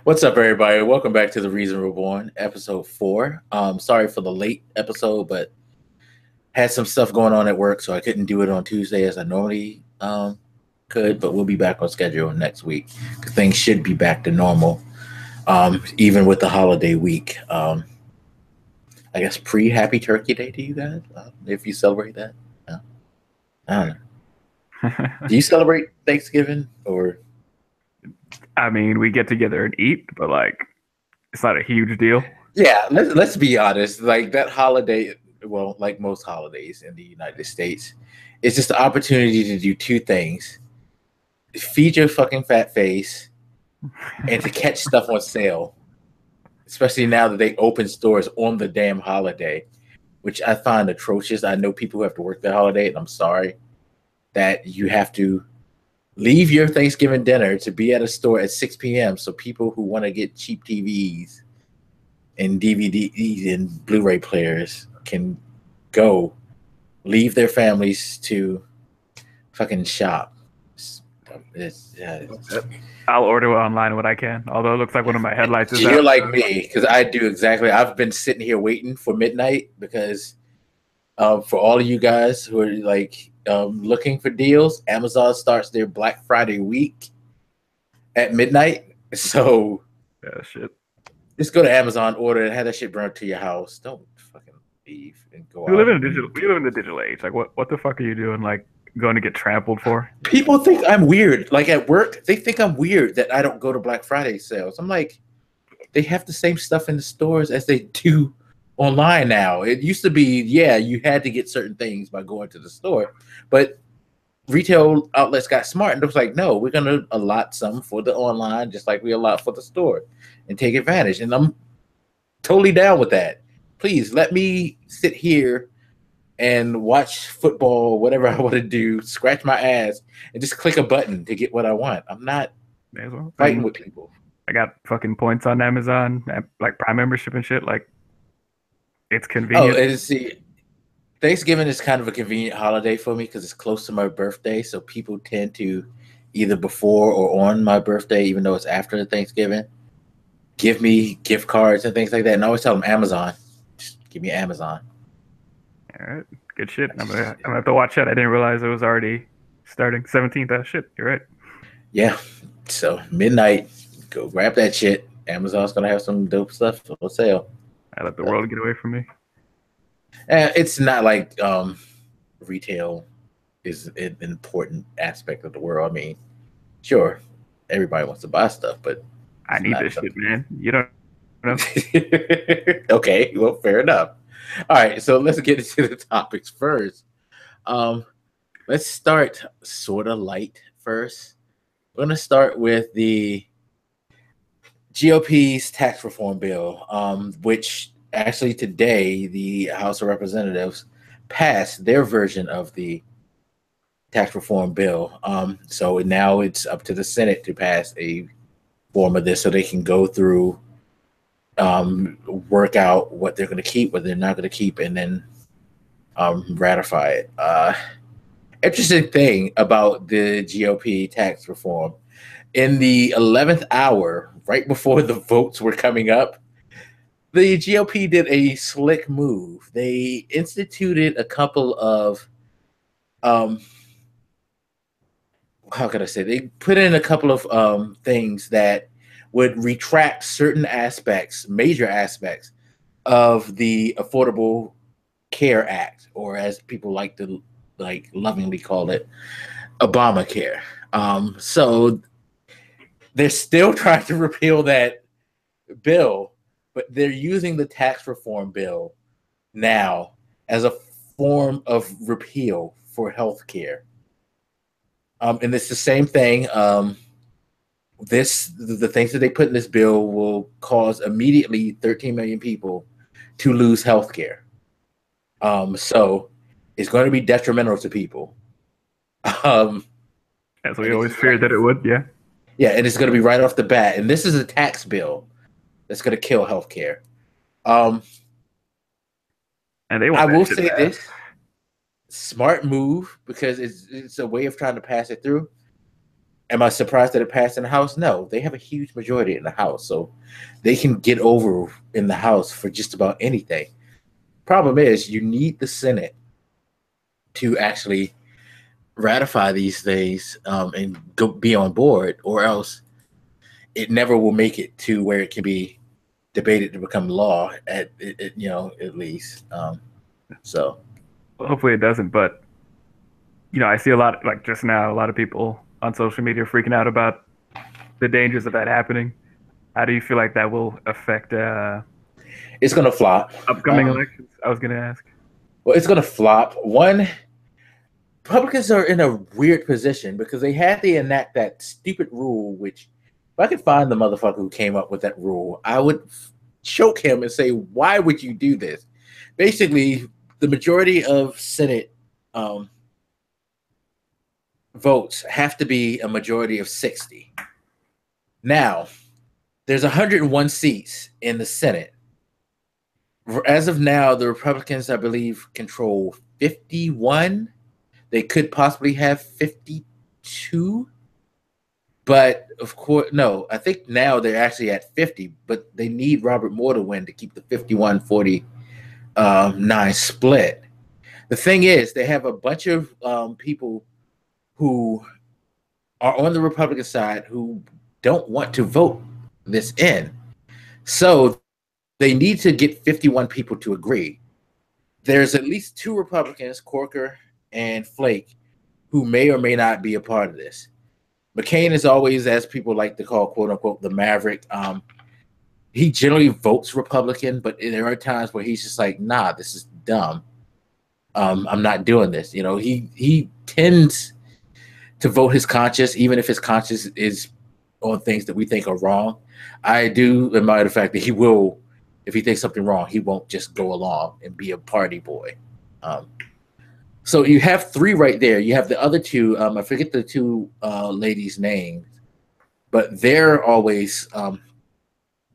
What's up, everybody? Welcome back to the Reason Reborn, episode 4. Sorry for the late episode, but had some stuff going on at work, so I couldn't do it on Tuesday as I normally could. But we'll be back on schedule next week because things should be back to normal, even with the holiday week. I guess pre-Happy Turkey Day to you guys, if you celebrate that. No? I don't know. Do you celebrate Thanksgiving or? I mean, we get together and eat, but it's not a huge deal. Yeah, let's be honest. Like that holiday, well, like most holidays in the United States, it's just the opportunity to do two things: feed your fucking fat face and to catch stuff on sale. Especially now that they open stores on the damn holiday, which I find atrocious. I know people who have to work that holiday, and I'm sorry that you have to leave your Thanksgiving dinner to be at a store at 6 p.m. So people who want to get cheap TVs and DVDs and Blu-ray players can go leave their families to fucking shop. It's I'll order online when I can. Although it looks like one of my headlights is you're out. like me because I do exactly. I've been sitting here waiting for midnight because for all of you guys who are like looking for deals, Amazon starts their Black Friday week at midnight. So Yeah, shit. just go to Amazon, order it, have that shit brought to your house. Don't fucking leave and go We live out. in a digital. We live in the digital age. Like, what the fuck are you doing? Like, going to get trampled for? People think I'm weird. Like at work, they think I'm weird that I don't go to Black Friday sales. I'm like, they have the same stuff in the stores as they do online now. It used to be, yeah, you had to get certain things by going to the store, but retail outlets got smart and it was like, no, we're gonna allot some for the online, just like we allot for the store, and take advantage. And I'm totally down with that. Please let me sit here and watch football, whatever I want to do, scratch my ass, and just click a button to get what I want. I'm not May as well. I fighting mean, with people. I got fucking points on Amazon, like Prime membership and shit. Like, it's Oh, convenient. and see, Thanksgiving is kind of a convenient holiday for me because it's close to my birthday. So people tend to either before or on my birthday, even though it's after Thanksgiving, give me gift cards and things like that. And I always tell them Amazon, just give me Amazon. All right, good shit. I'm gonna have to watch that. I didn't realize it was already starting 17th. Shit, you're right. Yeah. So midnight, go grab that shit. Amazon's gonna have some dope stuff on sale. I let the So, world get away from me. it's not like retail is an important aspect of the world. I mean, sure, everybody wants to buy stuff, but I it's need not this shit, something. man. You don't know. Okay, well, fair enough. All right, so let's get into the topics first. Um, let's start sort of light first. We're gonna start with the GOP's tax reform bill, which actually today the House of Representatives passed their version of the tax reform bill. So now it's up to the Senate to pass a form of this so they can go through, work out what they're going to keep, what they're not going to keep, and then ratify it. Interesting thing about the GOP tax reform in the 11th hour, right before the votes were coming up, the GOP did a slick move. They instituted a couple of, um, how can I say? They put in a couple of things that would retract certain aspects, major aspects of the Affordable Care Act, or as people like to like lovingly call it, Obamacare. So they're still trying to repeal that bill, but they're using the tax reform bill now as a form of repeal for health care. And it's the same thing. The things that they put in this bill will cause immediately 13 million people to lose health care. So it's going to be detrimental to people. Um, As and we this always is right. feared that it would. Yeah. Yeah, and it's going to be right off the bat. And this is a tax bill that's going to kill healthcare. Um, And they I want that will shit say bad. this: smart move because it's a way of trying to pass it through. Am I surprised that it passed in the House? No, they have a huge majority in the House, so they can get over in the House for just about anything. Problem is, you need the Senate to actually ratify these things and go be on board, or else it never will make it to where it can be debated to become law at least. So Well, hopefully it doesn't, but I see a lot, like just now, a lot of people on social media freaking out about the dangers of that happening. How do you feel like that will affect it's gonna flop. upcoming elections? I was gonna ask. Well, it's gonna flop. One, Republicans are in a weird position because they had to enact that stupid rule. Which, if I could find the motherfucker who came up with that rule, I would choke him and say, "Why would you do this?" Basically, the majority of Senate votes have to be a majority of 60. Now, there's 101 seats in the Senate. As of now, the Republicans, I believe, control 51. They could possibly have 52. But of course, no, I think now they're actually at 50, but they need Robert Moore to win to keep the 51-49 split. The thing is, they have a bunch of people who are on the Republican side who don't want to vote this in. So they need to get 51 people to agree. There's at least two Republicans, Corker and Flake, who may or may not be a part of this. McCain is always, as people like to call, quote unquote, the maverick. He generally votes Republican, but there are times where he's just like, nah, this is dumb. I'm not doing this. He tends to vote his conscience, even if his conscience is on things that we think are wrong. I do admire the fact that he will, if he thinks something wrong, he won't just go along and be a party boy. So you have three right there. You have the other two. I forget the two ladies' names, but they're always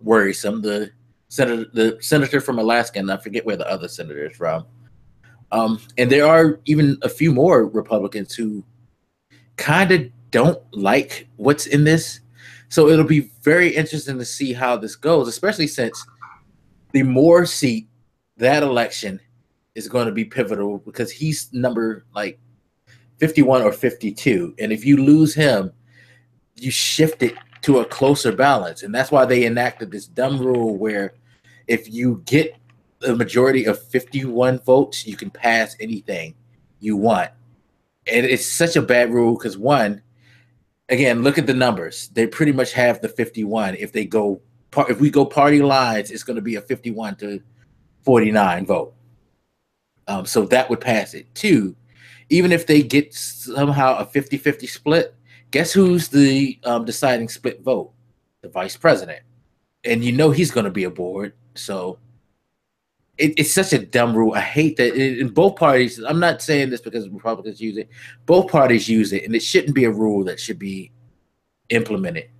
worrisome. The senator from Alaska, and I forget where the other senator is from. And there are even a few more Republicans who kind of don't like what's in this. So it'll be very interesting to see how this goes, especially since the Moore seat, that election is going to be pivotal because he's number like 51 or 52. And if you lose him, you shift it to a closer balance. And that's why they enacted this dumb rule where if you get a majority of 51 votes, you can pass anything you want. And it's such a bad rule because, one, again, look at the numbers. They pretty much have the 51. If we go party lines, it's going to be a 51-49 vote. So that would pass it. Two, even if they get somehow a 50-50 split, guess who's the deciding split vote? The vice president. And he's going to be aboard. So it's such a dumb rule. I hate that in both parties. I'm not saying this because Republicans use it. Both parties use it, and it shouldn't be a rule that should be implemented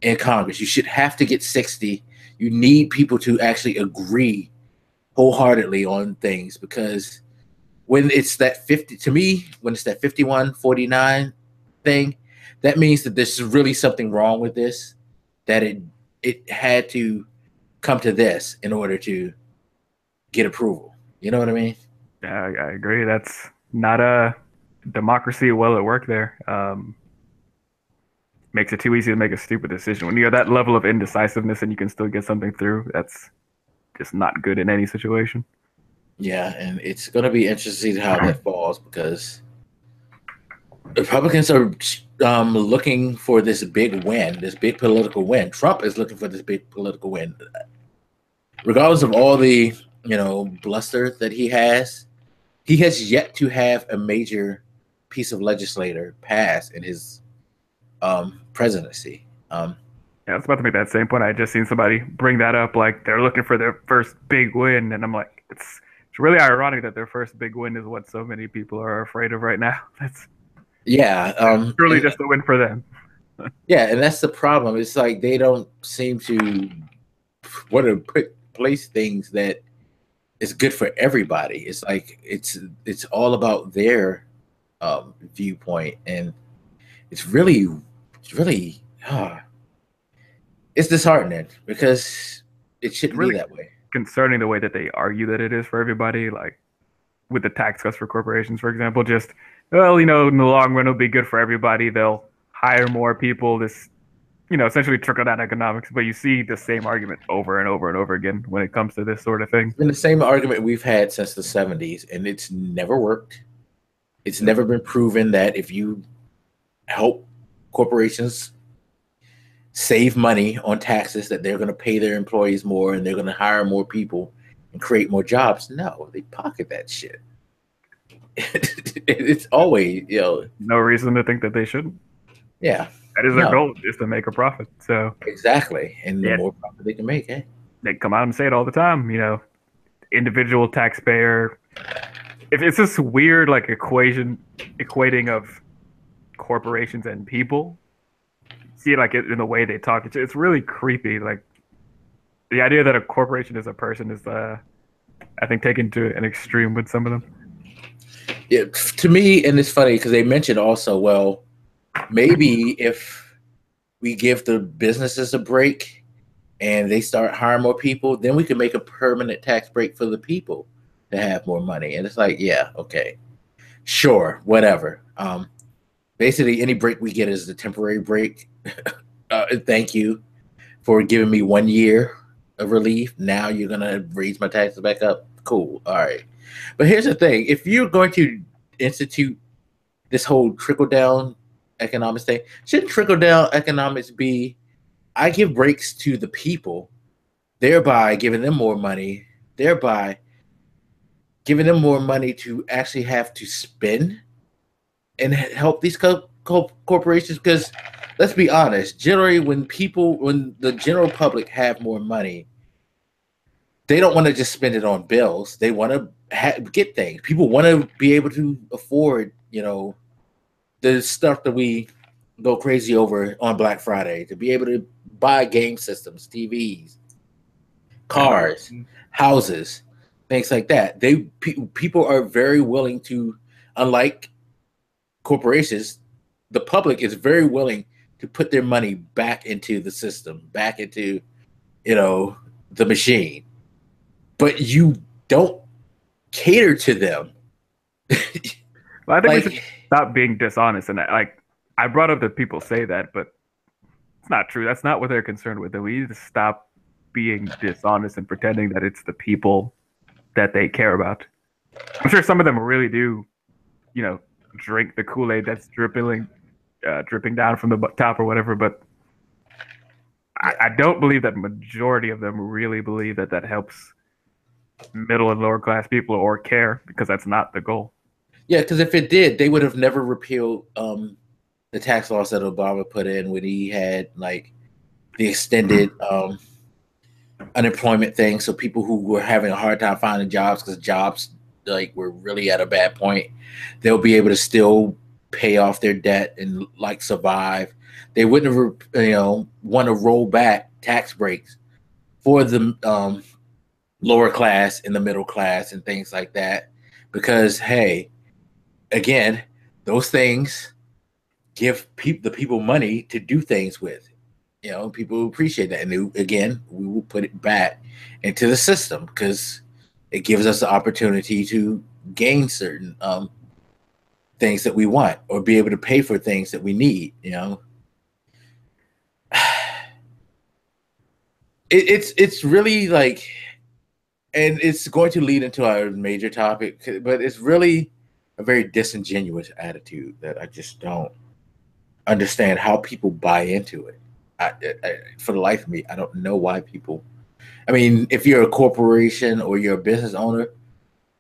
in Congress. You should have to get 60. You need people to actually agree wholeheartedly on things, because when it's that 50, to me, when it's that 51-49 thing, that means that there's really something wrong with this, that it had to come to this in order to get approval. You know what I mean? Yeah, I agree. That's not a democracy well at work there. Makes it too easy to make a stupid decision. When you have that level of indecisiveness and you can still get something through, that's just not good in any situation. Yeah, and it's going to be interesting how that falls, because Republicans are looking for this big win, this big political win. Trump is looking for this big political win. Regardless of all the bluster that he has yet to have a major piece of legislature pass in his presidency. Yeah, I was about to make that same point. I just seen somebody bring that up, like they're looking for their first big win, and I'm like, it's really ironic that their first big win is what so many people are afraid of right now. That's truly just a win for them. Yeah, and that's the problem. It's like they don't seem to want to place things that is good for everybody. It's like it's all about their viewpoint, and it's really It's really, it's disheartening because it It's shouldn't be really that way. concerning the way that they argue that it is for everybody, like with the tax cuts for corporations, for example. Just, well, in the long run, it'll be good for everybody. They'll hire more people. This, essentially trickle down economics. But you see the same argument over and over and over again when it comes to this sort of thing. It's been the same argument we've had since the 70s, and it's never worked. It's never been proven that if you help corporations save money on taxes, that they're going to pay their employees more and they're going to hire more people and create more jobs. No, they pocket that shit. It's always, No reason to think that they shouldn't. yeah, That is their no, goal, is to make a profit. So exactly. And the yeah, more profit they can make, eh? they come out and say it all the time. Individual taxpayer. If it's this weird like equating of corporations and people. See, like in the way they talk, it's really creepy. Like the idea that a corporation is a person is, I think, taken to an extreme with some of them. Yeah, to me, and it's funny because they mentioned also, well, maybe if we give the businesses a break and they start hiring more people, then we can make a permanent tax break for the people to have more money. And it's like, yeah, okay, sure, whatever. Basically, any break we get is the temporary break. Thank you for giving me 1 year of relief. Now you're gonna raise my taxes back up. Cool. All right. But here's the thing: if you're going to institute this whole trickle down economics thing, shouldn't trickle down economics be I give breaks to the people, thereby giving them more money, thereby giving them more money to actually have to spend and help these corporations? Because let's be honest, generally when the general public have more money, they don't want to just spend it on bills. They want to get things. People want to be able to afford, the stuff that we go crazy over on Black Friday, to be able to buy game systems, TVs, cars, houses, things like that. People are very willing to, unlike corporations, the public is very willing to put their money back into the system, back into, the machine. But you don't cater to them. Well, I think we should Like, stop being dishonest. And I brought up that people say that, but it's not true. That's not what they're concerned with. We need to stop being dishonest and pretending that it's the people that they care about. I'm sure some of them really do, drink the Kool-Aid that's dripping down from the top or whatever. But I don't believe that majority of them really believe that helps middle and lower class people or care, because that's not the goal. yeah, because if it did, they would have never repealed the tax laws that Obama put in when he had like the extended unemployment thing. So people who were having a hard time finding jobs because jobs like were really at a bad point, they'll be able to still pay off their debt and like survive. They wouldn't have, want to roll back tax breaks for the lower class and the middle class and things like that, because hey, again, those things give the people money to do things with. People appreciate that, and again, we will put it back into the system because it gives us the opportunity to gain certain things that we want or be able to pay for things that we need. It's really like, and it's going to lead into our major topic, but it's really a very disingenuous attitude that I just don't understand how people buy into it. For the life of me, I don't know why people. I mean, if you're a corporation or you're a business owner,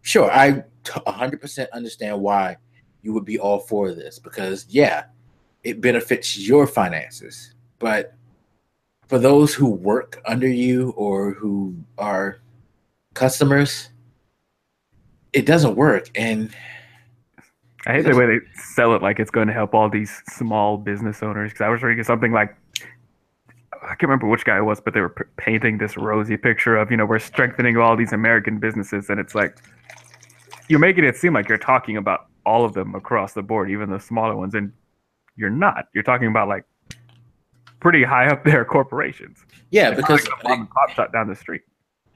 sure, I 100% understand why you would be all for this, because yeah, it benefits your finances. But for those who work under you or who are customers, it doesn't work. And I hate the way they sell it like it's going to help all these small business owners. Because I was reading something like, I can't remember which guy it was, but they were painting this rosy picture of, we're strengthening all these American businesses. And it's like, you're making it seem like you're talking about all of them across the board, even the smaller ones. And you're not. You're talking about like pretty high up there corporations. Yeah, It's not because like the mom and pop shop down the street.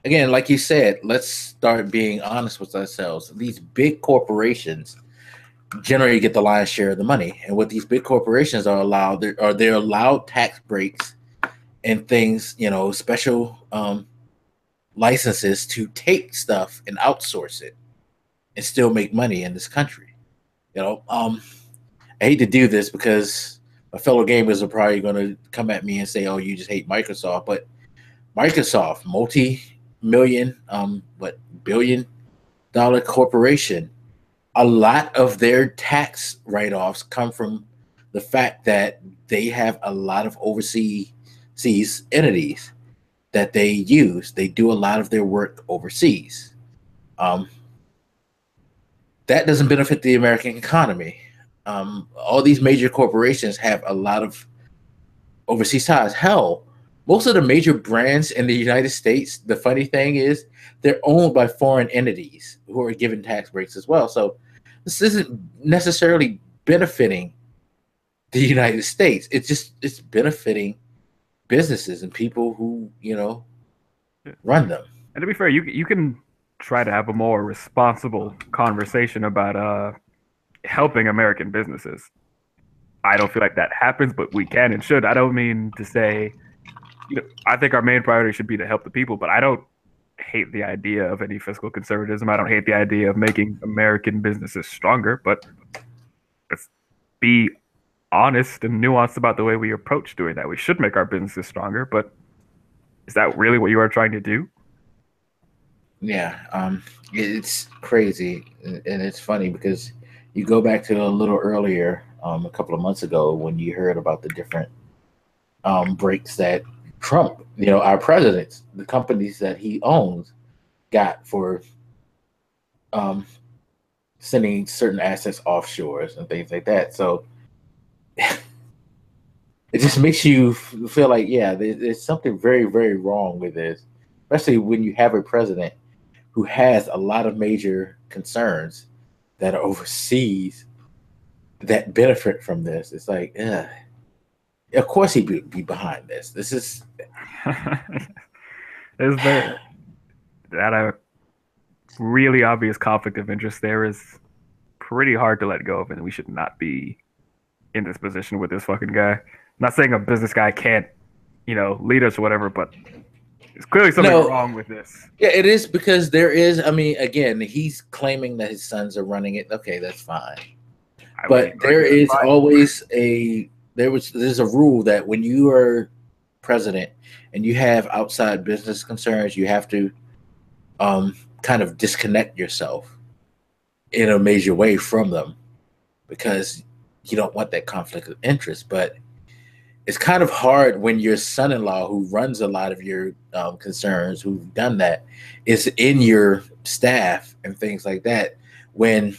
again, like you said, let's start being honest with ourselves. These big corporations generally get the lion's share of the money, and what these big corporations are allowed, they're allowed tax breaks and things, special licenses to take stuff and outsource it and still make money in this country. I hate to do this because my fellow gamers are probably going to come at me and say, "Oh, you just hate Microsoft," but Microsoft, multi-million, billion-dollar corporation, a lot of their tax write-offs come from the fact that they have a lot of overseas entities that they use. They do a lot of their work overseas. That doesn't benefit the American economy. All these major corporations have a lot of overseas ties. Hell, most of the major brands in the United States, the funny thing is they're owned by foreign entities who are given tax breaks as well. So this isn't necessarily benefiting the United States. It's benefiting businesses and people who, run them. And to be fair, you can try to have a more responsible conversation about helping American businesses. I don't feel like that happens, but we can and should. I don't mean to say, I think our main priority should be to help the people, but I don't hate the idea of any fiscal conservatism. I don't hate the idea of making American businesses stronger, but let's be honest and nuanced about the way we approach doing that. We should make our businesses stronger, but is that really what you are trying to do? Yeah, it's crazy, and it's funny because you go back to a little earlier, a couple of months ago, when you heard about the different breaks that Trump, our president, the companies that he owns, got for sending certain assets offshores and things like that. So it just makes you feel like, yeah, there's something very, very wrong with this, especially when you have a president who has a lot of major concerns that are overseas that benefit from this. It's like, of course he'd be behind this. This is Is there that a really obvious conflict of interest there is pretty hard to let go of, and we should not be in this position with this fucking guy. I'm not saying a business guy can't, lead us or whatever, but there's clearly something wrong with this. Yeah, it is, because there is. I mean, again, he's claiming that his sons are running it. Okay, that's fine. But there is always there's a rule that when you are president and you have outside business concerns, you have to kind of disconnect yourself in a major way from them, because you don't want that conflict of interest. But it's kind of hard when your son-in-law, who runs a lot of your concerns, who's done that, is in your staff and things like that, when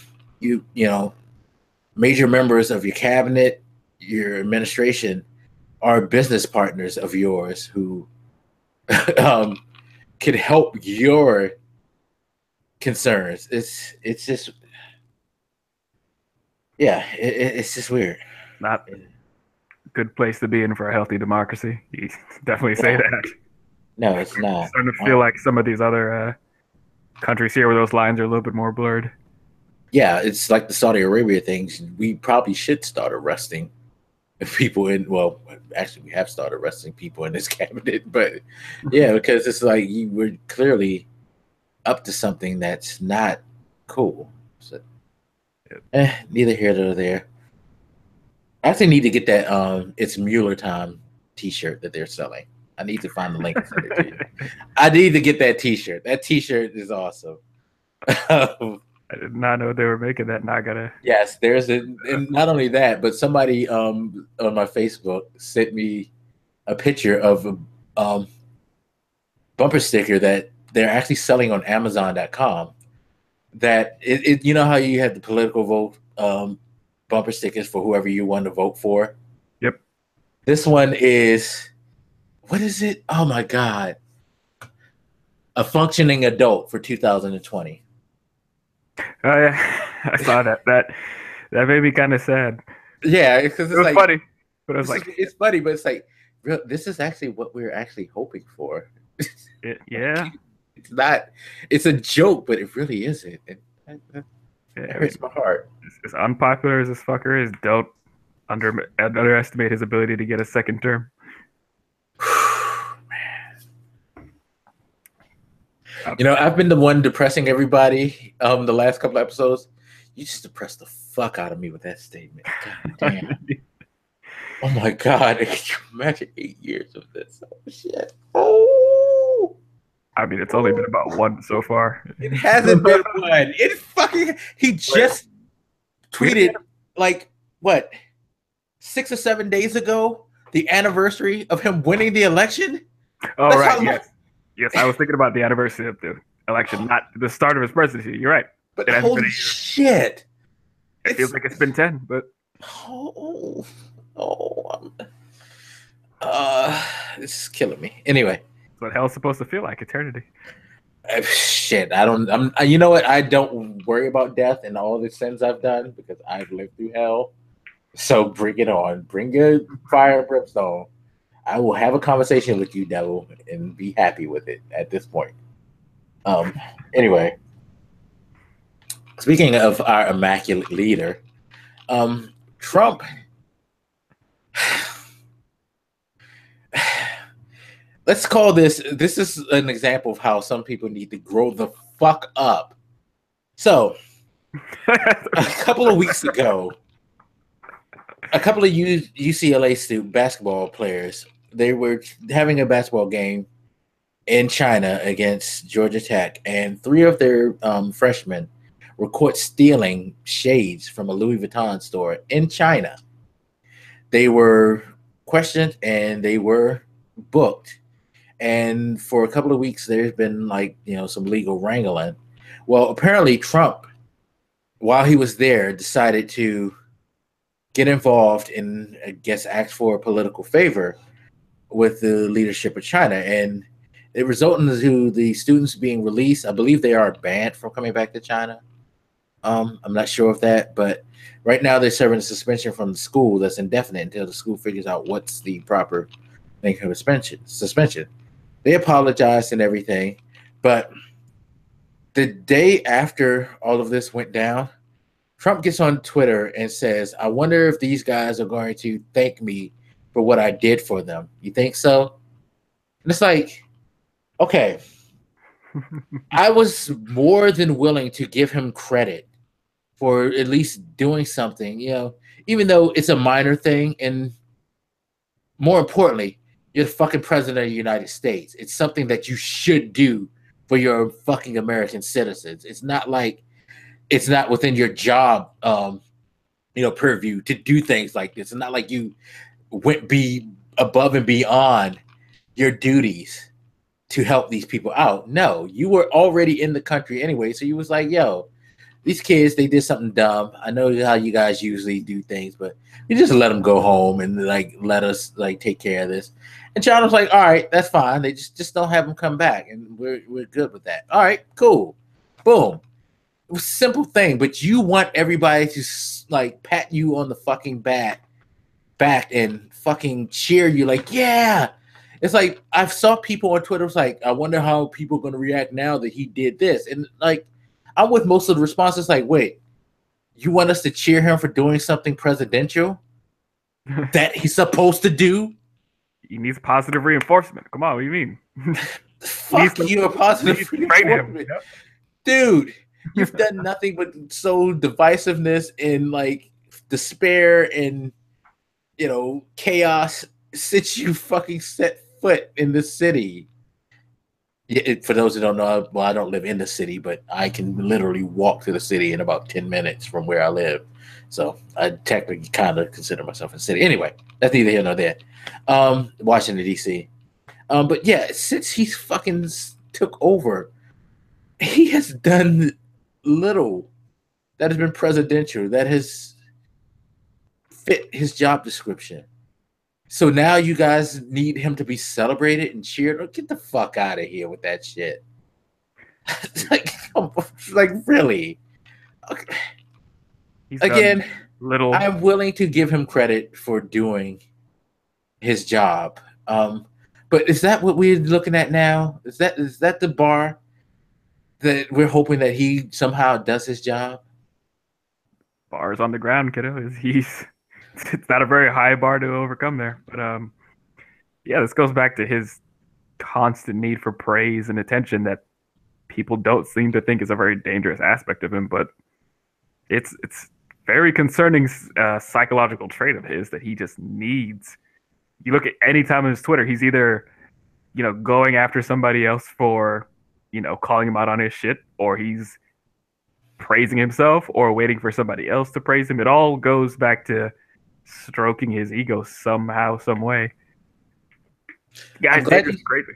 major members of your cabinet, your administration, are business partners of yours who can help your concerns. It's just, yeah, it's just weird. Not a good place to be in for a healthy democracy. You definitely say that. No, it's not. It's starting to feel like some of these other countries here where those lines are a little bit more blurred. Yeah, it's like the Saudi Arabia things. We probably should start arresting people actually we have started arresting people in this cabinet, but yeah, because it's like you were clearly up to something that's not cool. So, neither here nor there. I actually need to get that "It's Mueller Time" T-shirt that they're selling. I need to find the link and send it to you. I need to get that T-shirt. That T-shirt is awesome. I did not know they were making that. Not gonna. Yes, and not only that, but somebody on my Facebook sent me a picture of a bumper sticker that they're actually selling on Amazon.com. That you know how you have the political vote bumper stickers for whoever you want to vote for. Yep. This one is, what is it? Oh my God! A functioning adult for 2020. Oh yeah, I saw that. That made me kind of sad. Yeah, because it was like, funny, but it was it's funny, but it's like this is actually what we're actually hoping for. Yeah. It's not. It's a joke, but it really isn't. It I mean, hurts my heart. as unpopular as this fucker is, don't underestimate his ability to get a second term. You know, I've been the one depressing everybody the last couple of episodes. You just depressed the fuck out of me with that statement. God damn. Oh my god. Can you imagine 8 years of this? Oh shit. Oh. I mean, it's only been about one so far. It hasn't been one. He just tweeted like what 6 or 7 days ago, the anniversary of him winning the election. Oh, right. Yes. Yes, I was thinking about the anniversary of the election, not the start of his presidency. You're right. But holy shit. It feels like it's been 10, but this is killing me. Anyway. That's what hell's supposed to feel like, eternity. Shit, you know what? I don't worry about death and all the sins I've done because I've lived through hell. So bring it on. Bring your fire and brimstone. I will have a conversation with you, devil, and be happy with it at this point. Anyway, speaking of our immaculate leader, Trump. Let's call this is an example of how some people need to grow the fuck up. So, a couple of weeks ago, a couple of UCLA basketball players, they were having a basketball game in China against Georgia Tech, and 3 of their freshmen were caught stealing shades from a Louis Vuitton store in China. They were questioned and they were booked. And for a couple of weeks, there's been some legal wrangling. Well, apparently Trump, while he was there, decided to get involved and I guess ask for a political favor with the leadership of China. And it resulted into the students being released. I believe they are banned from coming back to China. I'm not sure of that, but right now they're serving a suspension from the school that's indefinite until the school figures out what's the proper thing for suspension. They apologized and everything, but the day after all of this went down, Trump gets on Twitter and says, I wonder if these guys are going to thank me for what I did for them. You think so? And it's like, okay, I was more than willing to give him credit for at least doing something, even though it's a minor thing. And more importantly, you're the fucking president of the United States. It's something that you should do for your fucking American citizens. It's not like it's not within your job, purview to do things like this. It's not like you went above and beyond your duties to help these people out. No, you were already in the country anyway. So you was like, yo, these kids, they did something dumb. I know how you guys usually do things, but you just let them go home and let us take care of this. And China's like, all right, that's fine. They just don't have them come back, and we're good with that. All right, cool, boom. It was a simple thing, but you want everybody to pat you on the fucking back and fucking cheer you yeah. It's like I saw people on Twitter was like, I wonder how people are gonna react now that he did this, and I'm with most of the responses. Wait, you want us to cheer him for doing something presidential that he's supposed to do? He needs positive reinforcement. Come on, what do you mean? Fuck you, a positive reinforcement. Dude, you've done nothing but sow divisiveness and despair and chaos since you fucking set foot in this city. For those who don't know, I don't live in the city, but I can literally walk to the city in about 10 minutes from where I live. So I technically kind of consider myself a city. Anyway, that's neither here nor there. Washington, D.C. But yeah, since he's fucking took over, he has done little that has been presidential, that has fit his job description. So now you guys need him to be celebrated and cheered. Oh, get the fuck out of here with that shit. Really? Okay. Again, I'm willing to give him credit for doing his job. But is that what we're looking at now? Is that the bar that we're hoping that he somehow does his job? Bars on the ground, kiddo. It's not a very high bar to overcome there. But yeah, this goes back to his constant need for praise and attention that people don't seem to think is a very dangerous aspect of him, but it's very concerning psychological trait of his that he just needs. You look at any time on his Twitter, he's either going after somebody else for calling him out on his shit, or he's praising himself, or waiting for somebody else to praise him. It all goes back to stroking his ego somehow, some way. Guy's dangerous, crazy.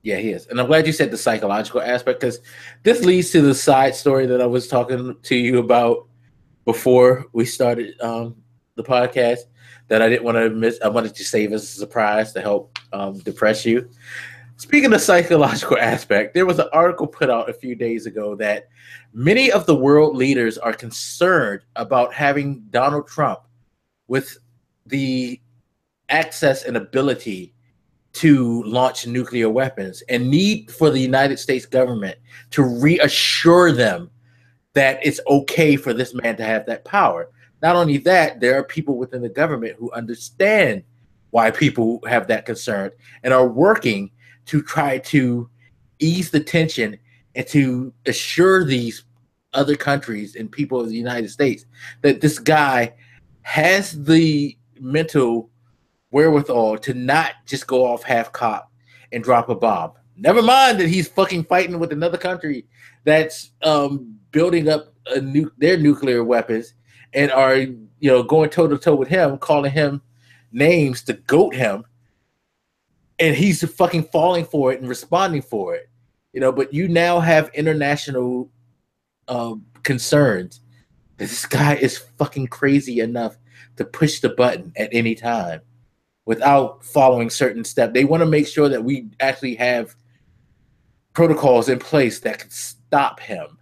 Yeah, he is. And I'm glad you said the psychological aspect, because this leads to the side story that I was talking to you about before we started the podcast that I didn't want to miss. I wanted to save as a surprise to help depress you. Speaking of psychological aspect, there was an article put out a few days ago that many of the world leaders are concerned about having Donald Trump with the access and ability to launch nuclear weapons, and need for the United States government to reassure them that it's okay for this man to have that power. Not only that, there are people within the government who understand why people have that concern and are working to try to ease the tension and to assure these other countries and people of the United States that this guy has the mental wherewithal to not just go off half-cocked and drop a bomb. Never mind that he's fucking fighting with another country that's building up their nuclear weapons and are going toe-to-toe with him, calling him names to goat him, and he's fucking falling for it and responding for it. But you now have international concerns. This guy is fucking crazy enough to push the button at any time without following certain steps. They want to make sure that we actually have protocols in place that can stop him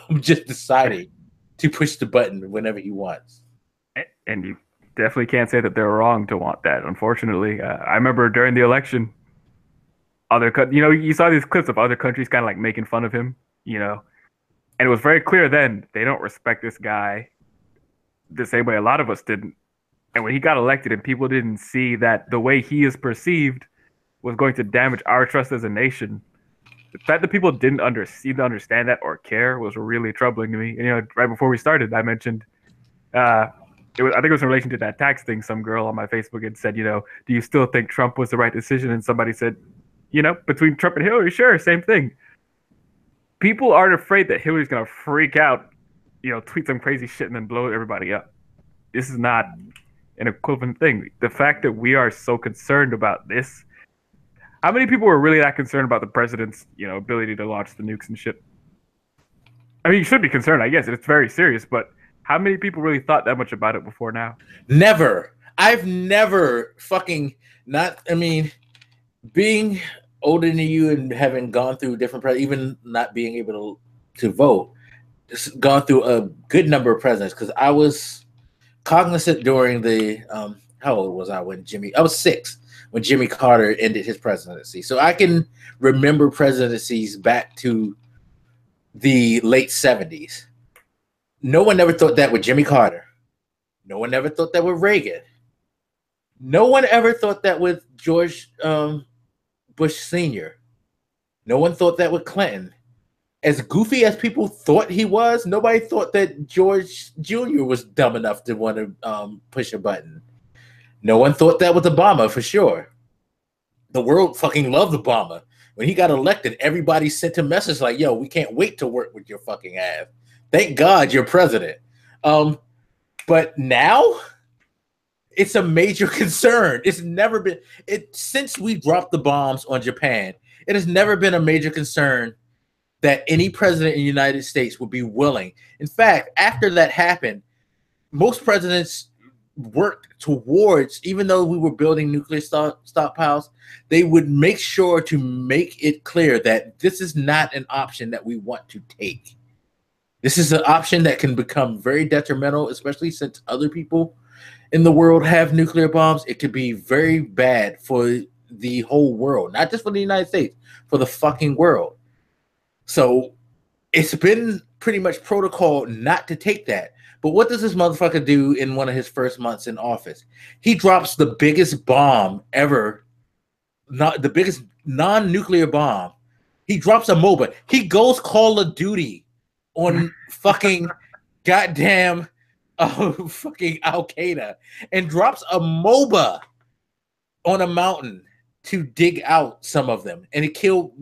from just deciding to push the button whenever he wants. And you definitely can't say that they're wrong to want that, unfortunately. I remember during the election, you saw these clips of other countries kind of like making fun of him, and it was very clear then they don't respect this guy the same way a lot of us didn't. And when he got elected and people didn't see that the way he is perceived was going to damage our trust as a nation, the fact that people didn't understand that or care was really troubling to me. And, right before we started, I mentioned, I think it was in relation to that tax thing. Some girl on my Facebook had said, do you still think Trump was the right decision? And somebody said, between Trump and Hillary, sure, same thing. People aren't afraid that Hillary's going to freak out, tweet some crazy shit and then blow everybody up. This is not an equivalent thing. The fact that we are so concerned about this, how many people were really that concerned about the president's, ability to launch the nukes and shit? I mean, you should be concerned, I guess. It's very serious, but how many people really thought that much about it before now? Never. I've never being older than you and having gone through different, even not being able to vote, just gone through a good number of presidents, because I was cognizant during the how old was I when I was 6 when Jimmy Carter ended his presidency. So I can remember presidencies back to the late 70s. No one ever thought that with Jimmy Carter. No one ever thought that with Reagan. No one ever thought that with George Bush Sr. No one thought that with Clinton. As goofy as people thought he was, nobody thought that George Jr. was dumb enough to want to push a button. No one thought that with Obama, for sure. The world fucking loved Obama. When he got elected, everybody sent a message like, yo, we can't wait to work with your fucking ass. Thank God you're president. But now, it's a major concern. It's never been, since we dropped the bombs on Japan, it has never been a major concern that any president in the United States would be willing. In fact, after that happened, most presidents worked towards, even though we were building nuclear stockpiles, they would make sure to make it clear that this is not an option that we want to take. This is an option that can become very detrimental, especially since other people in the world have nuclear bombs, it could be very bad for the whole world, not just for the United States, for the fucking world. So it's been pretty much protocol not to take that. But what does this motherfucker do in one of his first months in office? He drops the biggest bomb ever, not the biggest non-nuclear bomb. He drops a MOBA. He goes Call of Duty on fucking goddamn fucking Al Qaeda and drops a MOBA on a mountain to dig out some of them. And it killed,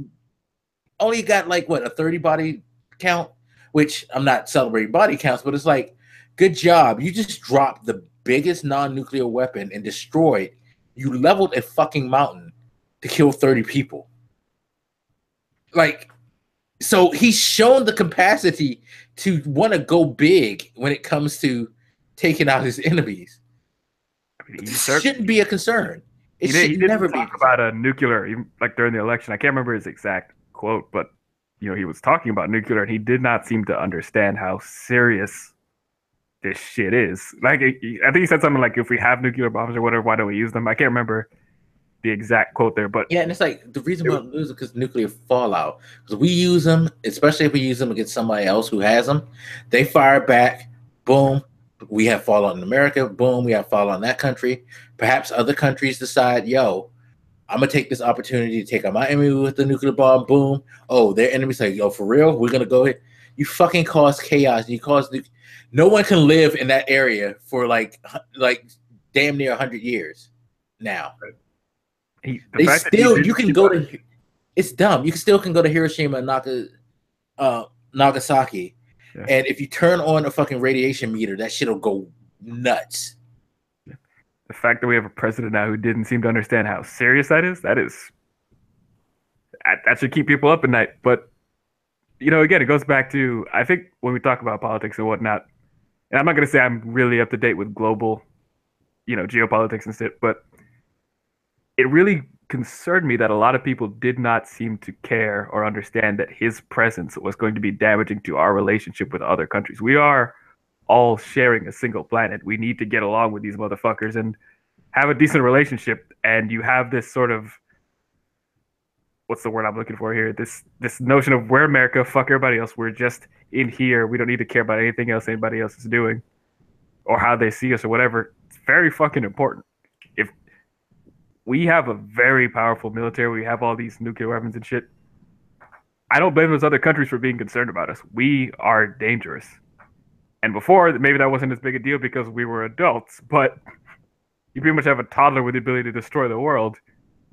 only got like what, a 30 body count, which I'm not celebrating body counts, but it's like, good job. You just dropped the biggest non-nuclear weapon and destroyed. You leveled a fucking mountain to kill 30 people. Like, so he's shown the capacity to want to go big when it comes to taking out his enemies. I mean, this shouldn't be a concern. He didn't never talk about a nuclear, even like during the election. I can't remember his exact quote, but you know, he was talking about nuclear, and he did not seem to understand how serious this shit is. Like, I think he said something like, "If we have nuclear bombs or whatever, why don't we use them?" I can't remember the exact quote there, but yeah, and it's like the reason we don't lose it because nuclear fallout. Because we use them, especially if we use them against somebody else who has them, they fire back. Boom, we have fallout in America. Boom, we have fallout in that country. Perhaps other countries decide, yo, I'm gonna take this opportunity to take out my enemy with the nuclear bomb. Boom. Oh, their enemies like, yo, for real, we're gonna go ahead. You fucking cause chaos. You cause no one can live in that area for like damn near 100 years now. They still, you can go to, it's dumb. You still can go to Hiroshima and Nagasaki, yeah. And if you turn on a fucking radiation meter, that shit'll go nuts. The fact that we have a president now who didn't seem to understand how serious that should keep people up at night. But, you know, again, it goes back to, I think when we talk about politics and whatnot, and I'm not going to say I'm really up to date with global, you know, geopolitics and shit, but it really concerned me that a lot of people did not seem to care or understand that his presence was going to be damaging to our relationship with other countries. We are all sharing a single planet. We need to get along with these motherfuckers and have a decent relationship. And you have this sort of, what's the word I'm looking for here? This notion of we're America, fuck everybody else. We're just in here. We don't need to care about anything else anybody else is doing or how they see us or whatever. It's very fucking important. If we have a very powerful military, we have all these nuclear weapons and shit, I don't blame those other countries for being concerned about us. We are dangerous. And before, maybe that wasn't as big a deal because we were adults, but you pretty much have a toddler with the ability to destroy the world.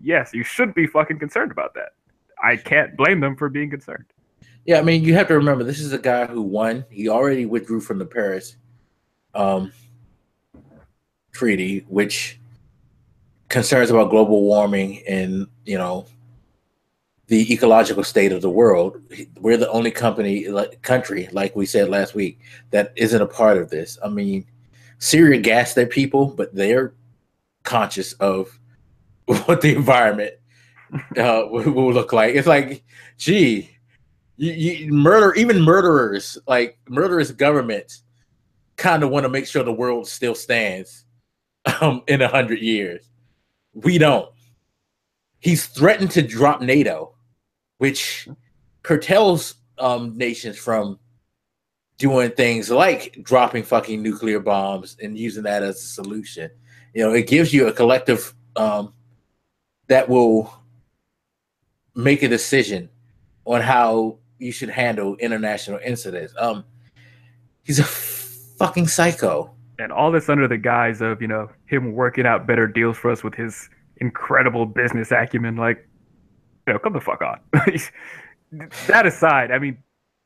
Yes, you should be fucking concerned about that. I can't blame them for being concerned. Yeah, I mean, you have to remember, this is a guy who won. He already withdrew from the Paris Treaty, which concerns about global warming and, you know, the ecological state of the world. We're the only country, like we said last week, that isn't a part of this. I mean, Syria gassed their people, but they're conscious of what the environment will look like. It's like, gee, you murder, even murderers, like murderous governments kind of want to make sure the world still stands in 100 years. We don't. He's threatened to drop NATO, which curtails nations from doing things like dropping fucking nuclear bombs and using that as a solution. You know, it gives you a collective that will make a decision on how you should handle international incidents. He's a fucking psycho. And all this under the guise of, you know, him working out better deals for us with his incredible business acumen. Like, you know, come the fuck on. That aside, I mean,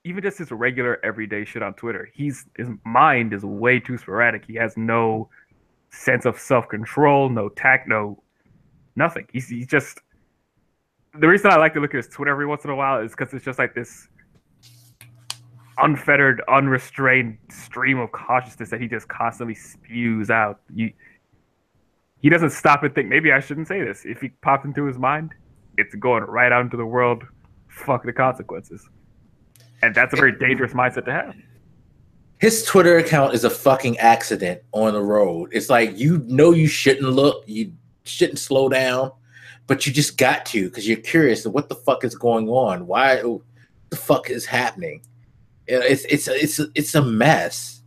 even just his regular everyday shit on Twitter, his mind is way too sporadic. He has no sense of self-control, no tact, no nothing. He's just, the reason I like to look at his Twitter every once in a while is because it's just like this unfettered, unrestrained stream of consciousness that he just constantly spews out. He doesn't stop and think, maybe I shouldn't say this. If he pops into his mind, it's going right out into the world. Fuck the consequences. And that's a very dangerous mindset to have. His Twitter account is a fucking accident on the road. It's like, you know, you shouldn't look, you shouldn't slow down, but you just got to because you're curious of what the fuck is going on. Why what the fuck is happening? It's a mess.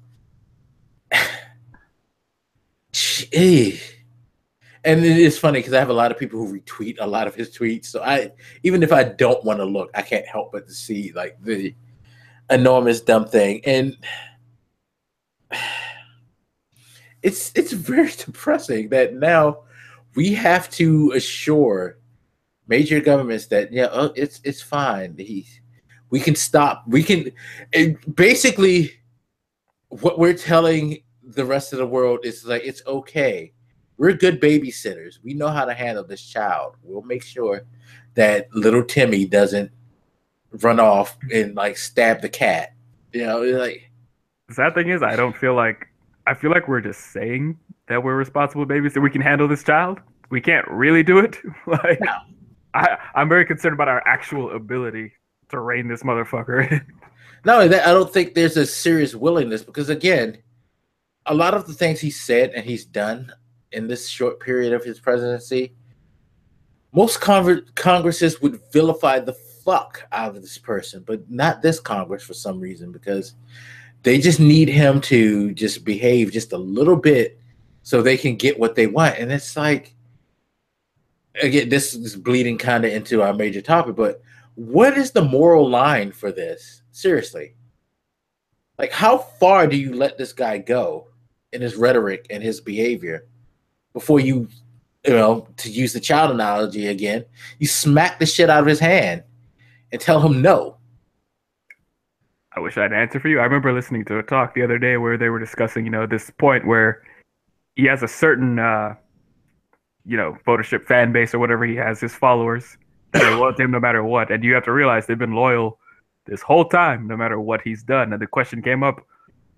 And it is funny because I have a lot of people who retweet a lot of his tweets. So even if I don't want to look, I can't help but to see like the enormous dumb thing. And it's very depressing that now we have to assure major governments that it's fine. We can stop. We can basically what we're telling the rest of the world is like, it's okay. We're good babysitters. We know how to handle this child. We'll make sure that little Timmy doesn't run off and like stab the cat. You know, like The sad thing is, I feel like we're just saying that we're responsible babies that we can handle this child. We can't really do it. Like, no, I'm very concerned about our actual ability to rein this motherfucker in. not only that, I don't think there's a serious willingness because again, a lot of the things he said and he's done in this short period of his presidency, most Congresses would vilify the fuck out of this person, but not this Congress for some reason because they just need him to just behave just a little bit so they can get what they want. And it's like, again, this is bleeding kind of into our major topic, but what is the moral line for this? Seriously. Like, how far do you let this guy go in his rhetoric and his behavior before to use the child analogy again, you smack the shit out of his hand and tell him no? I wish I had an answer for you. I remember listening to a talk the other day where they were discussing, this point where he has a certain, votership fan base or whatever he has, his followers that are loyal to him no matter what. And you have to realize they've been loyal this whole time, no matter what he's done. And the question came up,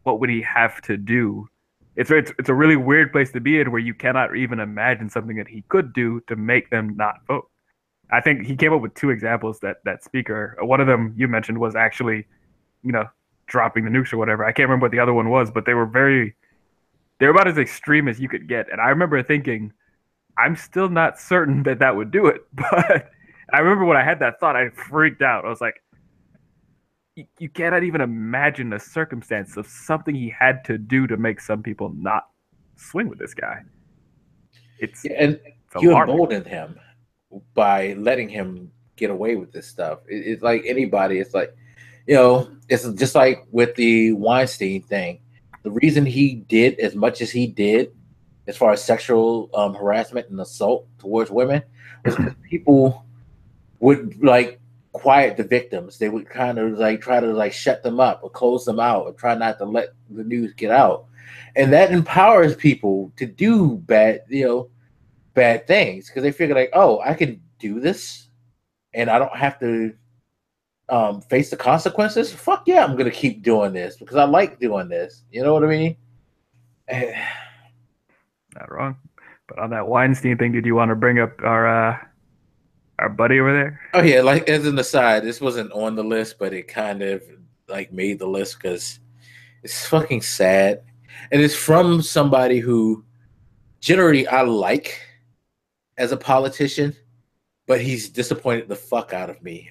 what would he have to do? It's a really weird place to be in where you cannot even imagine something that he could do to make them not vote. I think he came up with two examples that speaker. One of them you mentioned was actually, dropping the nukes or whatever. I can't remember what the other one was, but they were about as extreme as you could get. And I remember thinking, I'm still not certain that would do it. But I remember when I had that thought, I freaked out. I was like, you cannot even imagine the circumstance of something he had to do to make some people not swing with this guy. It's you emboldened him by letting him get away with this stuff. It's like anybody. It's like, it's just like with the Weinstein thing. The reason he did as much as he did, as far as sexual harassment and assault towards women, was because people would like quiet the victims. They would kind of like try to like shut them up or close them out or try not to let the news get out. And that empowers people to do bad things because they figure like, oh, I can do this and I don't have to face the consequences. Fuck yeah, I'm gonna keep doing this because I like doing this. You know what I mean? Not wrong. But on that Weinstein thing, did you want to bring up our buddy over there? Oh yeah, like as an aside, this wasn't on the list, but it kind of like made the list because it's fucking sad, and it's from somebody who generally I like as a politician, but he's disappointed the fuck out of me.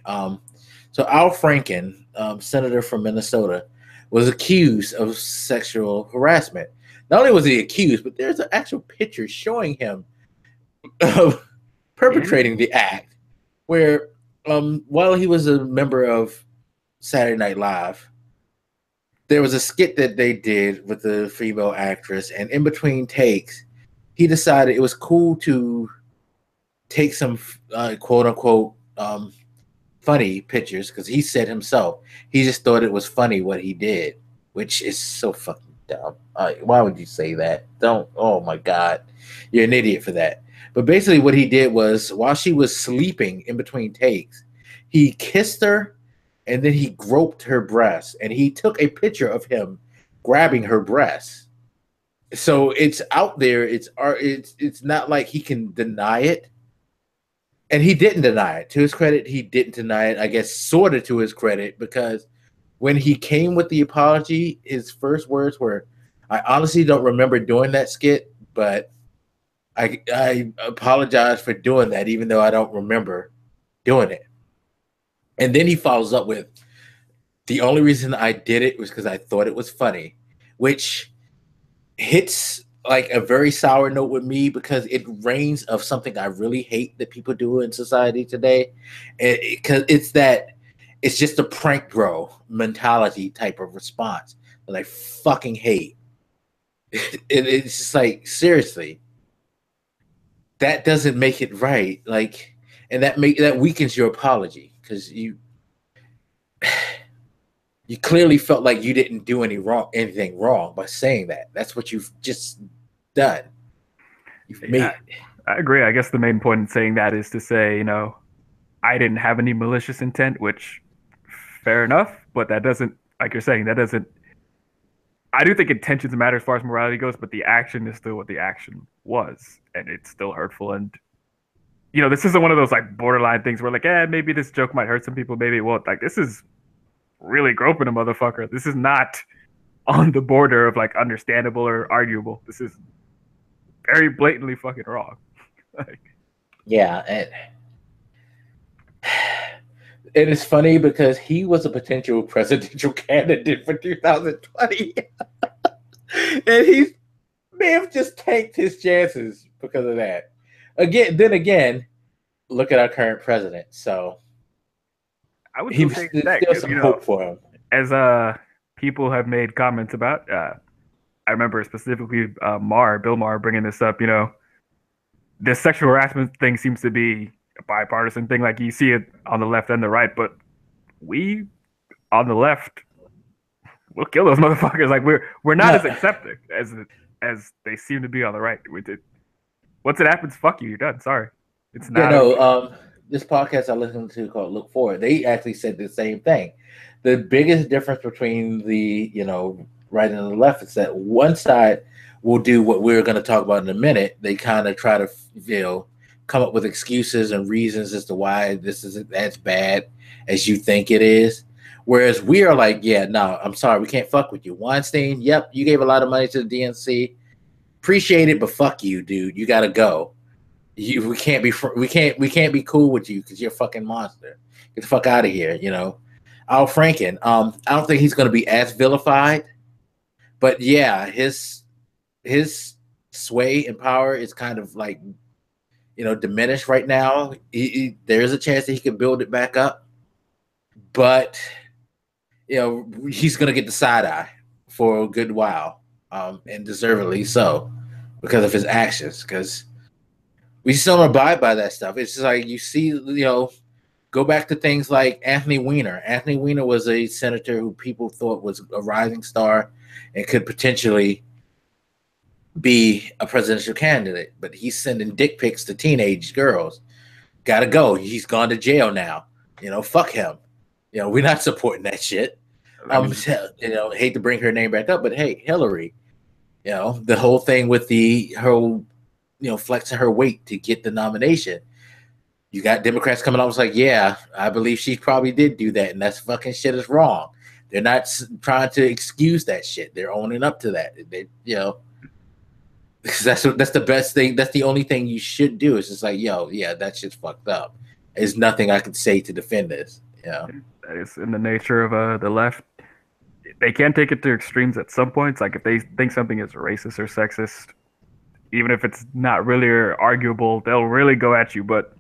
So Al Franken, senator from Minnesota, was accused of sexual harassment. Not only was he accused, but there's an actual picture showing him of perpetrating the act where while he was a member of Saturday Night Live, there was a skit that they did with the female actress, and in between takes, he decided it was cool to take some quote unquote funny pictures because he said himself he just thought it was funny what he did, which is so fucking dumb. Why would you say that? Don't. Oh my god, you're an idiot for that. But basically, what he did was while she was sleeping in between takes, he kissed her and then he groped her breast and he took a picture of him grabbing her breast. So it's out there. It's not like he can deny it. And he didn't deny it. To his credit, he didn't deny it. I guess sort of to his credit because when he came with the apology, his first words were, "I honestly don't remember doing that skit, but I apologize for doing that, even though I don't remember doing it." And then he follows up with, "The only reason I did it was because I thought it was funny," which hits like a very sour note with me because it reigns of something I really hate that people do in society today. Because it's just a prank bro mentality type of response that I fucking hate. It's just like, seriously, that doesn't make it right. Like, and that weakens your apology because you clearly felt like you didn't do anything wrong by saying that. That's what you've just done. You've made. I agree. I guess the main point in saying that is to say, you know, I didn't have any malicious intent, which fair enough, but that doesn't, like you're saying, that doesn't. I do think intentions matter as far as morality goes, but the action is still what the action was, and it's still hurtful. And you know, this isn't one of those like borderline things where like, maybe this joke might hurt some people, maybe it won't. Like, this is really groping a motherfucker. This is not on the border of like understandable or arguable. This is very blatantly fucking wrong. Like, yeah, and it is funny because he was a potential presidential candidate for 2020, and he may have just tanked his chances because of that. Again, look at our current president. So I would he say still some hope for him. As people have made comments about, I remember specifically Bill Maher bringing this up. You know, this sexual harassment thing seems to be a bipartisan thing. Like, you see it on the left and the right, but we on the left will kill those motherfuckers. Like, we're not as accepting as they seem to be on the right. Once it happens, fuck you, you're done. Sorry, it's not. This podcast I listened to called Look Forward, they actually said the same thing. The biggest difference between the right and the left is that one side will do what we're going to talk about in a minute. They kind of try to come up with excuses and reasons as to why this isn't as bad as you think it is. Whereas we are like, yeah, no, I'm sorry, we can't fuck with you. Weinstein, yep, you gave a lot of money to the DNC. Appreciate it, but fuck you, dude. You got to go. We can't be cool with you because you're a fucking monster. Get the fuck out of here, Al Franken. I don't think he's going to be as vilified, but yeah, his sway and power is kind of like diminished right now. There's a chance that he can build it back up, but he's going to get the side eye for a good while, and deservedly so because of his actions. Because we still don't abide by that stuff. It's just like you see, go back to things like Anthony Weiner. Anthony Weiner was a senator who people thought was a rising star and could potentially be a presidential candidate, but he's sending dick pics to teenage girls. Gotta go. He's gone to jail now. Fuck him. We're not supporting that shit. Hate to bring her name back up, but hey, Hillary, the whole thing with her flexing her weight to get the nomination. You got Democrats coming out was like, yeah, I believe she probably did do that, and that's fucking shit is wrong. They're not trying to excuse that shit. They're owning up to that. Because that's the best thing. That's the only thing you should do. Is just like, yeah, that shit's fucked up. There's nothing I could say to defend this. That is in the nature of the left. They can take it to extremes at some points. Like, if they think something is racist or sexist, even if it's not really arguable, they'll really go at you. But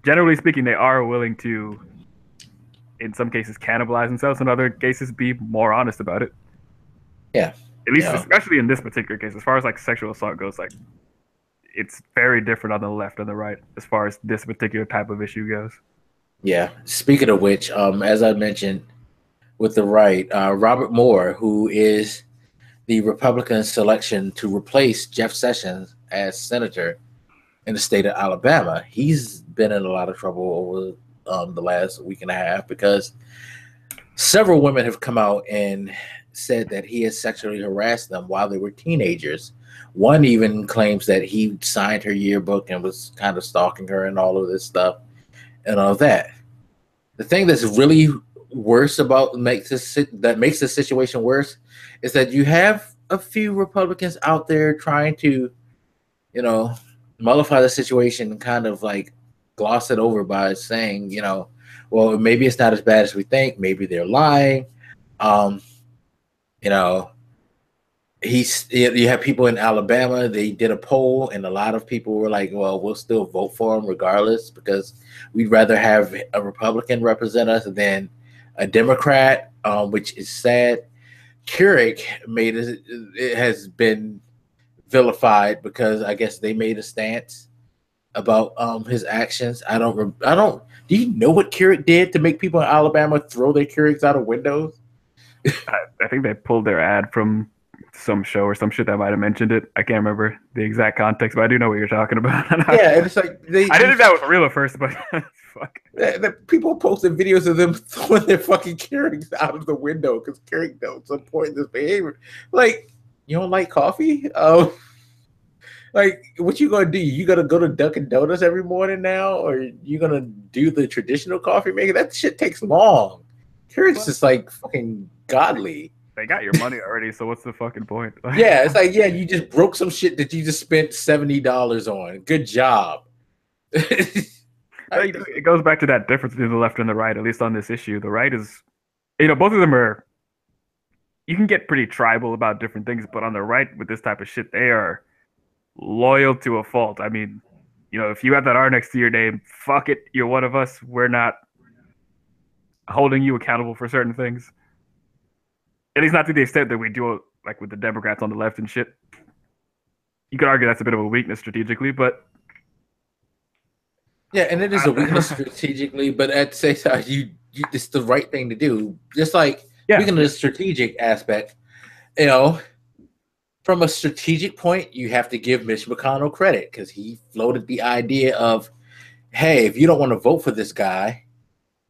generally speaking, they are willing to, in some cases, cannibalize themselves. In other cases, be more honest about it. Yeah. At least, especially in this particular case, as far as like sexual assault goes, like, it's very different on the left and the right as far as this particular type of issue goes. Yeah. Speaking of which, as I mentioned with the right, Robert Moore, who is the Republican selection to replace Jeff Sessions as senator in the state of Alabama, he's been in a lot of trouble over the last week and a half because several women have come out and said that he has sexually harassed them while they were teenagers. One even claims that he signed her yearbook and was kind of stalking her and all of this stuff and all that. The thing that's really worse about makes the situation worse is that you have a few Republicans out there trying to, you know, mollify the situation and kind of like gloss it over by saying, you know, well, maybe it's not as bad as we think. Maybe they're lying. Um, you know, you have people in Alabama. They did a poll, and a lot of people were like, "Well, we'll still vote for him regardless because we'd rather have a Republican represent us than a Democrat," which is sad. Keurig it has been vilified because I guess they made a stance about his actions. I don't. Do you know what Keurig did to make people in Alabama throw their Keurigs out of windows? I think they pulled their ad from some show or some shit that might have mentioned it. I can't remember the exact context, but I do know what you're talking about. Yeah, and it's like I didn't think that was real at first, but fuck. The people posted videos of them throwing their fucking Keurigs out of the window because Keurig don't support this behavior. Like, you don't like coffee? Like, what you gonna do? You gonna go to Dunkin' Donuts every morning now, or you gonna do the traditional coffee maker? That shit takes long. Keurig's just like fucking godly. They got your money already, so what's the fucking point? Yeah, it's like, yeah, you just broke some shit that you just spent $70 on. Good job. It goes back to that difference between the left and the right, at least on this issue. The right is, both of them are, you can get pretty tribal about different things, but on the right with this type of shit, they are loyal to a fault. I mean, if you have that R next to your name, fuck it, you're one of us. We're not holding you accountable for certain things. At least not to the extent that we do, like with the Democrats on the left and shit. You could argue that's a bit of a weakness strategically, but yeah, and it is a weakness strategically, but at the same time, it's the right thing to do. Just like speaking of the strategic aspect, from a strategic point, you have to give Mitch McConnell credit because he floated the idea of, hey, if you don't want to vote for this guy,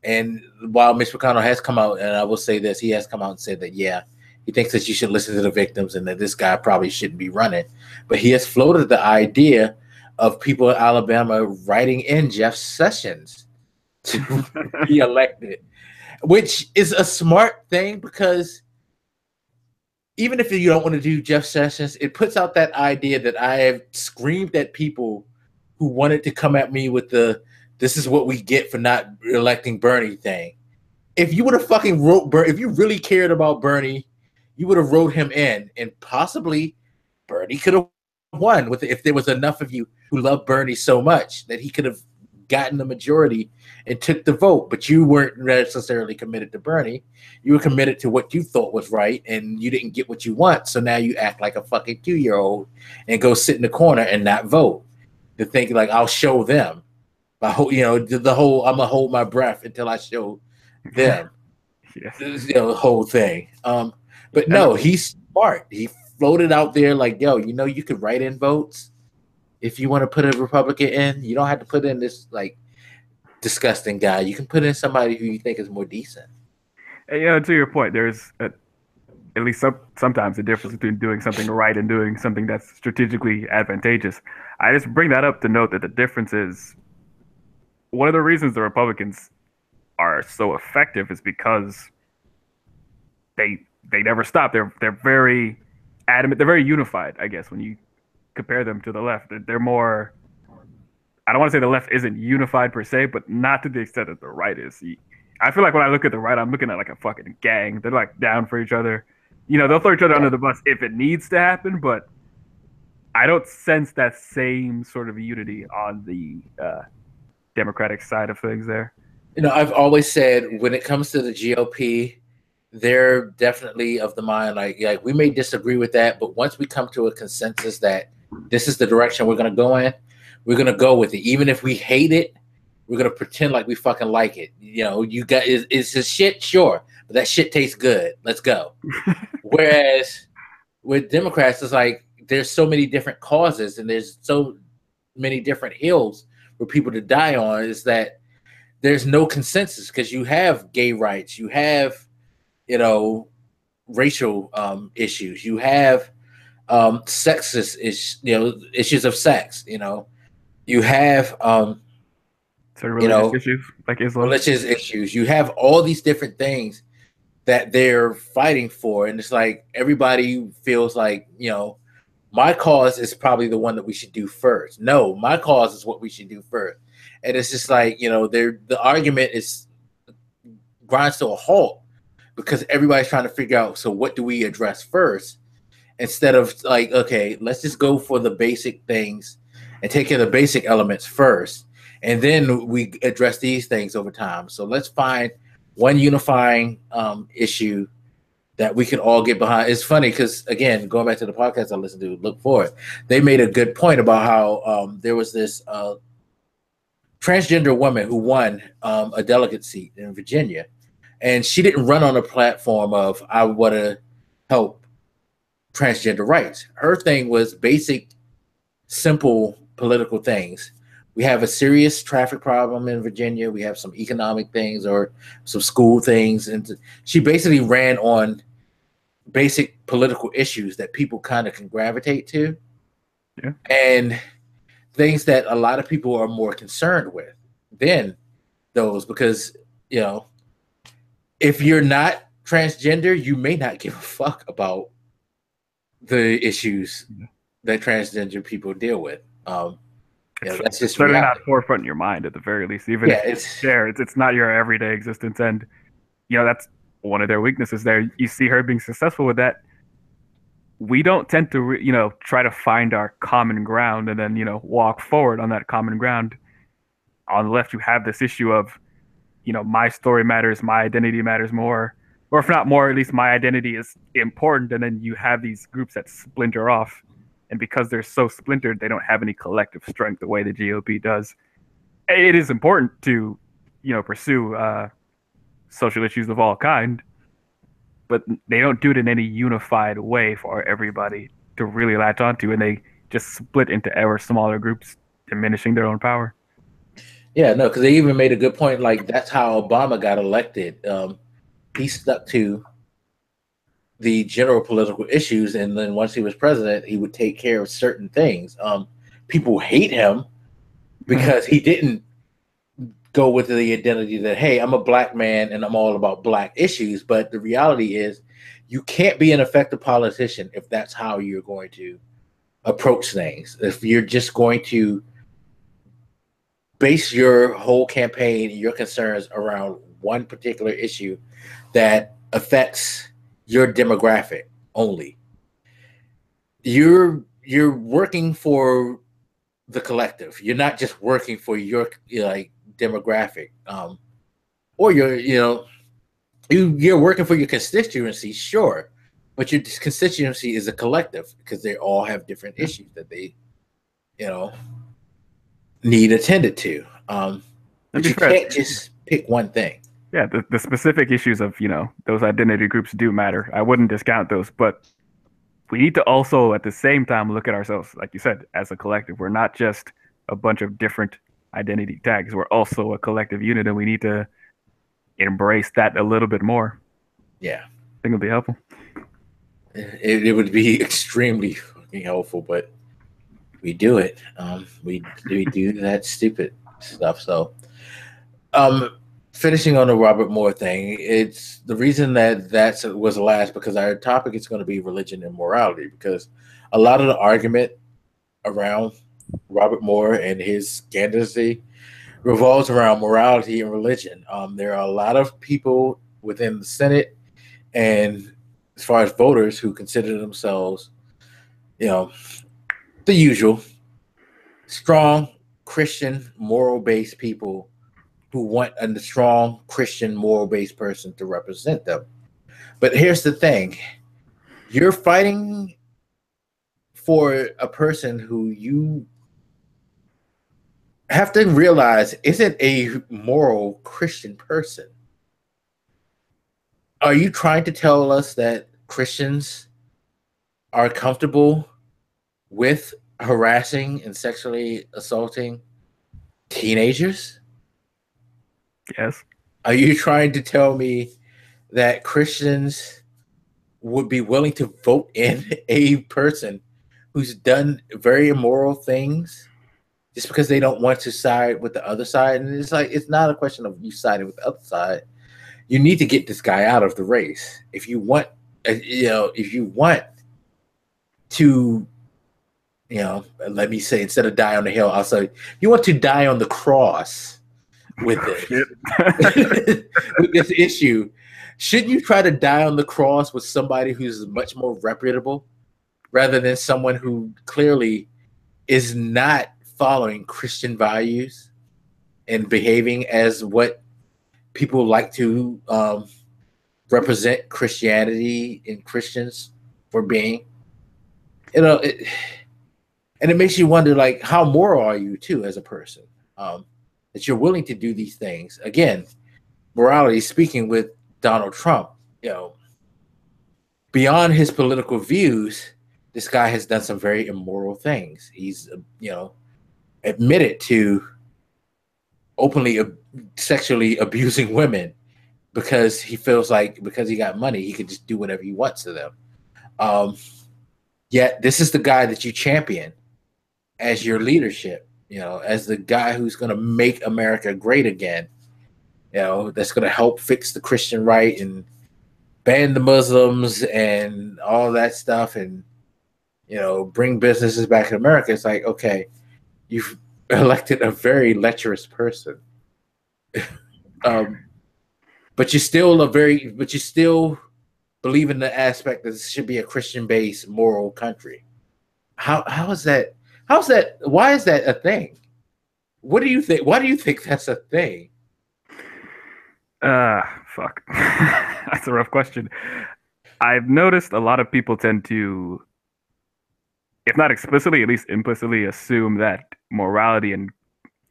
and while Mitch McConnell has come out, and I will say this, he has come out and said that, yeah, he thinks that you should listen to the victims and that this guy probably shouldn't be running. But he has floated the idea of people in Alabama writing in Jeff Sessions to be elected, which is a smart thing because even if you don't want to do Jeff Sessions, it puts out that idea that I have screamed at people who wanted to come at me with this is what we get for not electing Bernie thing. If you would have fucking if you really cared about Bernie, you would have wrote him in, and possibly Bernie could have won if there was enough of you who love Bernie so much that he could have gotten the majority and took the vote. But you weren't necessarily committed to Bernie. You were committed to what you thought was right, and you didn't get what you want. So now you act like a fucking 2-year-old and go sit in the corner and not vote. To think like I'll show them. I'm gonna hold my breath until I show them. Yes. The whole thing. But no, he's smart. He floated out there like, yo, you could write in votes if you want to put a Republican in. You don't have to put in this like disgusting guy. You can put in somebody who you think is more decent. And, to your point, there's at least sometimes a difference between doing something right and doing something that's strategically advantageous. I just bring that up to note that the difference is one of the reasons the Republicans are so effective is because they never stop. They're very adamant. They're very unified, I guess, when you compare them to the left. They're more, I don't want to say the left isn't unified per se, but not to the extent that the right is. I feel like when I look at the right, I'm looking at like a fucking gang. They're like down for each other. They'll throw each other under the bus if it needs to happen, but I don't sense that same sort of unity on the Democratic side of things there. I've always said when it comes to the GOP, they're definitely of the mind like we may disagree with that, but once we come to a consensus that this is the direction we're going to go in, we're going to go with it. Even if we hate it, we're going to pretend like we fucking like it. You got it's a shit, sure, but that shit tastes good. Let's go. Whereas with Democrats, it's like there's so many different causes and there's so many different hills for people to die on, is that there's no consensus because you have gay rights, you have racial issues, you have sexist issues of sex, you have So You religious know, issues like Islam. religious issues. You have all these different things that they're fighting for, and it's like everybody feels like, my cause is probably the one that we should do first. No, my cause is what we should do first. And it's just like, the argument is grinds to a halt because everybody's trying to figure out, so what do we address first, instead of like, okay, let's just go for the basic things and take care of the basic elements first, and then we address these things over time. So let's find one unifying issue that we can all get behind. It's funny because, again, going back to the podcast I listened to, Look For It, they made a good point about how there was this transgender woman who won a delegate seat in Virginia, and she didn't run on a platform of, I want to help transgender rights. Her thing was basic, simple political things. We have a serious traffic problem in Virginia. We have some economic things or some school things. And she basically ran on basic political issues that people kind of can gravitate to. Yeah. And things that a lot of people are more concerned with than those, because, if you're not transgender, you may not give a fuck about the issues that transgender people deal with. That's just certainly reality. not forefront in your mind at the very least. Even Yeah, if it's there, it's not your everyday existence, and that's one of their weaknesses. There, you see her being successful with that. We don't tend to, try to find our common ground and then, walk forward on that common ground. On the left, you have this issue of, my story matters, my identity matters more, or if not more, at least my identity is important. And then you have these groups that splinter off. And because they're so splintered, they don't have any collective strength the way the GOP does. It is important to, pursue social issues of all kind, but they don't do it in any unified way for everybody to really latch onto, and they just split into ever smaller groups, diminishing their own power. Yeah, no, because they even made a good point. Like, that's how Obama got elected. He stuck to the general political issues, and then once he was president, he would take care of certain things. People hate him because he didn't go with the identity that, hey, I'm a black man and I'm all about black issues. But the reality is, you can't be an effective politician if that's how you're going to approach things. If you're just going to base your whole campaign, your concerns around one particular issue that affects your demographic only, you're working for the collective. You're not just working for your demographic, or you're working for your constituency, sure, but your constituency is a collective because they all have different issues that they need attended to. But you can't just pick one thing. Yeah, the specific issues of, those identity groups do matter. I wouldn't discount those, but we need to also at the same time look at ourselves, like you said, as a collective. We're not just a bunch of different identity tags. We're also a collective unit, and we need to embrace that a little bit more. Yeah. I think it'll be helpful. It would be extremely fucking helpful, but we do it. We do that stupid stuff. So, finishing on the Robert Moore thing, it's the reason that was last because our topic is going to be religion and morality, because a lot of the argument around Robert Moore and his candidacy revolves around morality and religion. There are a lot of people within the Senate and as far as voters who consider themselves, the usual strong Christian moral-based people who want a strong Christian moral-based person to represent them. But here's the thing. You're fighting for a person who you have to realize isn't a moral Christian person. Are you trying to tell us that Christians are comfortable with harassing and sexually assaulting teenagers? Yes. Are you trying to tell me that Christians would be willing to vote in a person who's done very immoral things just because they don't want to side with the other side. And it's like, it's not a question of you siding with the other side. You need to get this guy out of the race if you want. If you want to, let me say, instead of die on the hill, I'll say you want to die on the cross with this with this issue. Shouldn't you try to die on the cross with somebody who's much more reputable rather than someone who clearly is not following Christian values and behaving as what people like to represent Christianity and Christians for being? And it makes you wonder, like, how moral are you too as a person, that you're willing to do these things? Again, morality, speaking with Donald Trump, beyond his political views, this guy has done some very immoral things. He's, admitted to openly sexually abusing women because he feels like because he got money, he could just do whatever he wants to them. Yet this is the guy that you champion as your leadership, as the guy who's going to make America great again, that's going to help fix the Christian right and ban the Muslims and all that stuff and, bring businesses back in America. It's like, okay, you've elected a very lecherous person. But you still believe in the aspect that this should be a Christian-based moral country. How is that? Why is that a thing? What do you think? Why do you think that's a thing? Fuck. That's a rough question. I've noticed a lot of people tend to, if not explicitly, at least implicitly assume that morality and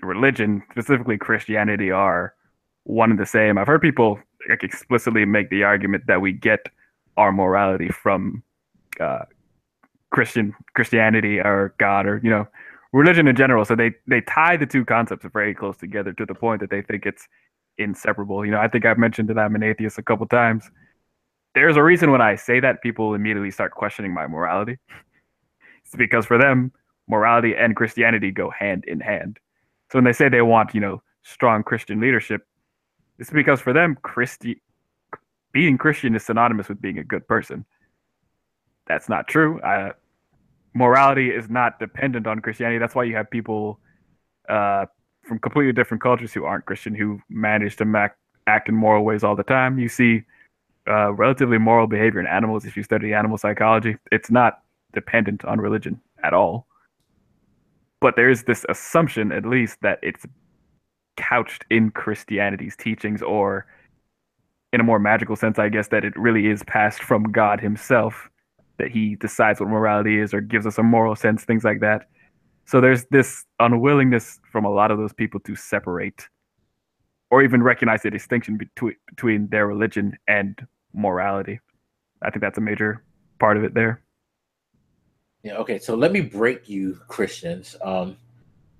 religion, specifically Christianity, are one and the same. I've heard people explicitly make the argument that we get our morality from Christianity or God or religion in general. So they tie the two concepts very close together to the point that they think it's inseparable. I think I've mentioned that I'm an atheist a couple times. There's a reason when I say that people immediately start questioning my morality. It's because for them, morality and Christianity go hand in hand. So when they say they want, strong Christian leadership, it's because for them, being Christian is synonymous with being a good person. That's not true. Morality is not dependent on Christianity. That's why you have people from completely different cultures who aren't Christian who manage to act in moral ways all the time. You see relatively moral behavior in animals if you study animal psychology. It's not dependent on religion at all. But there is this assumption, at least, that it's couched in Christianity's teachings, or in a more magical sense, I guess, that it really is passed from God himself, that he decides what morality is or gives us a moral sense, things like that. So there's this unwillingness from a lot of those people to separate or even recognize the distinction between their religion and morality. I think that's a major part of it there. Yeah. Okay. So let me break you, Christians.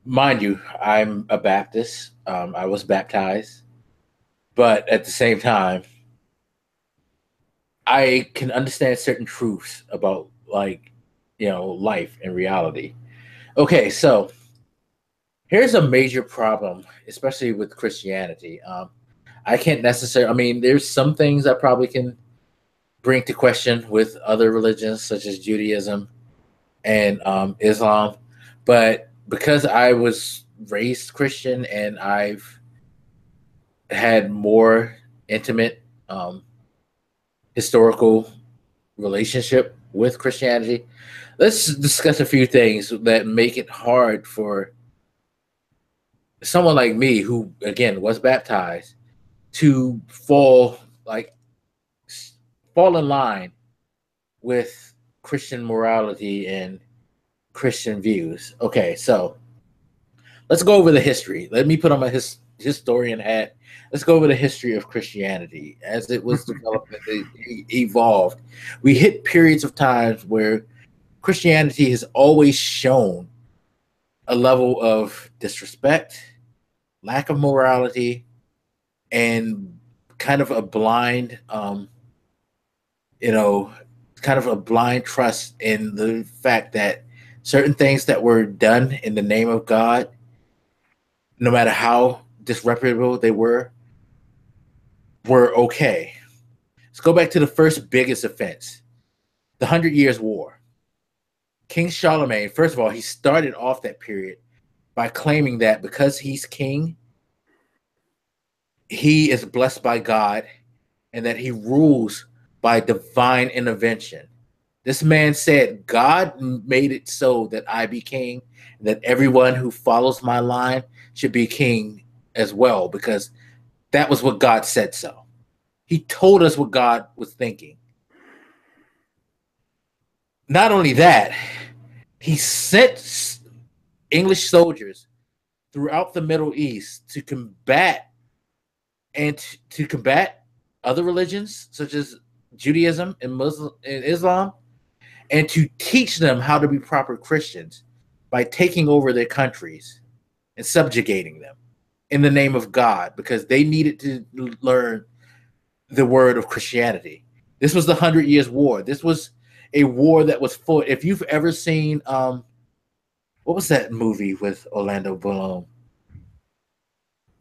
Mind you, I'm a Baptist. I was baptized, but at the same time, I can understand certain truths about life and reality. Okay. So here's a major problem, especially with Christianity. I can't necessarily, I mean, there's some things I probably can bring to question with other religions, such as Judaism and Islam. But because I was raised Christian and I've had more intimate historical relationship with Christianity, let's discuss a few things that make it hard for someone like me, who again was baptized, to fall in line with Christian morality and Christian views. Okay, so let's go over the history. Let me put on my historian hat. Let's go over the history of Christianity as it was developed, it evolved. We hit periods of times where Christianity has always shown a level of disrespect, lack of morality, and kind of a blind, kind of a blind trust in the fact that certain things that were done in the name of God, no matter how disreputable they were okay. Let's go back to the first biggest offense, the 100 Years' War. King Charlemagne, first of all, he started off that period by claiming that because he's king, he is blessed by God and that he rules by divine intervention. This man said, God made it so that I be king, and that everyone who follows my line should be king as well, because that was what God said so. He told us what God was thinking. Not only that, he sent English soldiers throughout the Middle East to combat other religions such as Judaism and Muslim and Islam, and to teach them how to be proper Christians by taking over their countries and subjugating them in the name of God, because they needed to learn the word of Christianity. This was the 100 Years' War. This was a war that was fought. If you've ever seen, what was that movie with Orlando Bloom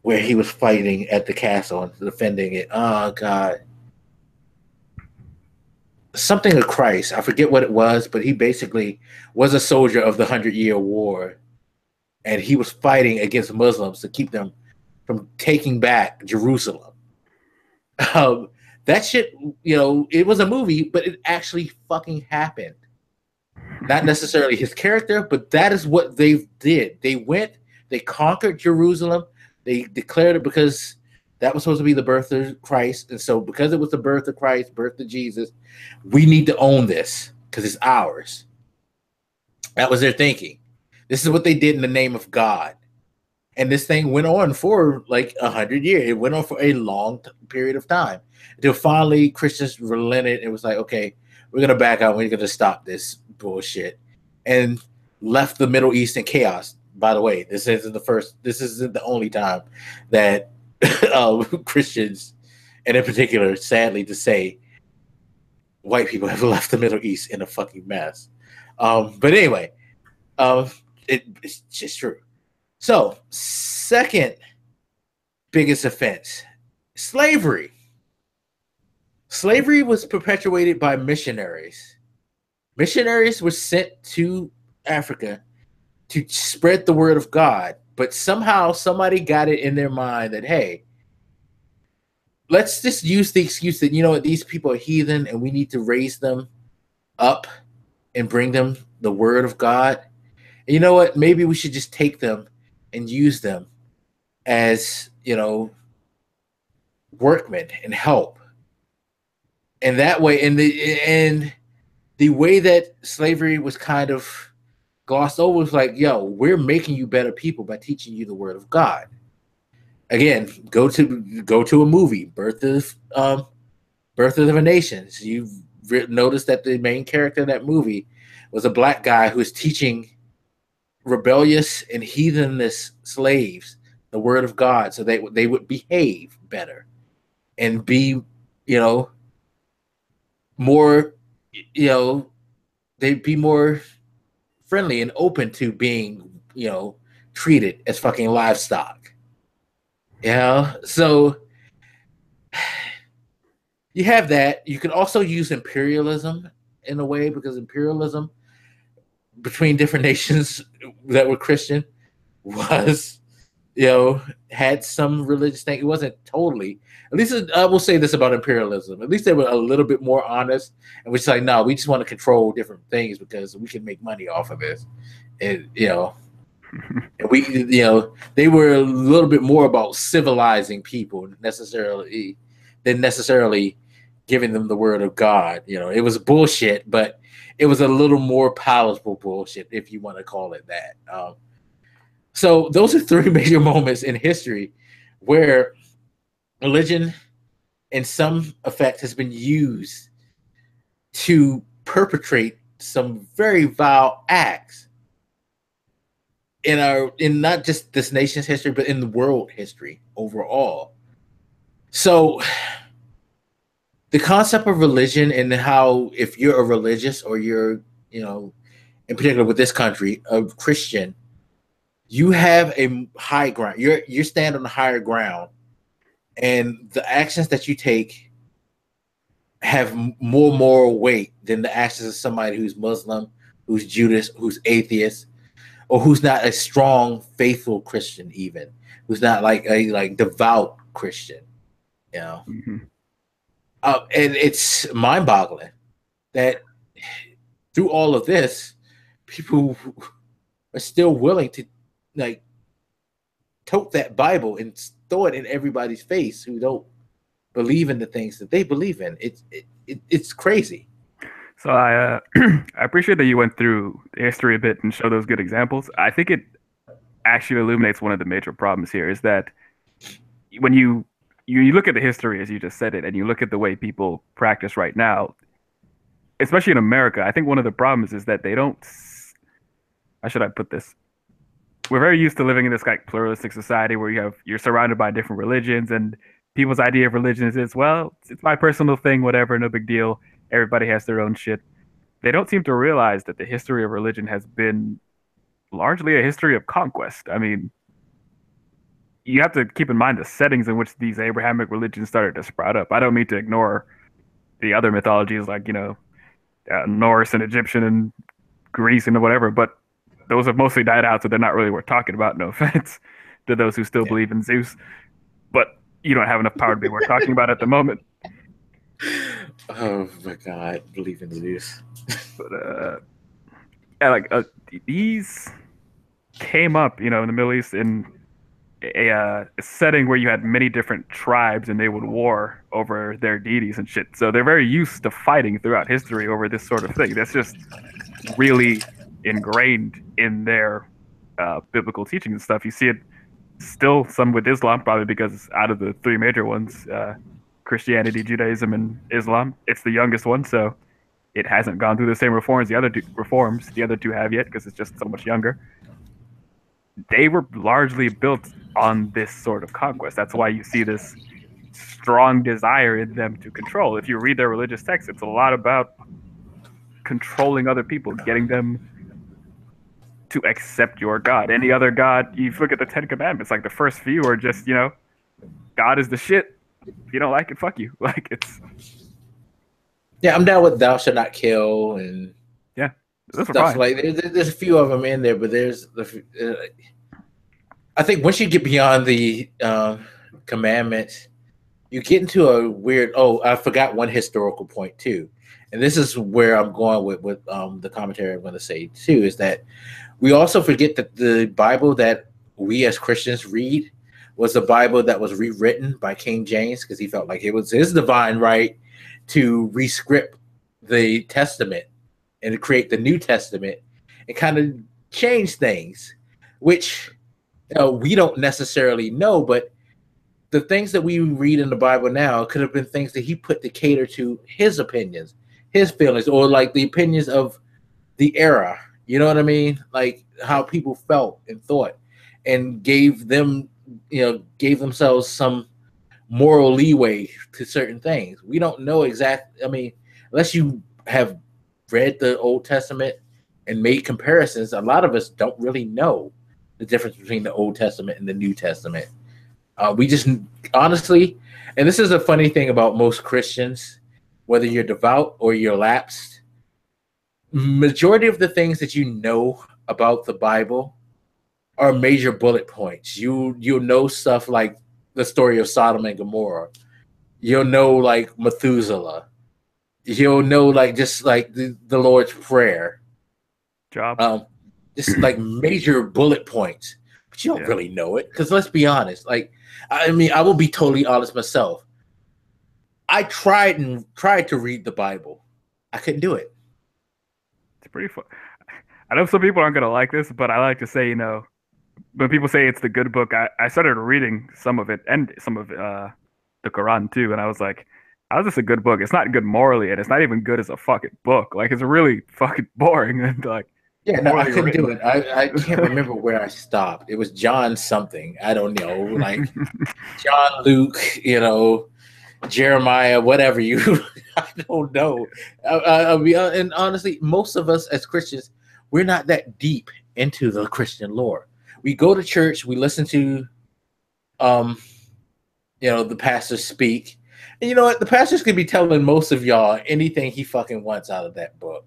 where he was fighting at the castle and defending it? Oh, God. Something of Christ. I forget what it was, but he basically was a soldier of the 100-Year War, and he was fighting against Muslims to keep them from taking back Jerusalem. That shit, it was a movie, but it actually fucking happened. Not necessarily his character, but that is what they did. They went, they conquered Jerusalem, they declared it because that was supposed to be the birth of Christ. And so because it was the birth of Christ, birth of Jesus, we need to own this because it's ours. That was their thinking. This is what they did in the name of God. And this thing went on for like 100 years. It went on for a long period of time until finally Christians relented. It was like, okay, we're going to back out. We're going to stop this bullshit, and left the Middle East in chaos. By the way, this isn't the only time that Christians, and in particular, sadly to say, white people have left the Middle East in a fucking mess. But anyway, it's just true. So, second biggest offense, slavery. Slavery was perpetuated by missionaries. Missionaries were sent to Africa to spread the word of God, but somehow somebody got it in their mind that, hey, let's just use the excuse that, these people are heathen and we need to raise them up and bring them the word of God. And you know what? Maybe we should just take them and use them as, workmen and help. And that way, and the way that slavery was kind of glossed over was like, yo, we're making you better people by teaching you the word of God. Again, go to a movie, Birth of the Nations. You've noticed that the main character in that movie was a black guy who was teaching rebellious and heathenous slaves the word of God, so they would behave better and be, more, they'd be more friendly and open to being, treated as fucking livestock. So you have that. You can also use imperialism in a way, because imperialism between different nations that were Christian was, had some religious thing. It wasn't totally, at least I will say this about imperialism. At least they were a little bit more honest, and we're like, no, we just want to control different things because we can make money off of this. And, and we, they were a little bit more about civilizing people than necessarily giving them the word of God. It was bullshit, but it was a little more palatable bullshit, if you want to call it that. So those are three major moments in history where religion in some effect has been used to perpetrate some very vile acts in not just this nation's history, but in the world history overall. So the concept of religion and how, if you're a religious or you're, in particular with this country, a Christian, you have a high ground. You stand on the higher ground, and the actions that you take have more moral weight than the actions of somebody who's Muslim, who's Judas, who's atheist, or who's not a strong, faithful Christian, even who's not like a devout Christian. You know, Mm-hmm. and it's mind-boggling that through all of this, people are still willing to like tote that Bible and throw it in everybody's face who don't believe in the things that they believe in. It's crazy. So I I appreciate that you went through the history a bit and show those good examples. I think it actually illuminates one of the major problems here is that when you look at the history as you just said it, and you look at the way people practice right now, especially in America, I think one of the problems is that they don't. How should I put this? We're very used to living in this like pluralistic society where you're surrounded by different religions, and people's idea of religion is, well, it's my personal thing, whatever, no big deal. Everybody has their own shit. They don't seem to realize that the history of religion has been largely a history of conquest. I mean, you have to keep in mind the settings in which these Abrahamic religions started to sprout up. I don't mean to ignore the other mythologies like, Norse and Egyptian and Greece and whatever, but those have mostly died out, so they're not really worth talking about. No offense to those who still believe in Zeus, but you don't have enough power to be worth talking about at the moment. Oh my God, believe in Zeus. But these came up, in the Middle East in a setting where you had many different tribes and they would war over their deities and shit. So they're very used to fighting throughout history over this sort of thing. That's just really ingrained in their biblical teaching and stuff. You see it still some with Islam, probably because out of the three major ones, Christianity, Judaism, and Islam, it's the youngest one, so it hasn't gone through the same reforms the other two have yet because it's just so much younger. They were largely built on this sort of conquest. That's why you see this strong desire in them to control. If you read their religious texts, it's a lot about controlling other people, getting them to accept your God. Any other God, you look at the Ten Commandments, like the first few are just, God is the shit. If you don't like it, fuck you. Like it's. Yeah, I'm down with thou shalt not kill and stuff like there's a few of them in there, but there's I think once you get beyond the commandments, you get into a weird. Oh, I forgot one historical point too, and this is where I'm going with the commentary I'm going to say too, is that we also forget that the Bible that we as Christians read was a Bible that was rewritten by King James because he felt like it was his divine right to rescript the Testament and to create the New Testament and kind of change things, which we don't necessarily know, but the things that we read in the Bible now could have been things that he put to cater to his opinions, his feelings, or like the opinions of the era. You know what I mean? Like how people felt and thought, and gave themselves some moral leeway to certain things. We don't know exactly. I mean, unless you have read the Old Testament and made comparisons, a lot of us don't really know the difference between the Old Testament and the New Testament. We just honestly, and this is a funny thing about most Christians, whether you're devout or you're lapsed, majority of the things that you know about the Bible are major bullet points. You'll know stuff like the story of Sodom and Gomorrah. You'll know like Methuselah. You'll know like just like the Lord's Prayer. Just like major bullet points, but you don't really know it because let's be honest. Like, I mean, I will be totally honest myself. I tried to read the Bible. I couldn't do it. It's pretty fun. I know some people aren't gonna like this, but I like to say, when people say it's the good book, I started reading some of it and some of the Quran too, and I was like, how is this a good book? It's not good morally, and it's not even good as a fucking book. Like, it's really fucking boring. And like, yeah, no, I couldn't do it. I can't remember where I stopped. It was John something. I don't know, like John Luke, Jeremiah, whatever you. I don't know. And honestly, most of us as Christians, we're not that deep into the Christian lore. We go to church, we listen to the pastors speak. And you know what? The pastors could be telling most of y'all anything he fucking wants out of that book.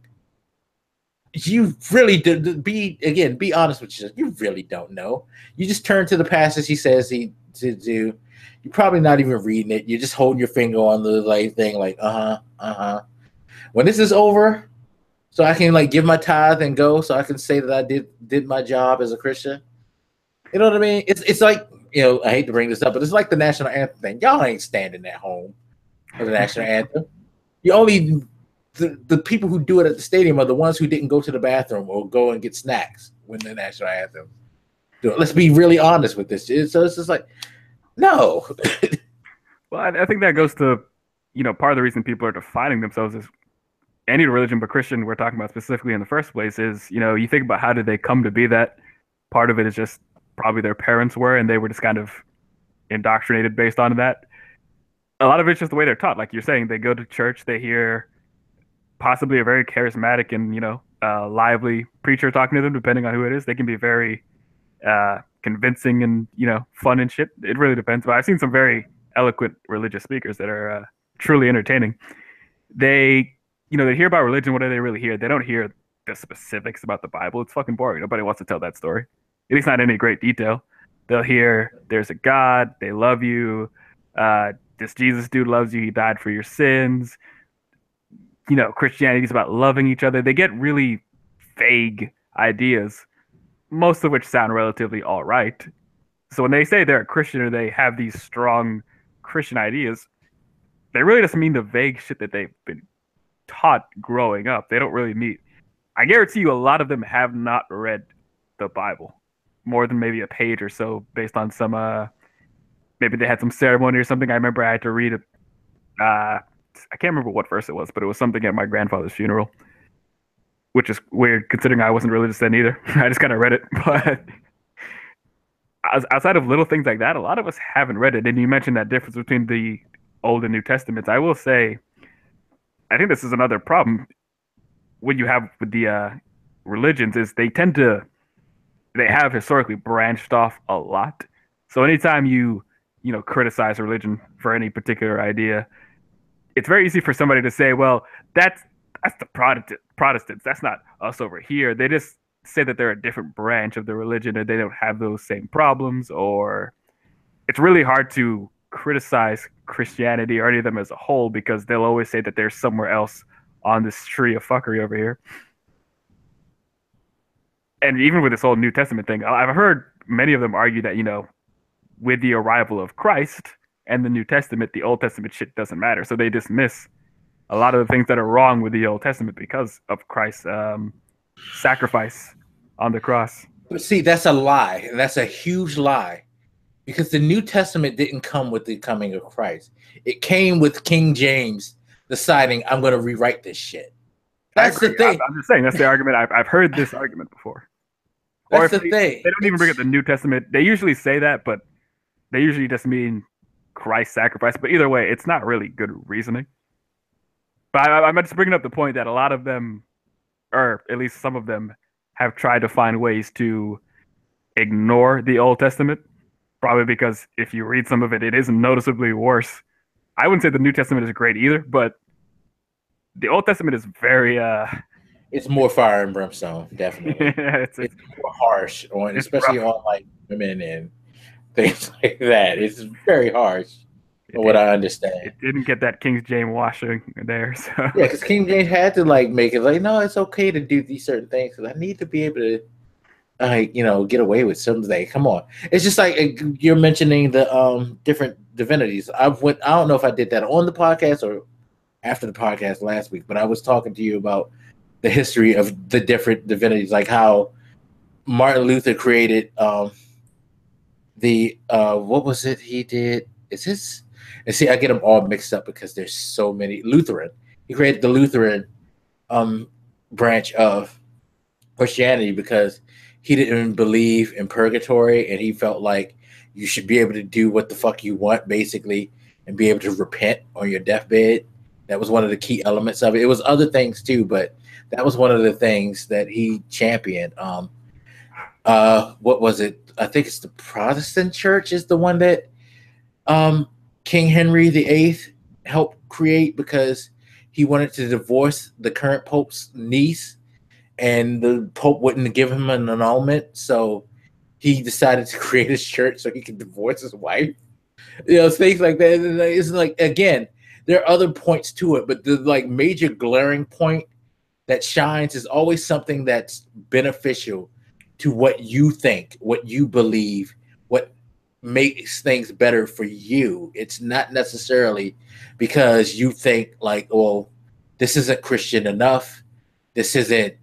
You really be honest with yourself. You really don't know. You just turn to the passage he says he to do. You're probably not even reading it. You're just holding your finger on the thing, like When this is over, so I can give my tithe and go, so I can say that I did my job as a Christian. You know what I mean? It's like, I hate to bring this up, but it's like the national anthem thing. Y'all ain't standing at home for the national anthem. You only the people who do it at the stadium are the ones who didn't go to the bathroom or go and get snacks when the national anthem. Let's be really honest with this. So it's just like, no. Well, I think that goes to, part of the reason people are defining themselves as any religion but Christian we're talking about specifically in the first place is, you think about how did they come to be that. Part of it is just probably their parents were, and they were just kind of indoctrinated based on that. A lot of it's just the way they're taught. Like you're saying, they go to church, they hear possibly a very charismatic and, lively preacher talking to them, depending on who it is. They can be very convincing and, fun and shit. It really depends. But I've seen some very eloquent religious speakers that are truly entertaining. They hear about religion. What do they really hear? They don't hear the specifics about the Bible. It's fucking boring. Nobody wants to tell that story. At least not in any great detail. They'll hear there's a God, they love you, this Jesus dude loves you, he died for your sins. Christianity is about loving each other. They get really vague ideas, most of which sound relatively all right. So when they say they're a Christian or they have these strong Christian ideas, they really just mean the vague shit that they've been taught growing up. They don't really mean. I guarantee you a lot of them have not read the Bible more than maybe a page or so based on some maybe they had some ceremony or something. I remember I had to read I can't remember what verse it was, but it was something at my grandfather's funeral, which is weird considering I wasn't religious then either. I just kind of read it. But outside of little things like that, a lot of us haven't read it. And you mentioned that difference between the Old and New Testaments. I will say, I think this is another problem what you have with the religions is they have historically branched off a lot. So anytime you criticize a religion for any particular idea, it's very easy for somebody to say, well, that's the Protestants. That's not us over here. They just say that they're a different branch of the religion and they don't have those same problems. Or it's really hard to criticize Christianity or any of them as a whole because they'll always say that there's somewhere else on this tree of fuckery over here. And even with this whole New Testament thing, I've heard many of them argue that, with the arrival of Christ and the New Testament, the Old Testament shit doesn't matter. So they dismiss a lot of the things that are wrong with the Old Testament because of Christ's sacrifice on the cross. But see, that's a lie. And that's a huge lie. Because the New Testament didn't come with the coming of Christ. It came with King James deciding, I'm going to rewrite this shit. That's the thing. I'm just saying, that's the argument. I've heard this argument before. That's the thing. They don't even bring up the New Testament. They usually say that, but they usually just mean Christ's sacrifice. But either way, it's not really good reasoning. But I'm just bringing up the point that a lot of them, or at least some of them, have tried to find ways to ignore the Old Testament. Probably because if you read some of it, it is noticeably worse. I wouldn't say the New Testament is great either, but the Old Testament is very... it's more fire and brimstone, definitely. it's more harsh, especially on women and things like that. It's very harsh, from what I understand. It didn't get that King James washing there. So. Yeah, because King James had to make it no, it's okay to do these certain things because I need to be able to get away with something. Come on. It's just like you're mentioning the different divinities. I don't know if I did that on the podcast or after the podcast last week, but I was talking to you about the history of the different divinities, like how Martin Luther created what was it he did? Is this? And see, I get them all mixed up because there's so many. Lutheran. He created the Lutheran branch of Christianity because he didn't believe in purgatory, and he felt like you should be able to do what the fuck you want, basically, and be able to repent on your deathbed. That was one of the key elements of it. It was other things too, but that was one of the things that he championed. What was it? I think it's the Protestant Church is the one that King Henry VIII helped create because he wanted to divorce the current Pope's niece, and the Pope wouldn't give him an annulment, so he decided to create his church so he could divorce his wife. Things like that. It's like, again, there are other points to it, but the like major glaring point that shines is always something that's beneficial to what you think, what you believe, what makes things better for you. It's not necessarily because you think like, well, this isn't Christian enough, this isn't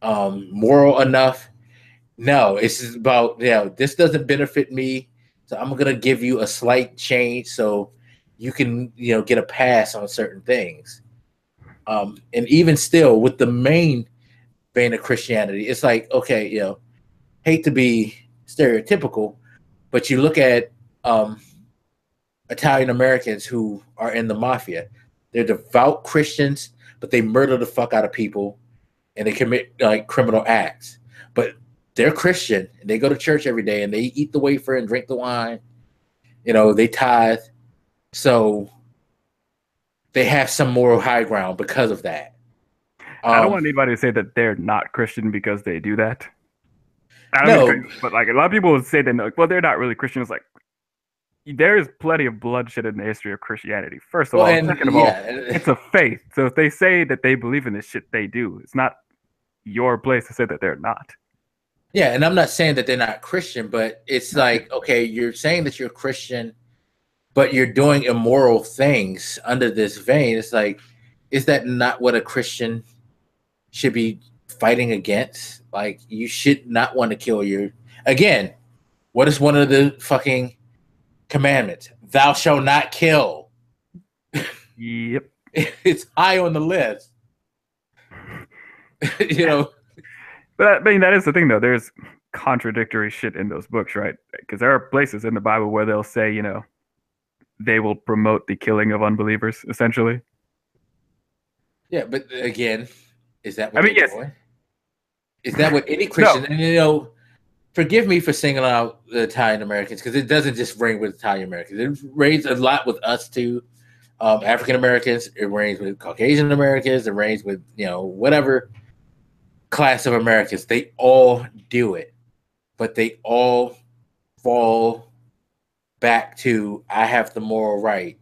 moral enough. No, it's just about, this doesn't benefit me, so I'm gonna give you a slight change so you can, get a pass on certain things. And even still, with the main vein of Christianity, it's like, okay, hate to be stereotypical, but you look at Italian Americans who are in the mafia. They're devout Christians, but they murder the fuck out of people and they commit like criminal acts. But they're Christian and they go to church every day and they eat the wafer and drink the wine. They tithe. So they have some moral high ground because of that. I don't want anybody to say that they're not Christian because they do that. No, but like a lot of people would say that, like, well, they're not really Christian. It's like there is plenty of bloodshed in the history of Christianity. First of all, second of all, it's a faith. So if they say that they believe in this shit, they do. It's not your place to say that they're not. Yeah, and I'm not saying that they're not Christian, but it's like, okay, you're saying that you're Christian, but you're doing immoral things under this vein. It's like, is that not what a Christian should be fighting against? Like, you should not want to kill again, what is one of the fucking commandments? Thou shalt not kill. Yep. It's high on the list. But I mean, that is the thing, though. There's contradictory shit in those books, right? Because there are places in the Bible where they'll say, they will promote the killing of unbelievers, essentially. Yeah, but again, is that what yes. doing? Is that what any Christian? No. And forgive me for singling out the Italian Americans because it doesn't just ring with Italian Americans. It rings a lot with us too, African Americans. It rings with Caucasian Americans. It rings with whatever class of Americans. They all do it, but they all fall back to I have the moral right.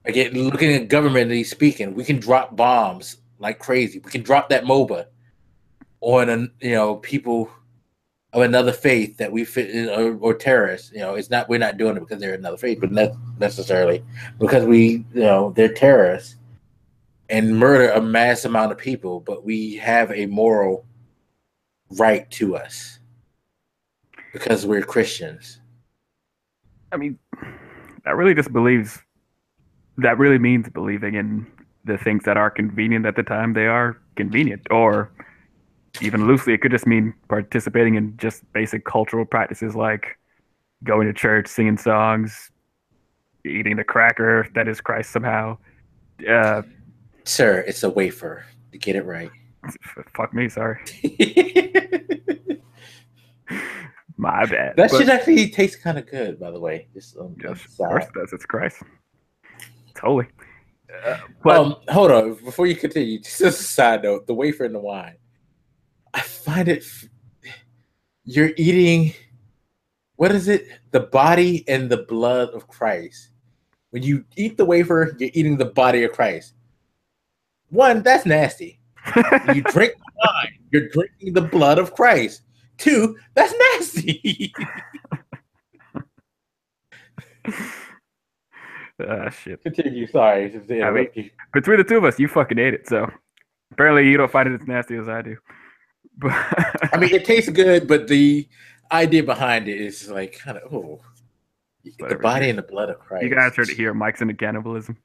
Again, looking at government speaking, we can drop bombs like crazy. We can drop that MOBA on people of another faith that we fit or terrorists. It's not, we're not doing it because they're another faith, but not necessarily because they're terrorists and murder a mass amount of people, but we have a moral right to us because we're Christians. I mean, that really means believing in the things that are convenient at the time they are convenient, or even loosely, it could just mean participating in just basic cultural practices like going to church, singing songs, eating the cracker that is Christ somehow. Sir, it's a wafer. To get it right. Fuck me, sorry. My bad. That should actually taste kind of good, by the way. Just yes, of course it does. It's Christ. Totally. Hold on. Before you continue, just as a side note, the wafer and the wine. I find it. You're eating. What is it? The body and the blood of Christ. When you eat the wafer, you're eating the body of Christ. One, that's nasty. You drink the wine, you're drinking the blood of Christ. Two, that's nasty. Shit. Continue. Sorry. Between the two of us, you fucking ate it. So apparently you don't find it as nasty as I do. But I mean, it tastes good, but the idea behind it is like kind of the body and the blood of Christ. You guys heard it here. Mike's into cannibalism,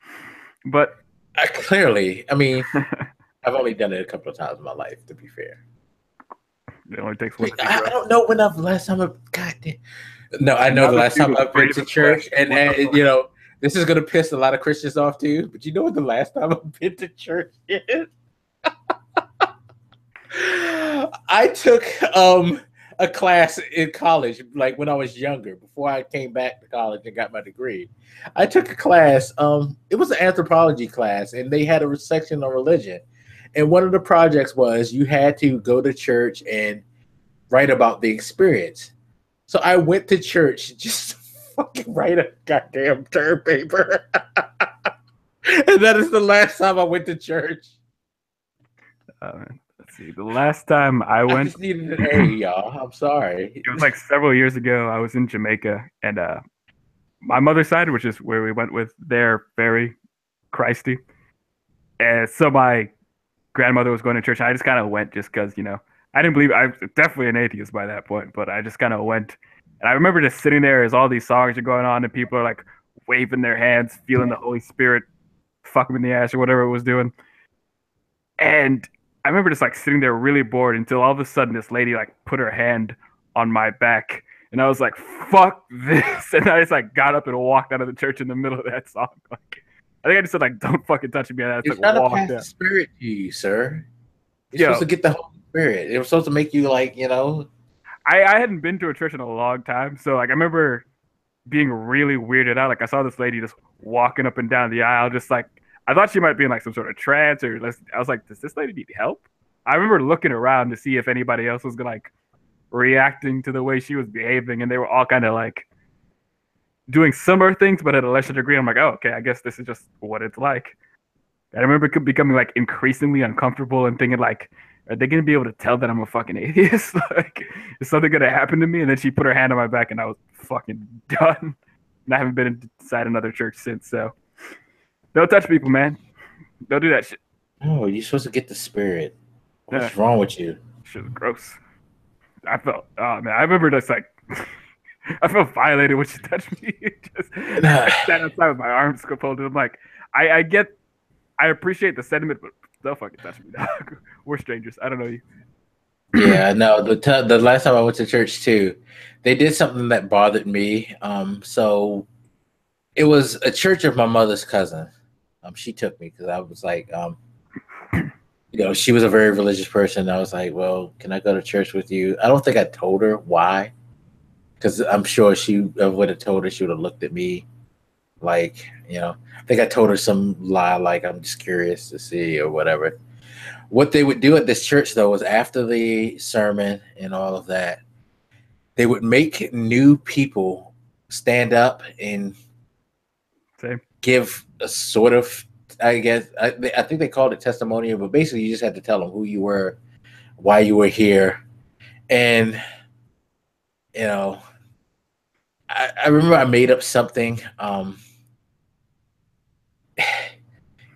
but clearly, I mean, I've only done it a couple of times in my life. To be fair, it only takes one. I don't know when I've last time. God damn. No, I know the last time I've been to church, and This is gonna piss a lot of Christians off too. But you know what the last time I've been to church is? I took a class in college, like when I was younger, before I came back to college and got my degree. I took a class. It was an anthropology class, and they had a section on religion. And one of the projects was you had to go to church and write about the experience. So I went to church just to fucking write a goddamn term paper. And that is the last time I went to church. Let's see. The last time I went, just needed an A, y'all. I'm sorry. It was like several years ago. I was in Jamaica, and my mother's side, which is where we went with, they're very Christy. And so my grandmother was going to church. I just kind of went just because, I didn't believe. I was definitely an atheist by that point, but I just kind of went. And I remember just sitting there as all these songs are going on and people are like waving their hands, feeling the Holy Spirit fuck them in the ass or whatever it was doing. And I remember just like sitting there really bored until all of a sudden this lady like put her hand on my back. And I was like, fuck this. And I just like got up and walked out of the church in the middle of that song. Like, I think I just said like, don't fucking touch me. And I just like, walked out. The Spirit to you, sir. You're supposed to get the Holy Spirit. It was supposed to make you like, I hadn't been to a church in a long time. So like I remember being really weirded out. Like I saw this lady just walking up and down the aisle, just like, I thought she might be in like some sort of trance or I was like, does this lady need help? I remember looking around to see if anybody else was like reacting to the way she was behaving. And they were all kind of like doing similar things, but at a lesser degree. I'm like, oh, okay, I guess this is just what it's like. I remember becoming like increasingly uncomfortable and thinking like, are they going to be able to tell that I'm a fucking atheist? Like, is something going to happen to me? And then she put her hand on my back and I was fucking done. And I haven't been inside another church since. So don't touch people, man. Don't do that shit. Oh, you're supposed to get the Spirit. What's wrong with you? Shit was gross. I remember just like, I felt violated when she touched me. Just sat outside with my arms folded. I'm like, I appreciate the sentiment, but don't fucking touch me, dog. We're strangers. I don't know you. Yeah, no. The last time I went to church too, they did something that bothered me. So it was a church of my mother's cousin. She took me because I was like, she was a very religious person. I was like, well, can I go to church with you? I don't think I told her why, because I'm sure she would have told her. She would have looked at me like, I think I told her some lie, like I'm just curious to see or whatever. What they would do at this church, though, was after the sermon and all of that, they would make new people stand up and give a sort of, I guess, I think they called it testimonial, but basically you just had to tell them who you were, why you were here. And, I remember I made up something.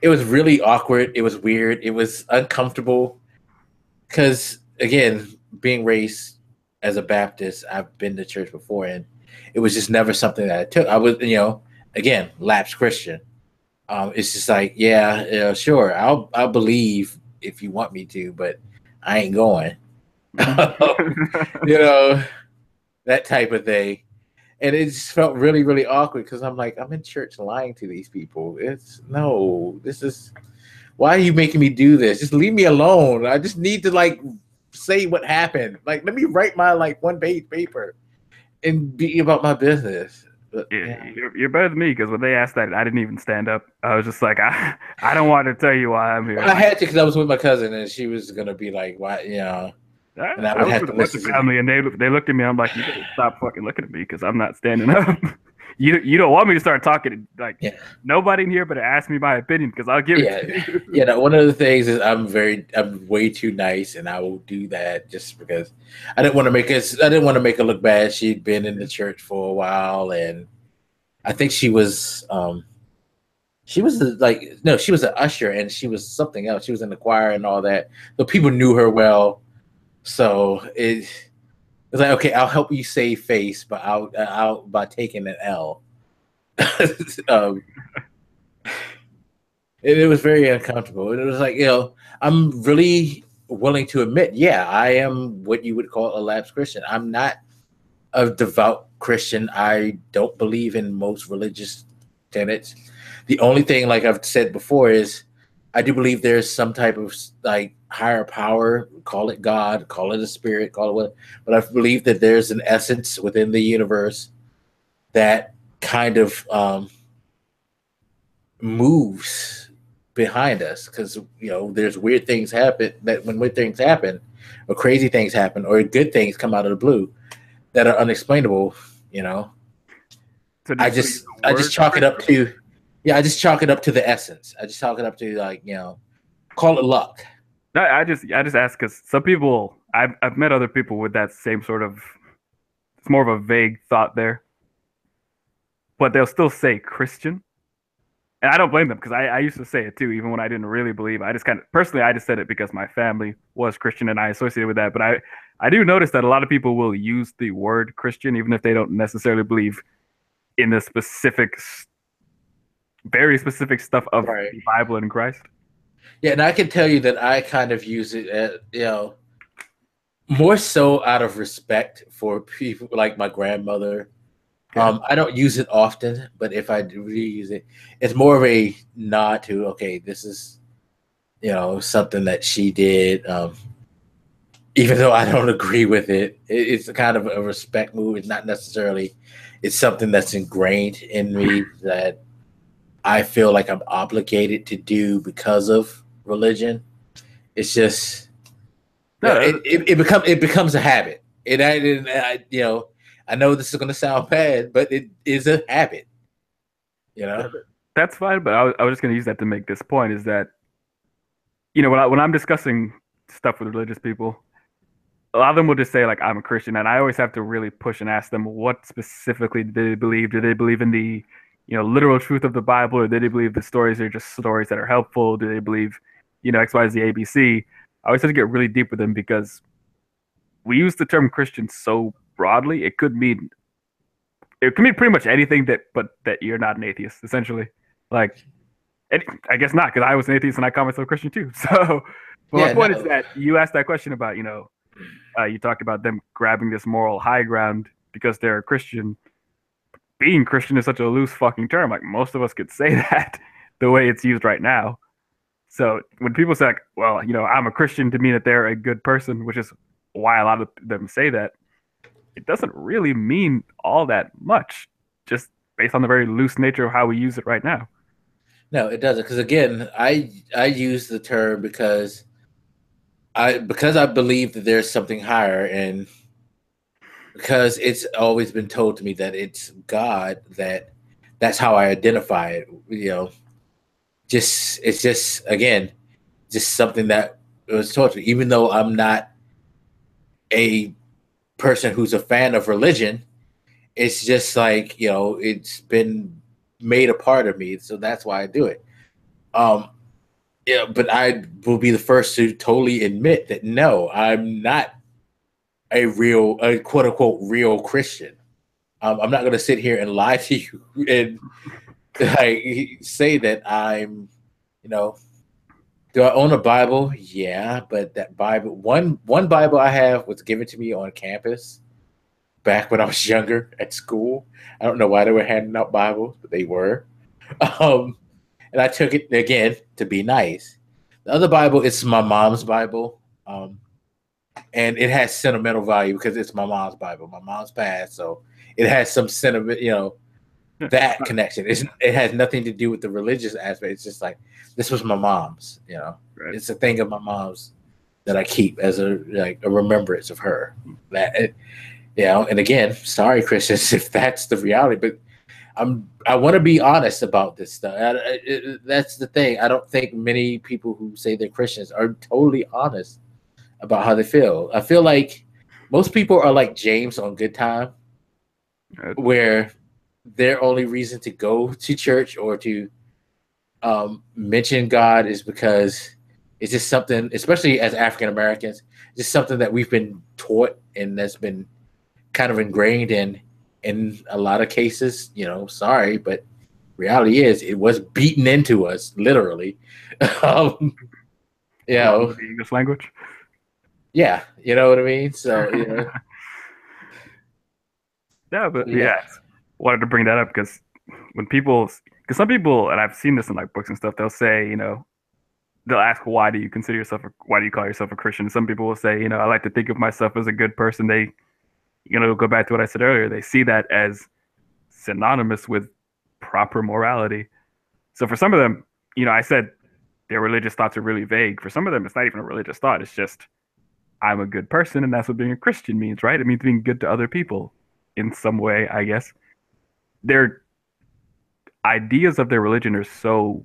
It was really awkward. It was weird. It was uncomfortable because, again, being raised as a Baptist, I've been to church before, and it was just never something that I took. I was, again, lapsed Christian. It's just like, sure, I'll believe if you want me to, but I ain't going. That type of thing. And it just felt really, really awkward because I'm like, I'm in church lying to these people. Why are you making me do this? Just leave me alone. I just need to like say what happened. Like, let me write my like one-page paper and be about my business. But, you're better than me because when they asked that, I didn't even stand up. I was just like, I don't want to tell you why I'm here. I had to because I was with my cousin and she was gonna be like, why, And I would have to listen to family, and they looked at me. I'm like, you better stop fucking looking at me because I'm not standing up. You don't want me to start talking like nobody in here, but ask me my opinion because I'll give it to you. One of the things is I'm way too nice, and I will do that just because I didn't want to make her look bad. She'd been in the church for a while, and I think she was an usher, and she was something else. She was in the choir and all that, so people knew her well. So it's like, okay, I'll help you save face, but I'll by taking an L. It was very uncomfortable. It was like, I'm really willing to admit, I am what you would call a lapsed Christian. I'm not a devout Christian. I don't believe in most religious tenets. The only thing, like I've said before, is I do believe there's some type of like higher power, call it God, call it a spirit, call it what, but I believe that there's an essence within the universe that kind of moves behind us because there's weird things happen that when weird things happen or crazy things happen or good things come out of the blue that are unexplainable. So I just use just the I just word chalk it up Christian. to I just chalk it up to the essence. I just chalk it up to like call it luck. No, I just ask because some people I've met other people with that same sort of, it's more of a vague thought there, but they'll still say Christian. And I don't blame them because I used to say it too, even when I didn't really believe. I just kind of personally, I just said it because my family was Christian and I associated with that. But I do notice that a lot of people will use the word Christian even if they don't necessarily believe in the specific, very specific stuff of Right. the Bible and Christ. Yeah, and I can tell you that I kind of use it more so out of respect for people like my grandmother. Yeah. I don't use it often, but if I do use it, it's more of a nod to okay, this is something that she did. Even though I don't agree with it, it's a kind of a respect move. It's not necessarily. It's something that's ingrained in me that I feel like I'm obligated to do because of religion. It's just No, it becomes a habit. I know this is going to sound bad, but it is a habit. You know. that's fine. But I was just going to use that to make this point is that, when I'm discussing stuff with religious people, a lot of them will just say like I'm a Christian, and I always have to really push and ask them what specifically do they believe? Do they believe in the literal truth of the Bible, or do they believe the stories are just stories that are helpful? Do they believe X, Y, Z, ABC? I always have to get really deep with them because we use the term Christian so broadly. It could mean pretty much anything but that you're not an atheist, essentially. Like, I guess not, because I was an atheist and I call myself Christian too. So, but my Yeah. point is No. that you asked that question about, you talked about them grabbing this moral high ground because they're a Christian. Being Christian is such a loose fucking term. Like most of us could say that the way it's used right now. So when people say like, well, I'm a Christian to mean that they're a good person, which is why a lot of them say that, it doesn't really mean all that much, just based on the very loose nature of how we use it right now. No, it doesn't. Because again, I use the term because I believe that there's something higher, and because it's always been told to me that it's God, that's how I identify it. It's just again just something that was taught to me. Even though I'm not a person who's a fan of religion, it's just like it's been made a part of me, so that's why I do it. Um, Yeah, but I will be the first to totally admit that no, I'm not a quote unquote real Christian. I'm not going to sit here and lie to you and like say that you know, do I own a Bible? Yeah, but that Bible, one Bible I have was given to me on campus back when I was younger at school. I don't know why they were handing out Bibles, but they were. Um, and I took it again to be nice. The other Bible is my mom's Bible, and it has sentimental value because it's my mom's Bible. My mom's passed, so it has some sentiment. Yeah. That connection. It has nothing to do with the religious aspect. It's just like this was my mom's. Right. It's a thing of my mom's that I keep as a remembrance of her. That and again, sorry, Christians, if that's the reality, but I want to be honest about this stuff. That's the thing. I don't think many people who say they're Christians are totally honest about how they feel. I feel like most people are like James on Good Time, Right. where their only reason to go to church or to mention God is because it's just something, especially as African Americans, just something that we've been taught and that's been kind of ingrained in a lot of cases. Sorry, but reality is it was beaten into us literally. um, you Along know, with the English language. yeah, you know what I mean. So Yeah, but yeah, wanted to bring that up because when people Because some people, and I've seen this in like books and stuff, they'll say, they'll ask, why do you why do you call yourself a Christian? Some people will say, I like to think of myself as a good person. They, go back to what I said earlier. They see that as synonymous with proper morality. So for some of them, I said their religious thoughts are really vague. For some of them, it's not even a religious thought. It's just, I'm a good person, and that's what being a Christian means, right? It means being good to other people in some way, I guess. Their ideas of their religion are so,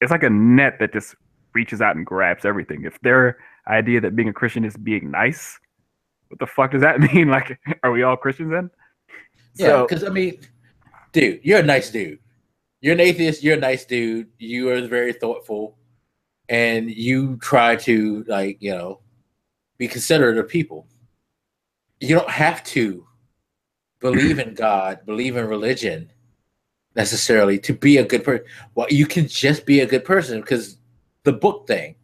it's like a net that just reaches out and grabs everything. If their idea that being a Christian is being nice, what the fuck does that mean? Like, are we all Christians then? Yeah, because I mean, dude, you're a nice dude. You're an atheist. You're a nice dude. You are very thoughtful, and you try to be considerate of people. You don't have to believe in God, believe in religion necessarily to be a good person. Well, you can just be a good person because the book thing.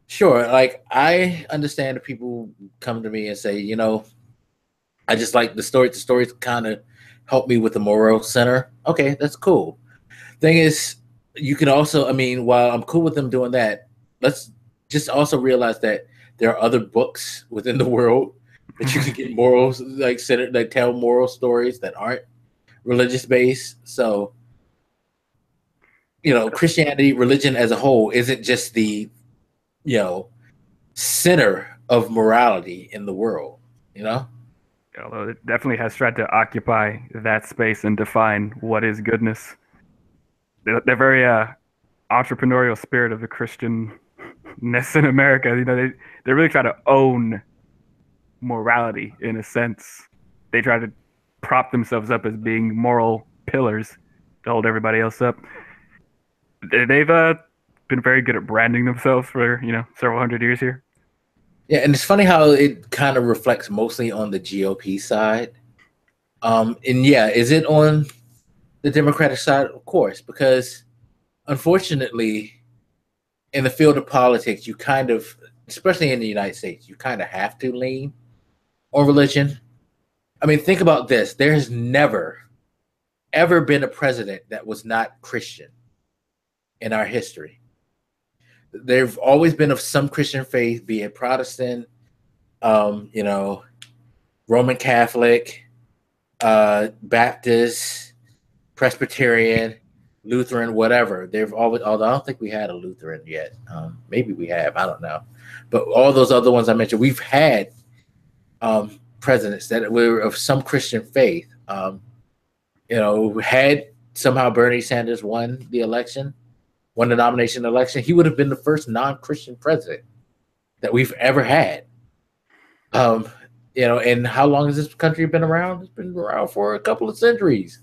Sure, like I understand if people come to me and say, I just like the story. The stories kind of help me with the moral center. Okay, that's cool. Thing is, you can also, I mean, while I'm cool with them doing that, let's just also realize that there are other books within the world that you can get morals like centered, that tell moral stories that aren't religious based. So, Christianity, religion as a whole, isn't just the center of morality in the world. Although it definitely has tried to occupy that space and define what is goodness. The very entrepreneurial spirit of the Christianness in America, they really try to own morality in a sense. They try to prop themselves up as being moral pillars to hold everybody else up. They've been very good at branding themselves for several hundred years here. Yeah, and it's funny how it kind of reflects mostly on the GOP side. And yeah, is it on the Democratic side? Of course, because unfortunately, in the field of politics, you kind of, especially in the United States, you kind of have to lean on religion. I mean, think about this. There has never, ever been a president that was not Christian in our history. There've always been of some Christian faith, be it Protestant, Roman Catholic, Baptist, Presbyterian, Lutheran, whatever. They've always, although I don't think we had a Lutheran yet. Maybe we have, I don't know. But all those other ones I mentioned, we've had presidents that were of some Christian faith. Had somehow Bernie Sanders won the nomination election, he would have been the first non-Christian president that we've ever had. And how long has this country been around? It's been around for a couple of centuries.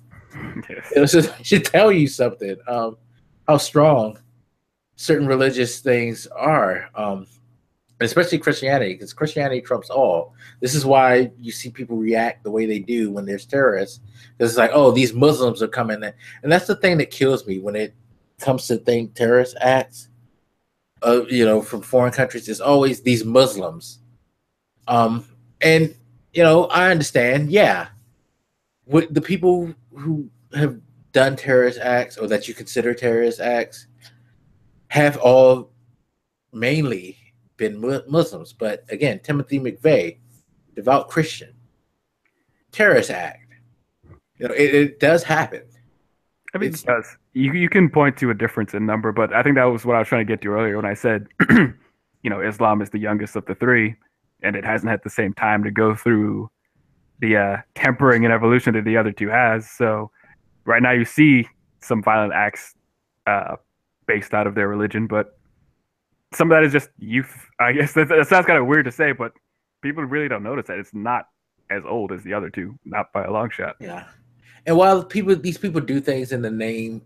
Yes. It should tell you something, how strong certain religious things are, especially Christianity, because Christianity trumps all. This is why you see people react the way they do when there's terrorists. It's like, oh, these Muslims are coming in. And that's the thing that kills me when it comes to think terrorist acts, from foreign countries. There's always these Muslims. And I understand, yeah. What the people who have done terrorist acts or that you consider terrorist acts have all mainly been Muslims. But again, Timothy McVeigh, devout Christian, terrorist act. It does happen. I mean, it does. You can point to a difference in number, but I think that was what I was trying to get to earlier when I said, Islam is the youngest of the three, and it hasn't had the same time to go through the tempering and evolution that the other two has. So right now you see some violent acts based out of their religion, but some of that is just youth. I guess that sounds kind of weird to say, but people really don't notice that it's not as old as the other two, not by a long shot. Yeah. And while these people do things in the name,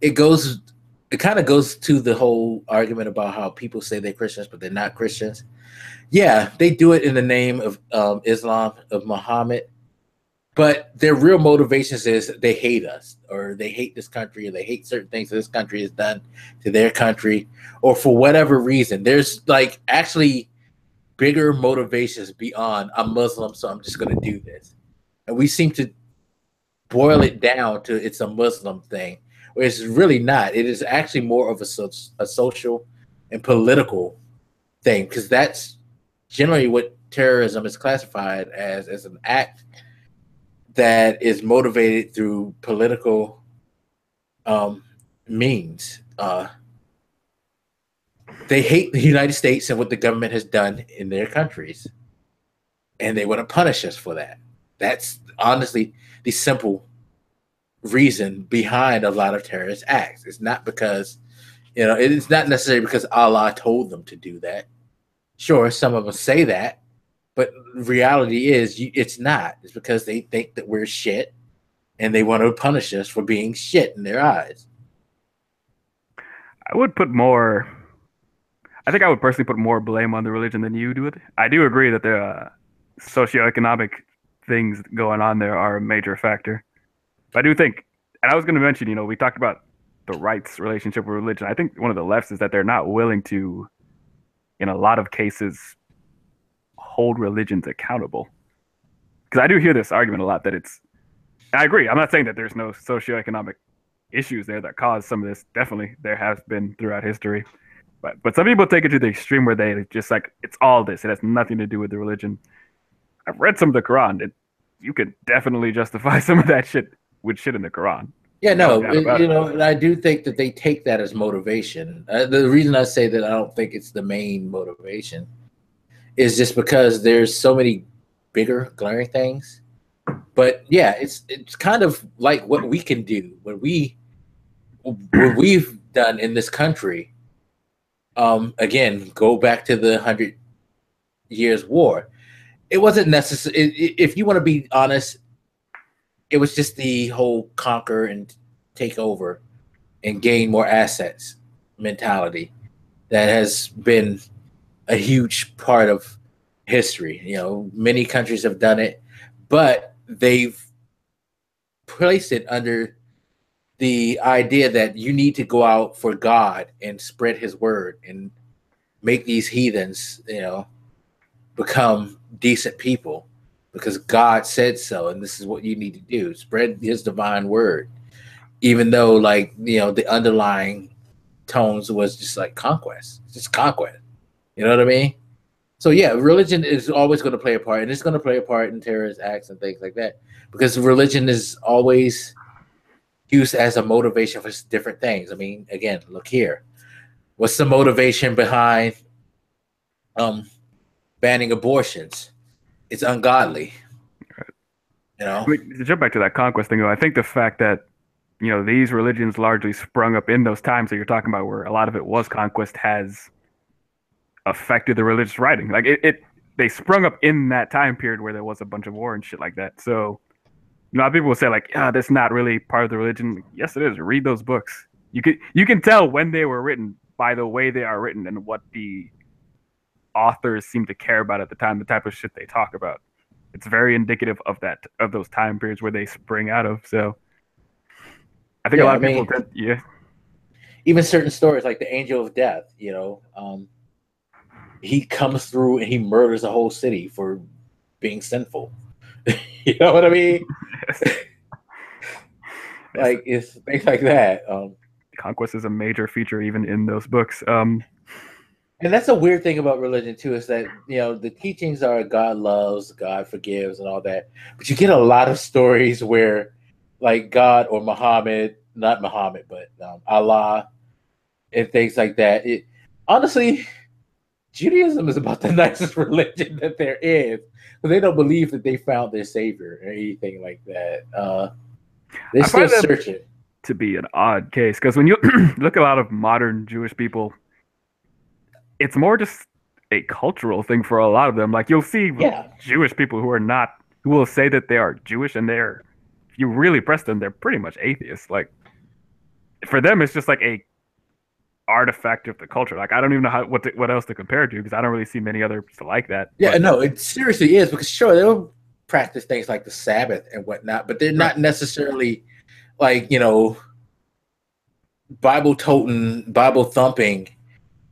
it kind of goes to the whole argument about how people say they're Christians, but they're not Christians. Yeah, they do it in the name of Islam, of Muhammad, but their real motivations is they hate us, or they hate this country, or they hate certain things that this country has done to their country, or for whatever reason. There's like actually bigger motivations beyond I'm Muslim, so I'm just going to do this. And we seem to boil it down to it's a Muslim thing, where it's really not. It is actually more of a social and political thing, because that's generally what terrorism is classified as an act that is motivated through political means. They hate the United States and what the government has done in their countries, and they want to punish us for that. That's honestly the simple reason behind a lot of terrorist acts. It's not because, it's not necessarily because Allah told them to do that. Sure, some of us say that, but reality is it's not. It's because they think that we're shit and they want to punish us for being shit in their eyes. I would put more. I think I would personally put more blame on the religion than you do. I do agree that there are socioeconomic things going on there are a major factor. But I do think, and I was going to mention, we talked about the right's relationship with religion. I think one of the left's is that they're not willing to, in a lot of cases, hold religions accountable. Because I do hear this argument a lot that I agree. I'm not saying that there's no socioeconomic issues there that cause some of this. Definitely, there has been throughout history. But some people take it to the extreme where they just like, it's all this. It has nothing to do with the religion. I've read some of the Quran. You could definitely justify some of that shit with shit in the Quran. Yeah, no, and I do think that they take that as motivation. The reason I say that I don't think it's the main motivation is just because there's so many bigger, glaring things. But yeah, it's kind of like what we can do, what we've done in this country. Again, go back to the 100 Years' War. It wasn't necessary. If you want to be honest, it was just the whole conquer and take over and gain more assets mentality that has been a huge part of history. Many countries have done it, but they've placed it under the idea that you need to go out for God and spread his word and make these heathens, become decent people because God said so. And this is what you need to do. Spread his divine word. Even though the underlying tones was just like conquest, just conquest. You know what I mean? So yeah, religion is always going to play a part, and it's going to play a part in terrorist acts and things like that, because religion is always used as a motivation for different things. I mean, again, look here. What's the motivation behind banning abortions? It's ungodly. To jump back to that conquest thing, though, I think the fact that these religions largely sprung up in those times that you're talking about, where a lot of it was conquest, has affected the religious writing. Like they sprung up in that time period where there was a bunch of war and shit like that. So a lot of people will say that's not really part of the religion. Yes, it is. Read those books. You can tell when they were written by the way they are written and what the authors seem to care about at the time, the type of shit they talk about. It's very indicative of those time periods where they spring out of. So I think a lot of people even certain stories like the angel of death, he comes through and he murders a whole city for being sinful. You know what I mean? It's things like that. Conquest is a major feature even in those books. And that's a weird thing about religion too, is that the teachings are God loves, God forgives, and all that. But you get a lot of stories where, like God or Muhammad, not Muhammad, but Allah, and things like that. Honestly, Judaism is about the nicest religion that there is, but they don't believe that they found their savior or anything like that. They're still searching. To be an odd case, because when you look at a lot of modern Jewish people, it's more just a cultural thing for a lot of them. Like you'll see Jewish people who will say that they are Jewish, and if you really press them, they're pretty much atheists. Like for them, it's just like a artifact of the culture. Like I don't even know what else to compare it to, because I don't really see many others like that. Yeah, no, it seriously is, because sure, they'll practice things like the Sabbath and whatnot, but they're not necessarily like, Bible-toting, Bible-thumping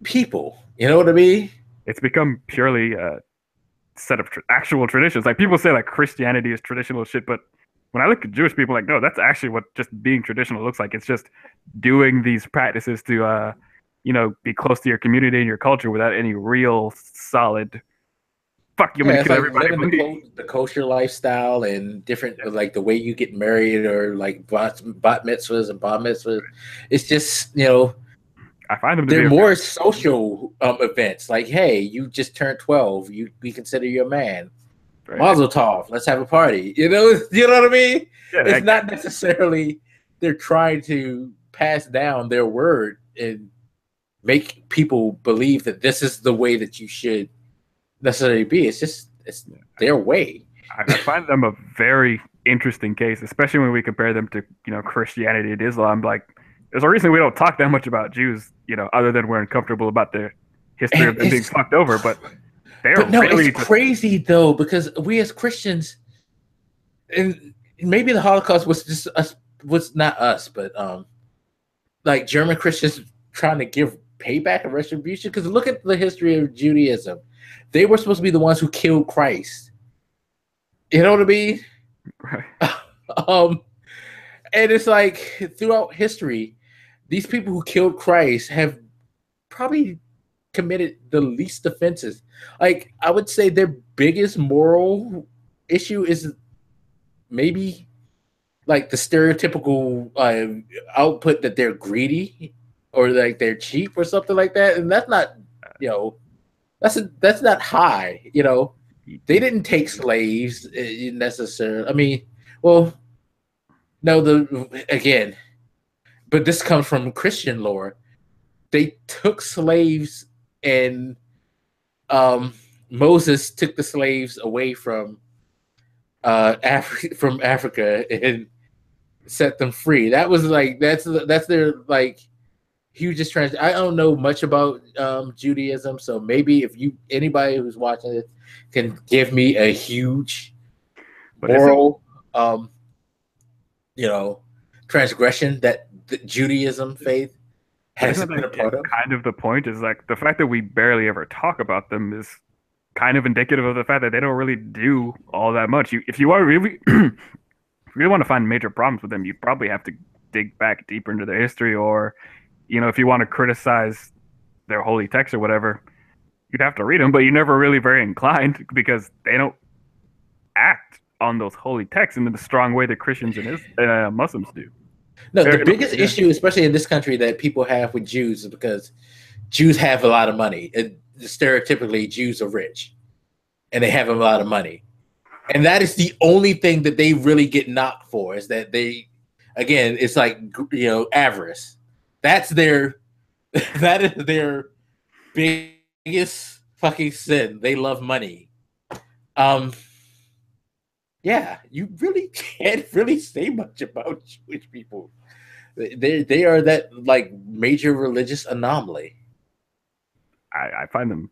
people. You know what I mean? It's become purely a set of actual traditions. Like people say like Christianity is traditional shit, but when I look at Jewish people, like, no, that's actually what just being traditional looks like. It's just doing these practices to, be close to your community and your culture without any real solid. Fuck, you're Yeah, gonna it's kill like everybody. living the kosher lifestyle and different, like the way you get married or like bat mitzvahs and bar mitzvahs. It's just, I find them to be they're a more very social events. Like, hey, you just turned 12. We consider you a man. right. Mazel tov. Let's have a party. You know what I mean? Yeah, It's not necessarily they're trying to pass down their word and make people believe that this is the way that you should necessarily be. It's their way. I find them a very interesting case, especially when we compare them to Christianity and Islam. Like, there's a reason we don't talk that much about Jews, other than we're uncomfortable about the history of them being fucked over. But they're But no, really it's crazy though, because we as Christians, and maybe the Holocaust was just us, was not us, but like German Christians trying to give payback and retribution. Because look at the history of Judaism; they were supposed to be the ones who killed Christ. You know what I mean? right. And it's like throughout history, these people who killed Christ have probably committed the least offenses. Like, I would say their biggest moral issue is maybe like the stereotypical output that they're greedy or like they're cheap or something like that. And that's not, that's not high. They didn't take slaves necessarily. I mean, well, no, again, but this comes from Christian lore. They took slaves, and Moses took the slaves away from Africa and set them free. That was like that's their like hugest trans. I don't know much about Judaism, so maybe if anybody who's watching this can give me a huge moral transgression that the Judaism faith has been a part of. Kind of the point is like the fact that we barely ever talk about them is kind of indicative of the fact that they don't really do all that much. If you are really, if you really want to find major problems with them, you probably have to dig back deeper into their history, or if you want to criticize their holy texts or whatever, you'd have to read them. But you're never really very inclined because they don't act on those holy texts in the strong way that Christians and Muslims do. No, the biggest issue, especially in this country, that people have with Jews is because Jews have a lot of money. Stereotypically, Jews are rich, and they have a lot of money, and that is the only thing that they really get knocked for. Is that again, it's like avarice. That is their biggest fucking sin. They love money. Yeah, you really can't really say much about Jewish people. They are that like major religious anomaly. I find them,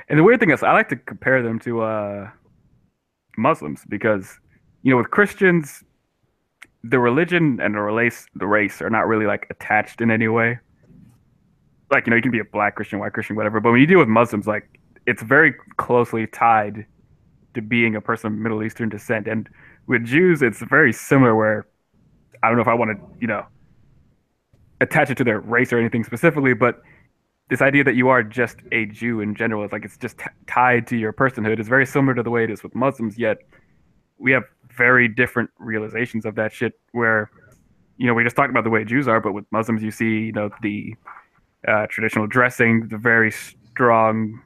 and the weird thing is, I like to compare them to Muslims because with Christians, the religion and the race are not really like attached in any way. Like you can be a black Christian, white Christian, whatever. But when you deal with Muslims, like it's very closely tied to being a person of Middle Eastern descent. And with Jews, it's very similar where I don't know if I want to, attach it to their race or anything specifically, but this idea that you are just a Jew in general is like it's just tied to your personhood is very similar to the way it is with Muslims, yet we have very different realizations of that shit where, we just talked about the way Jews are, but with Muslims you see, the traditional dressing, the very strong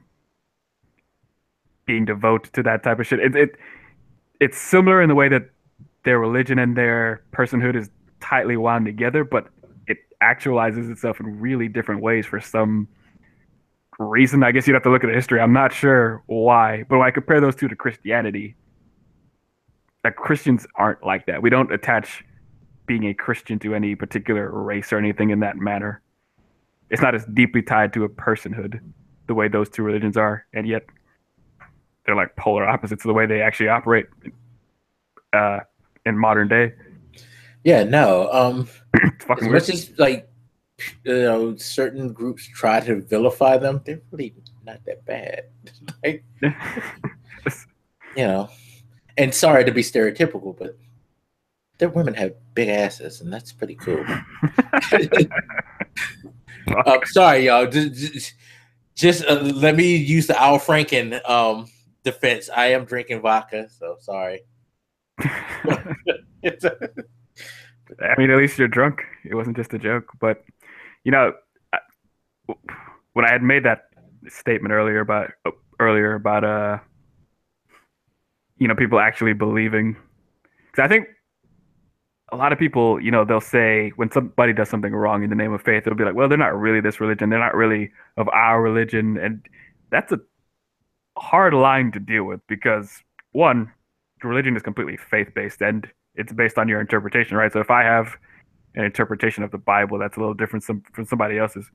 being devoted to that type of shit. It's similar in the way that their religion and their personhood is tightly wound together, but it actualizes itself in really different ways for some reason. I guess you'd have to look at the history. I'm not sure why, but when I compare those two to Christianity, like Christians aren't like that. We don't attach being a Christian to any particular race or anything in that manner. It's not as deeply tied to a personhood the way those two religions are, and yet they're like polar opposites of the way they actually operate in modern day. Yeah, no. As much as like certain groups try to vilify them, they're really not that bad. Like, and sorry to be stereotypical, but their women have big asses, and that's pretty cool. Fuck. Sorry, y'all. Just let me use the Al Franken defense. I am drinking vodka, so sorry. I mean, at least you're drunk. It wasn't just a joke. But you know, when I had made that statement earlier about people actually believing, because I think a lot of people, they'll say when somebody does something wrong in the name of faith, it'll be like, well, they're not really this religion. They're not really of our religion. And that's a hard line to deal with because, one, religion is completely faith-based and it's based on your interpretation, right? So if I have an interpretation of the Bible that's a little different from somebody else's,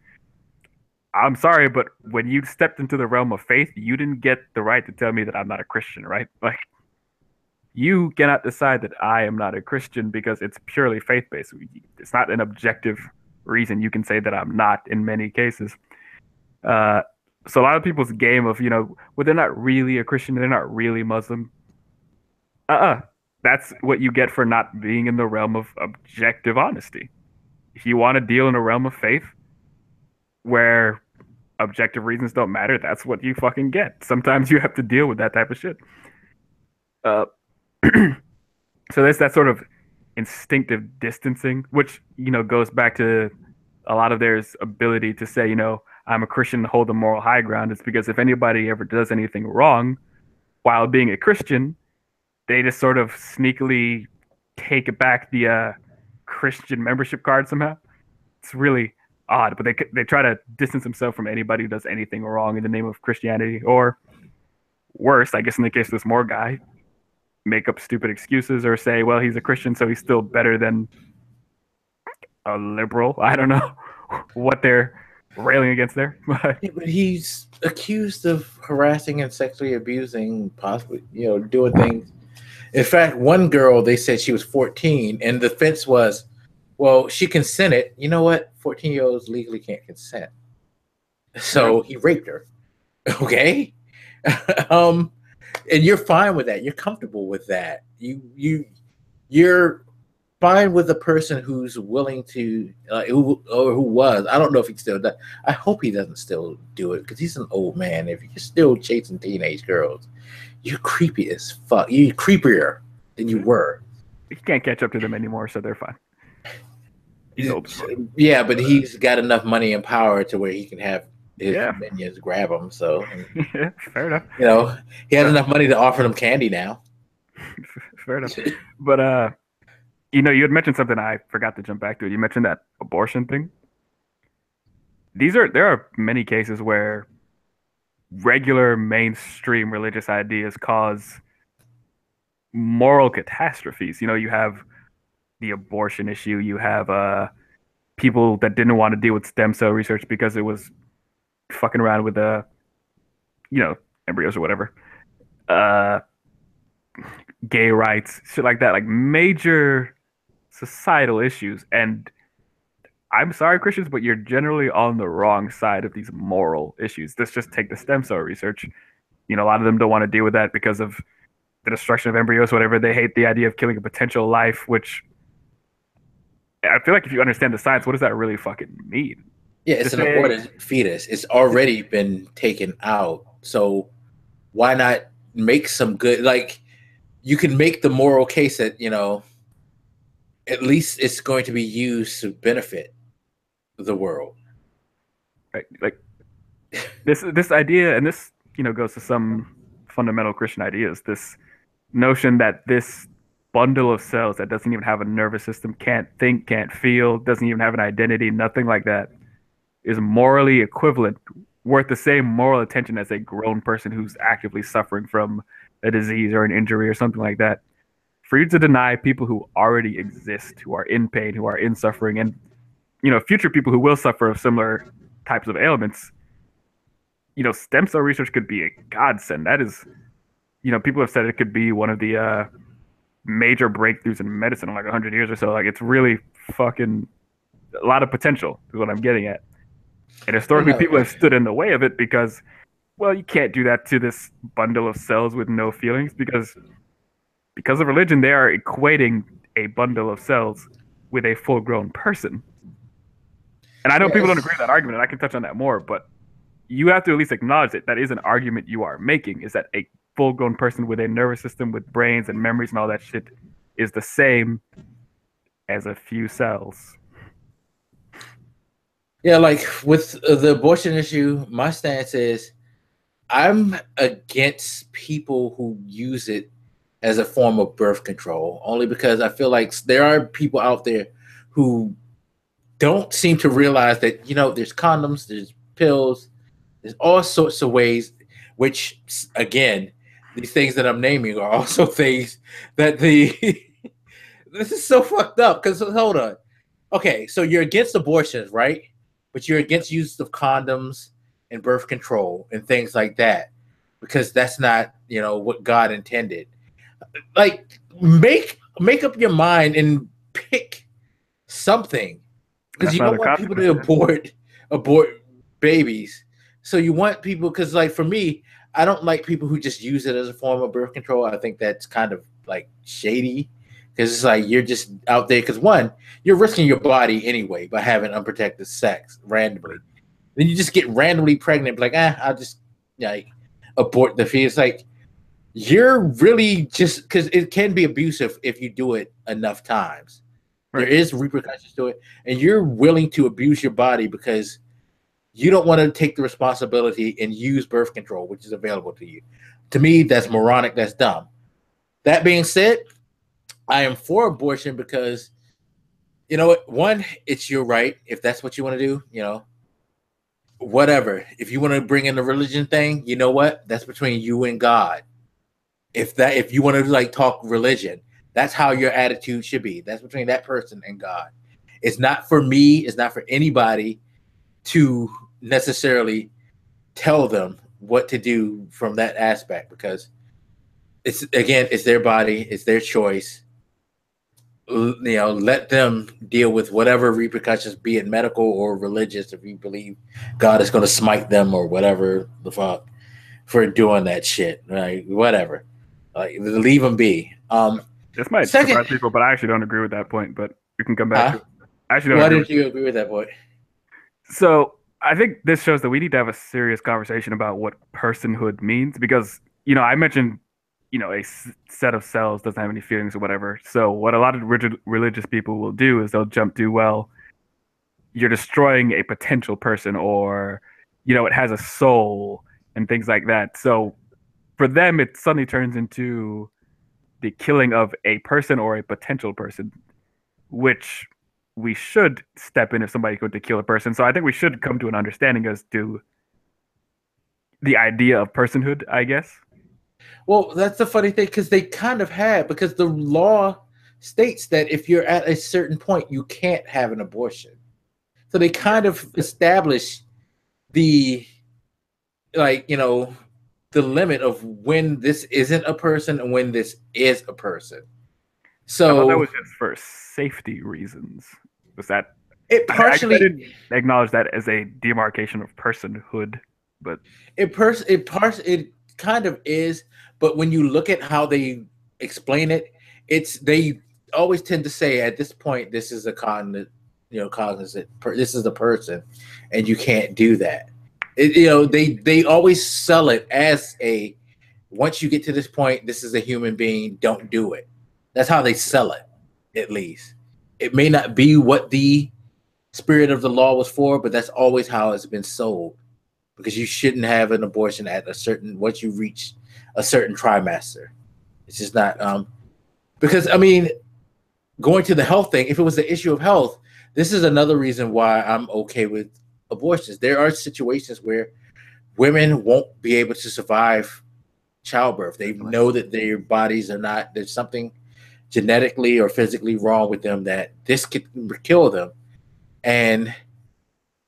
I'm sorry, but when you stepped into the realm of faith, you didn't get the right to tell me that I'm not a Christian, right? Like, you cannot decide that I am not a Christian because it's purely faith based. It's not an objective reason you can say that I'm not in many cases. So a lot of people's game of, well, they're not really a Christian, they're not really Muslim. That's what you get for not being in the realm of objective honesty. If you want to deal in a realm of faith where objective reasons don't matter, that's what you fucking get. Sometimes you have to deal with that type of shit. So there's that sort of instinctive distancing, which, goes back to a lot of their ability to say, I'm a Christian, hold the moral high ground. It's because if anybody ever does anything wrong while being a Christian, they just sort of sneakily take back the Christian membership card somehow. It's really odd, but they try to distance themselves from anybody who does anything wrong in the name of Christianity, or worse, I guess in the case of this Moore guy, make up stupid excuses or say, well, he's a Christian, so he's still better than a liberal. I don't know what they're railing against there. But he's accused of harassing and sexually abusing, possibly, doing things. In fact, one girl, they said she was 14, and the defense was, well, she consented. You know what? 14-year-olds legally can't consent. So he raped her. Okay? And you're fine with that. You're comfortable with that. You're fine with a person who's willing to, who was. I don't know if he still does. I hope he doesn't still do it because he's an old man. If you're still chasing teenage girls, you're creepy as fuck. You're creepier than you were. You can't catch up to them anymore, so they're fine. Yeah, but he's got enough money and power to where he can have his minions grab him. So, yeah, fair enough. He has enough money to offer them candy now. Fair enough. But you had mentioned something I forgot to jump back to. You mentioned that abortion thing. There are many cases where regular mainstream religious ideas cause moral catastrophes. You have the abortion issue. You have people that didn't want to deal with stem cell research because it was fucking around with embryos or whatever. Gay rights, shit like that, like major societal issues. And I'm sorry, Christians, but you're generally on the wrong side of these moral issues. Let's just take the stem cell research. A lot of them don't want to deal with that because of the destruction of embryos, whatever. They hate the idea of killing a potential life, which I feel like if you understand the science, what does that really fucking mean? Yeah, it's an aborted fetus. It's already been taken out. So why not make some good, like, you can make the moral case that, at least it's going to be used to benefit the world. Right. Like this idea, and this, goes to some fundamental Christian ideas, this notion that this bundle of cells that doesn't even have a nervous system, can't think, can't feel, doesn't even have an identity, nothing like that, is morally equivalent, worth the same moral attention as a grown person who's actively suffering from a disease or an injury or something like that. For you to deny people who already exist, who are in pain, who are in suffering, and future people who will suffer of similar types of ailments, stem cell research could be a godsend. That is, people have said it could be one of the major breakthroughs in medicine in like 100 years or so. Like, it's really fucking a lot of potential is what I'm getting at. And historically, people have stood in the way of it because, well, you can't do that to this bundle of cells with no feelings because of religion. They are equating a bundle of cells with a full-grown person. And I know people don't Yes. agree with that argument, and I can touch on that more, but you have to at least acknowledge that that is an argument you are making, is that a full-grown person with a nervous system, with brains and memories and all that shit is the same as a few cells. Yeah, like with the abortion issue, my stance is I'm against people who use it as a form of birth control, only because I feel like there are people out there who don't seem to realize that, there's condoms, there's pills, there's all sorts of ways, which, again, these things that I'm naming are also things that this is so fucked up. Because hold on. Okay, so you're against abortions, right? But you're against use of condoms and birth control and things like that because that's not, what God intended. Like, make up your mind and pick something because That's you not don't a want people to consequence. abort babies. So you want people, because like for me, I don't like people who just use it as a form of birth control. I think that's kind of like shady because it's like you're just out there. Because one, you're risking your body anyway by having unprotected sex randomly. Then you just get randomly pregnant, like, I'll just like abort the fetus. Like you're really just because it can be abusive if you do it enough times. There Right. is repercussions to it, and you're willing to abuse your body because you don't want to take the responsibility and use birth control, which is available to you. To me, that's moronic. That's dumb. That being said, I am for abortion because, you know what? One, it's your right. If that's what you want to do, whatever. If you want to bring in the religion thing, you know what? That's between you and God. If you want to like talk religion, that's how your attitude should be. That's between that person and God. It's not for me. It's not for anybody to necessarily tell them what to do from that aspect because it's their body, it's their choice. Let them deal with whatever repercussions, be it medical or religious, if you believe God is going to smite them or whatever the fuck for doing that shit, right? Whatever, like leave them be. This might Second, surprise people, but I actually don't agree with that point. But we can come back to huh? it. I actually don't Why agree with didn't you agree with that point? So I think this shows that we need to have a serious conversation about what personhood means because, I mentioned, a set of cells doesn't have any feelings or whatever. So what a lot of religious people will do is they'll jump to, well, you're destroying a potential person or, it has a soul and things like that. So for them, it suddenly turns into the killing of a person or a potential person, which we should step in if somebody's going to kill a person. So I think we should come to an understanding as to the idea of personhood, I guess. Well, that's the funny thing because they kind of have because the law states that if you're at a certain point, you can't have an abortion. So they kind of establish the the limit of when this isn't a person and when this is a person. I thought that So was just for safety reasons. Was that it I guess I partially didn't acknowledge that as a demarcation of personhood, but it kind of is, but when you look at how they explain it, they always tend to say at this point this is a cognizant this is the person, and you can't do that. They always sell it as a once you get to this point, this is a human being. Don't do it. That's how they sell it. At least it may not be what the spirit of the law was for, but that's always how it's been sold because you shouldn't have an abortion at a certain once you reach a certain trimester. It's just not because I mean going to the health thing, if it was the issue of health, this is another reason why I'm okay with abortions. There are situations where women won't be able to survive childbirth. They know that their bodies are not, there's something genetically or physically wrong with them that this could kill them. And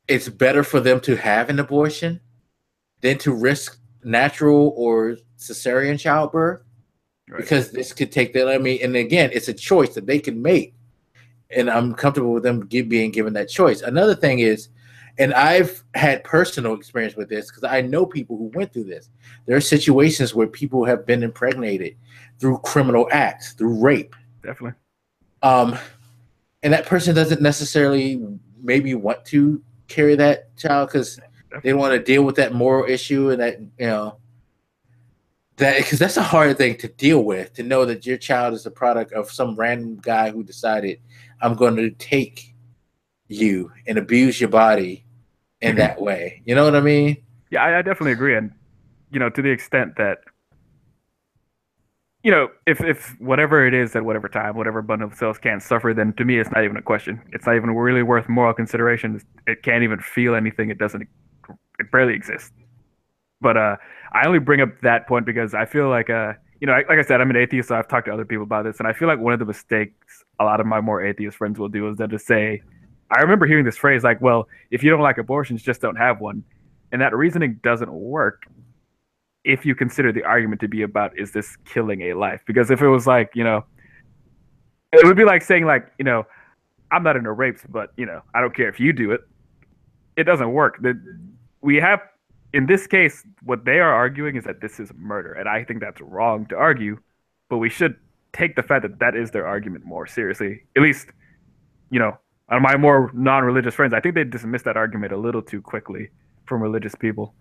it's better for them to have an abortion than to risk natural or cesarean childbirth because this could take them. I mean, and again, it's a choice that they can make. And I'm comfortable with them being given that choice. Another thing is, and I've had personal experience with this because I know people who went through this. There are situations where people have been impregnated through criminal acts, through rape. definitely. um, and that person doesn't necessarily maybe want to carry that child because they Definitely. want to deal with that moral issue and that that because that's a hard thing to deal with, to know that your child is a product of some random guy who decided I'm going to take you and abuse your body in that way. You know what I mean? Yeah, I definitely agree. And, to the extent that, if whatever it is at whatever time, whatever bundle of cells can't suffer, then to me, it's not even a question. It's not even really worth moral consideration. It can't even feel anything. It barely exists. But I only bring up that point because I feel like, like I said, I'm an atheist, so I've talked to other people about this, and I feel like one of the mistakes a lot of my more atheist friends will do is they'll just say, I remember hearing this phrase like, well, if you don't like abortions, just don't have one. And that reasoning doesn't work if you consider the argument to be about, is this killing a life? Because if it was like, it would be like saying, like, I'm not into rapes, but, I don't care if you do it. It doesn't work. We have, in this case, what they are arguing is that this is murder, and I think that's wrong to argue. But we should take the fact that that is their argument more seriously. At least, you know, on my more non-religious friends, I think they dismiss that argument a little too quickly from religious people,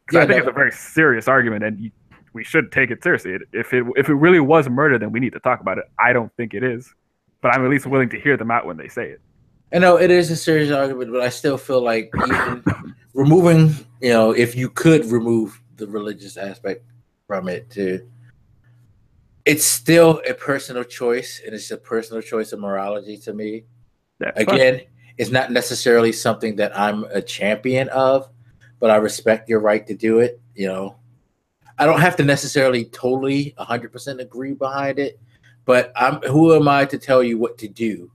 because I Yeah, think it's a no, very serious argument, and we should take it seriously. If it really was murder, then we need to talk about it. I don't think it is, but I'm at least willing to hear them out when they say it. I know it is a serious argument, but I still feel like even removing, if you could remove the religious aspect from it too, it's still a personal choice, and it's a personal choice of morality to me. That's fine. Again, it's not necessarily something that I'm a champion of, but I respect your right to do it. I don't have to necessarily totally 100% agree behind it, but who am I to tell you what to do?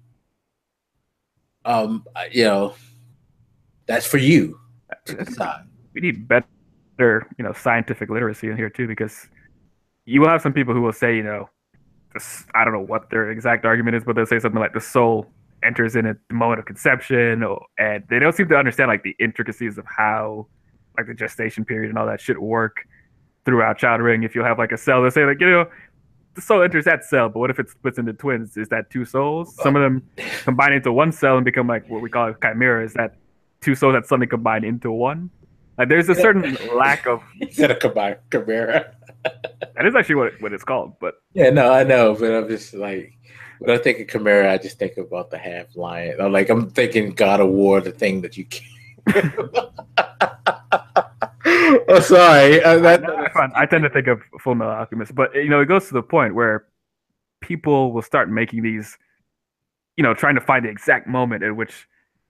Um, you know, that's for you to decide. We need better, scientific literacy in here too, because you will have some people who will say, this, I don't know what their exact argument is, but they'll say something like the soul enters in at the moment of conception, and they don't seem to understand like the intricacies of how like the gestation period and all that shit work throughout child rearing. If you'll have like a cell, they'll say like, the soul enters that cell, but what if it splits into twins? Is that two souls? Some of them combine into one cell and become like what we call a chimera. Is that two souls that suddenly combine into one? Like there's a certain lack of. Instead of Camara. That is actually what it's called, but Yeah, no, I know, but I'm just like, when I think of Camara, I just think about the half lion. I'm thinking God of War, the thing that you can't. Oh, sorry. I tend to think of Full Metal Alchemist, but it goes to the point where people will start making these, trying to find the exact moment at which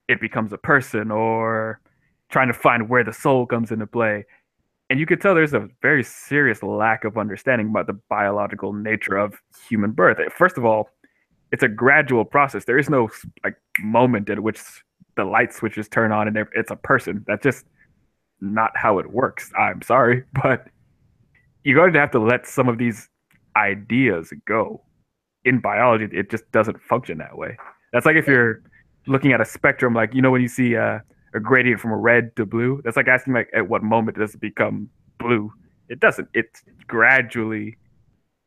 it becomes a person, or trying to find where the soul comes into play. And you could tell there's a very serious lack of understanding about the biological nature of human birth. First of all, it's a gradual process. There is no like moment at which the light switches turn on and it's a person. That's just not how it works. I'm sorry, but you're going to have to let some of these ideas go. In biology, it just doesn't function that way. That's like if you're looking at a spectrum, like when you see a gradient from red to blue. That's like asking like at what moment does it become blue? It doesn't. It gradually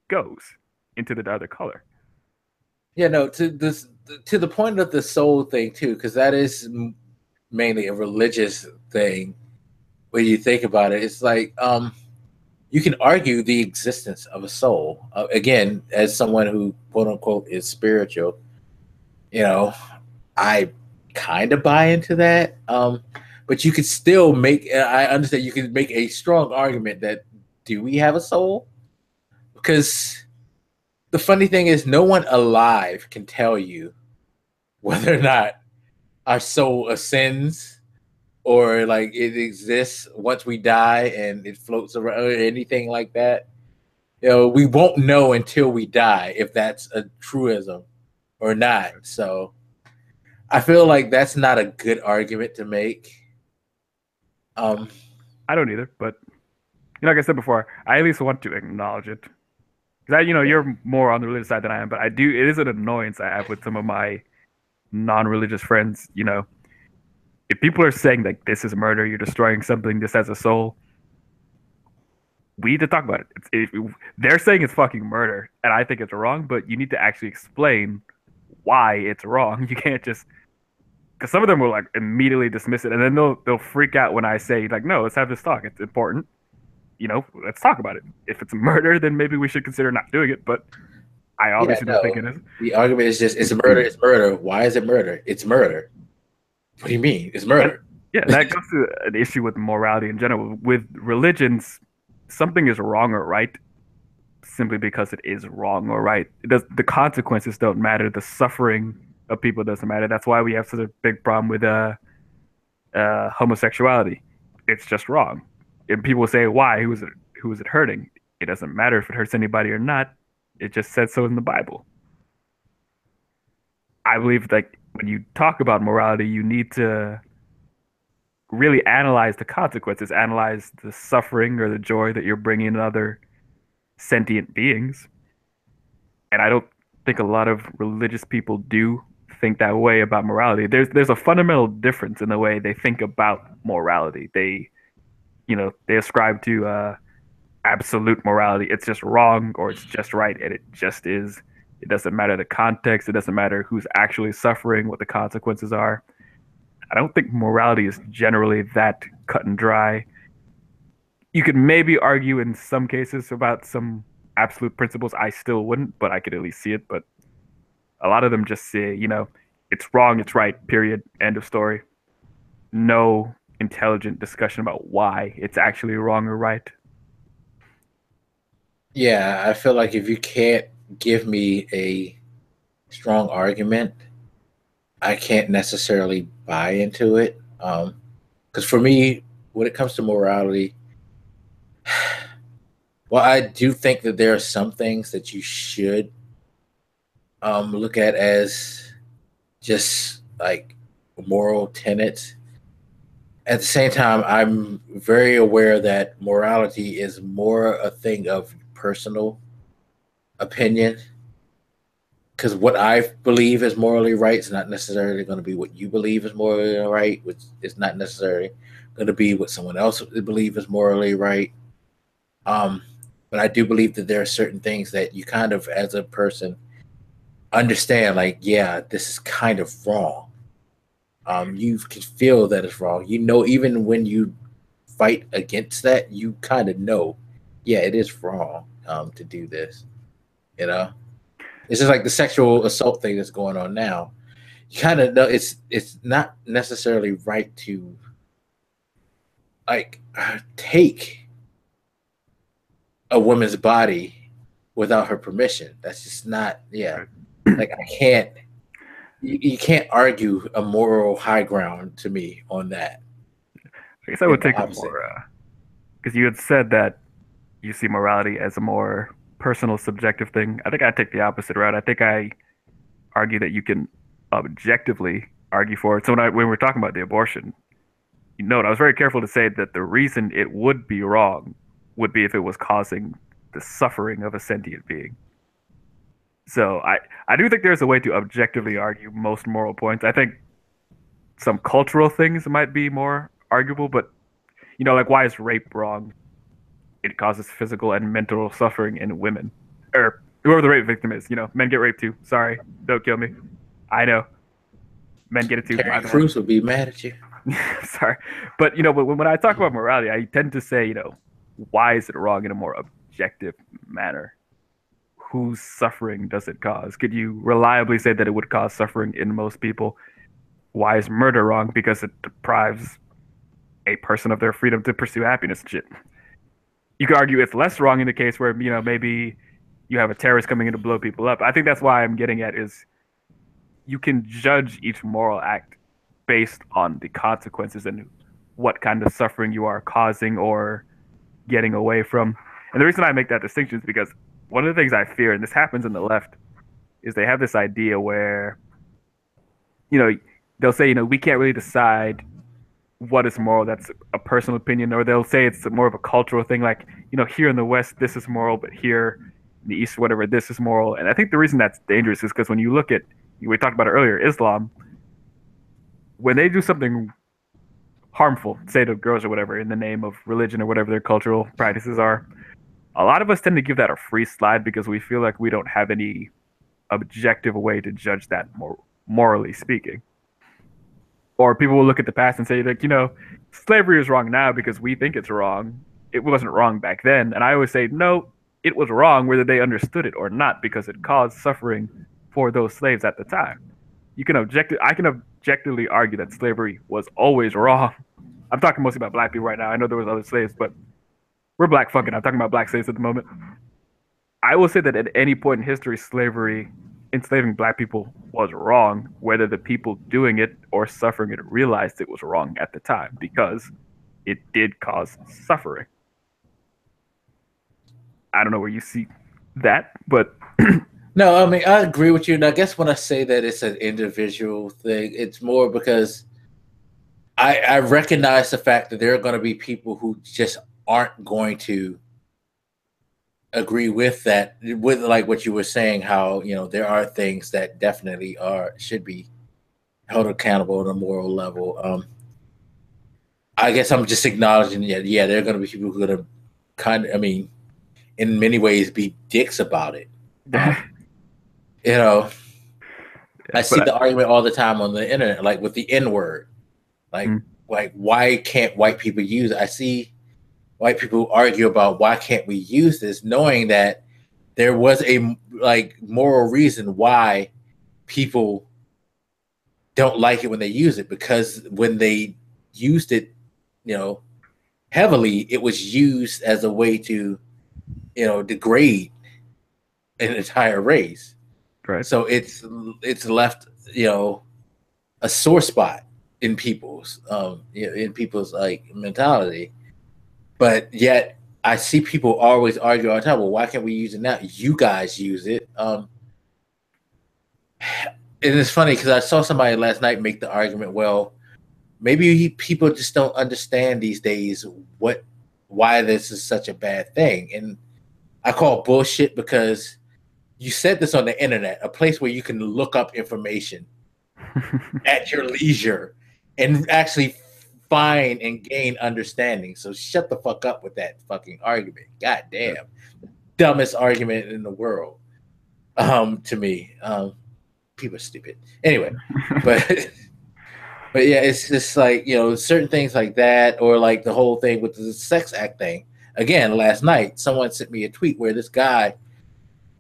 goes into the other color. Yeah, no, to the point of the soul thing too, because that is mainly a religious thing. When you think about it, it's like you can argue the existence of a soul. Again, as someone who quote unquote is spiritual, I kind of buy into that. But you could still I understand you can make a strong argument that, do we have a soul? Because the funny thing is, no one alive can tell you whether or not our soul ascends, or like it exists once we die and it floats around, or anything like that. We won't know until we die if that's a truism or not. So I feel like that's not a good argument to make. I don't either, but like I said before, I at least want to acknowledge it. Because you're more on the religious side than I am, but I do. It is an annoyance I have with some of my non-religious friends. If people are saying like this is murder, you're destroying something, this has a soul, we need to talk about it. They're saying it's fucking murder, and I think it's wrong, but you need to actually explain why it's wrong. You can't just because some of them will like immediately dismiss it, and then they'll freak out when I say like, no, let's have this talk. It's important. Let's talk about it. If it's murder, then maybe we should consider not doing it. But I Yeah, obviously don't think no. it is. The argument is just it's murder. It's murder. Why is it murder? It's murder. What do you mean? It's And murder. yeah, that goes to an issue with morality in general. With religions, something is wrong or right simply because it is wrong or right. The consequences don't matter. The suffering of people doesn't matter. That's why we have such a big problem with homosexuality. It's just wrong. And people say, why? Who is it hurting? It doesn't matter if it hurts anybody or not. It just said so in the Bible. I believe like when you talk about morality, you need to really analyze the consequences, analyze the suffering or the joy that you're bringing in other sentient beings. And I don't think a lot of religious people do think that way about morality. There's a fundamental difference in the way they think about morality. They ascribe to absolute morality. It's just wrong or it's just right, and it just is. It doesn't matter the context. It doesn't matter who's actually suffering, what the consequences are. I don't think morality is generally that cut and dry. You could maybe argue in some cases about some absolute principles. I still wouldn't, but I could at least see it. But a lot of them just say, it's wrong, it's right, period, end of story. No intelligent discussion about why it's actually wrong or right. Yeah, I feel like if you can't give me a strong argument, I can't necessarily buy into it. Because for me, when it comes to morality, well, I do think that there are some things that you should look at as just like moral tenets. At the same time, I'm very aware that morality is more a thing of personal opinion because what I believe is morally right is not necessarily going to be what you believe is morally right, which is not necessarily going to be what someone else believes is morally right. Um, but I do believe that there are certain things that you kind of, as a person, understand. Like, yeah, this is kind of wrong. You can feel that it's wrong. Even when you fight against that, you kind of know, yeah, it is wrong to do this. You know, it's just like the sexual assault thing that's going on now. You kind of know it's not necessarily right to like take a woman's body without her permission. That's just not. Yeah, Right. like I can't. You can't argue a moral high ground to me on that. I guess I In would the take a opposite. more because you had said that you see morality as a more personal, subjective thing. I think I take the opposite route. I think I argue that you can objectively argue for it. So when we're talking about the abortion, I was very careful to say that the reason it would be wrong would be if it was causing the suffering of a sentient being. So I do think there's a way to objectively argue most moral points. I think some cultural things might be more arguable, but like why is rape wrong? It causes physical and mental suffering in women or whoever the rape victim is. Men get raped too. Sorry, don't kill me. I know men get it too. Terry My bad. Crews would be mad at you. Sorry, but when I talk about morality, I tend to say, why is it wrong in a more objective manner? Whose suffering does it cause? Could you reliably say that it would cause suffering in most people? Why is murder wrong? Because it deprives a person of their freedom to pursue happiness and shit. You could argue it's less wrong in the case where, maybe you have a terrorist coming in to blow people up. I think that's why I'm getting at is you can judge each moral act based on the consequences and what kind of suffering you are causing or getting away from. And the reason I make that distinction is because one of the things I fear, and this happens in the left, is they have this idea where, you know, they'll say, we can't really decide what is moral. That's a personal opinion, or they'll say it's more of a cultural thing. Like, here in the West, this is moral, but here in the East, whatever, this is moral. And I think the reason that's dangerous is because when you look at, we talked about it earlier, Islam, when they do something harmful, say to girls or whatever, in the name of religion or whatever their cultural practices are, a lot of us tend to give that a free slide because we feel like we don't have any objective way to judge that morally speaking. Or people will look at the past and say, like, slavery is wrong now because we think it's wrong. It wasn't wrong back then. And I always say, no, it was wrong whether they understood it or not, because it caused suffering for those slaves at the time. I can objectively argue that slavery was always wrong. I'm talking mostly about black people right now. I know there was other slaves, but we're black fucking. I'm talking about black slaves at the moment. I will say that at any point in history, slavery, enslaving black people, was wrong, whether the people doing it or suffering it realized it was wrong at the time, because it did cause suffering. I don't know where you see that, but no, I mean, I agree with you. And I guess when I say that it's an individual thing, it's more because I recognize the fact that there are going to be people who just aren't going to agree with that, with like what you were saying, how there are things that definitely should be held accountable on a moral level. I guess I'm just acknowledging that there are going to be people who are going to in many ways be dicks about it. I see the argument all the time on the internet, like with the N-word. Like why can't white people use it? I see white people argue about why can't we use this, knowing that there was a moral reason why people don't like it when they use it, because when they used it, heavily, it was used as a way to, degrade an entire race. Right. So it's left, a sore spot in people's mentality. But yet I see people always argue all the time, well, why can't we use it now? You guys use it. And it's funny because I saw somebody last night make the argument, well, maybe people just don't understand these days why this is such a bad thing. And I call bullshit, because you said this on the internet, a place where you can look up information at your leisure and actually find and gain understanding. So shut the fuck up with that fucking argument. God damn. Dumbest argument in the world. To me. People are stupid. Anyway, but yeah, it's just like, certain things like that, or like the whole thing with the sex act thing. Again, last night, someone sent me a tweet where this guy,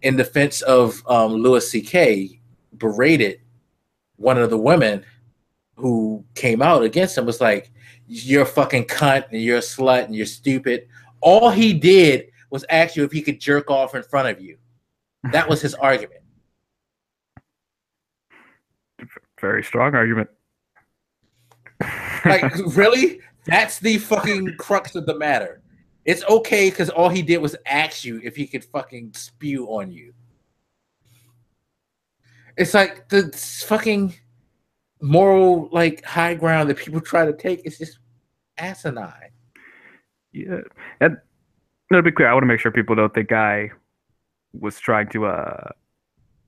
in defense of Louis C.K., berated one of the women who came out against him, was like, you're a fucking cunt and you're a slut and you're stupid. All he did was ask you if he could jerk off in front of you. That was his argument. Very strong argument. Like, really? That's the fucking crux of the matter. It's okay because all he did was ask you if he could fucking spew on you. It's like the fucking moral high ground that people try to take is just asinine. Yeah. And to be clear, I want to make sure people don't think I was trying to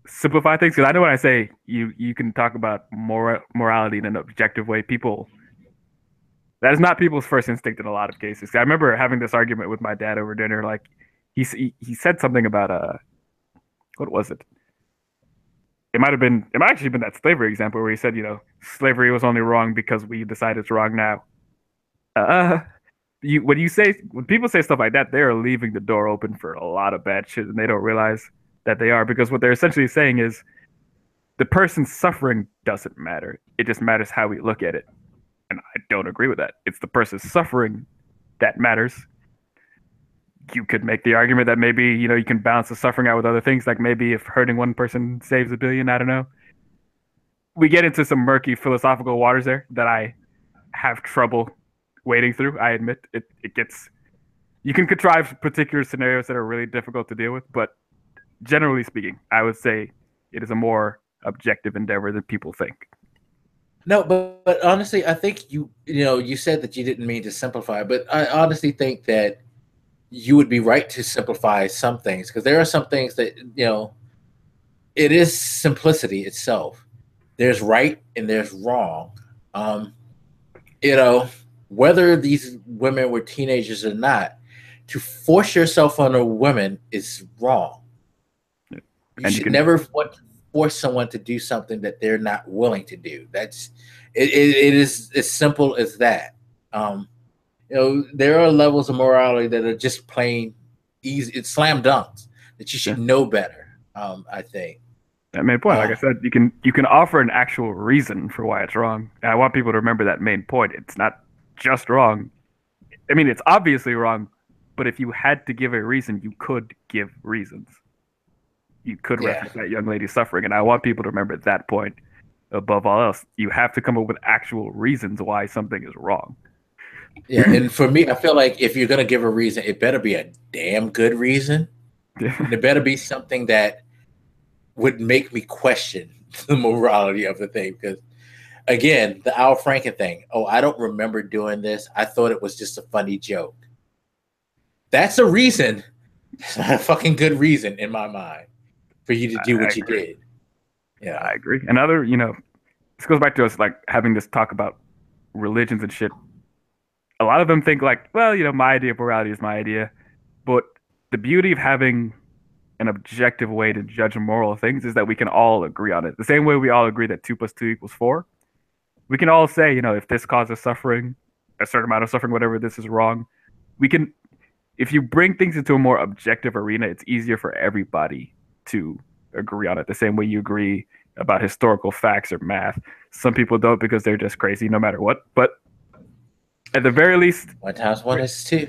simplify things, because I know when I say you can talk about morality in an objective way, that is not people's first instinct in a lot of cases. I remember having this argument with my dad over dinner. Like he said something about what was it? It might actually been that slavery example where he said, slavery was only wrong because we decide it's wrong now. When people say stuff like that, they are leaving the door open for a lot of bad shit, and they don't realize that they are, because what they're essentially saying is the person suffering doesn't matter. It just matters how we look at it. And I don't agree with that. It's the person suffering that matters. You could make the argument that maybe, you can balance the suffering out with other things, like maybe if hurting one person saves a billion, I don't know. We get into some murky philosophical waters there that I have trouble wading through. I admit it gets, you can contrive particular scenarios that are really difficult to deal with, but generally speaking, I would say it is a more objective endeavor than people think. No, but honestly, I think you said that you didn't mean to simplify, but I honestly think that you would be right to simplify some things, because there are some things that, it is simplicity itself. There's right and there's wrong. Whether these women were teenagers or not, to force yourself on a woman is wrong. You should never force someone to do something that they're not willing to do. It is as simple as that. There are levels of morality that are just plain easy. It's slam dunks that you should know better. I think. That main point, like I said, you can offer an actual reason for why it's wrong. And I want people to remember that main point. It's not just wrong. I mean, it's obviously wrong, but if you had to give a reason, you could give reasons. You could reference that young lady suffering, and I want people to remember that point above all else. You have to come up with actual reasons why something is wrong. Yeah, and for me, I feel like if you're gonna give a reason, it better be a damn good reason. It better be something that would make me question the morality of the thing. Because again, the Al Franken thing. Oh, I don't remember doing this. I thought it was just a funny joke. That's a reason. It's not a fucking good reason in my mind for you to do what you did. Yeah, I agree. Another, this goes back to us like having this talk about religions and shit. A lot of them think like, well, my idea of morality is my idea. But the beauty of having an objective way to judge moral things is that we can all agree on it. The same way we all agree that 2 + 2 = 4. We can all say, if this causes suffering, a certain amount of suffering, whatever, this is wrong. If you bring things into a more objective arena, it's easier for everybody to agree on it. The same way you agree about historical facts or math. Some people don't because they're just crazy no matter what. But at the very least, 1 × 1 is 2.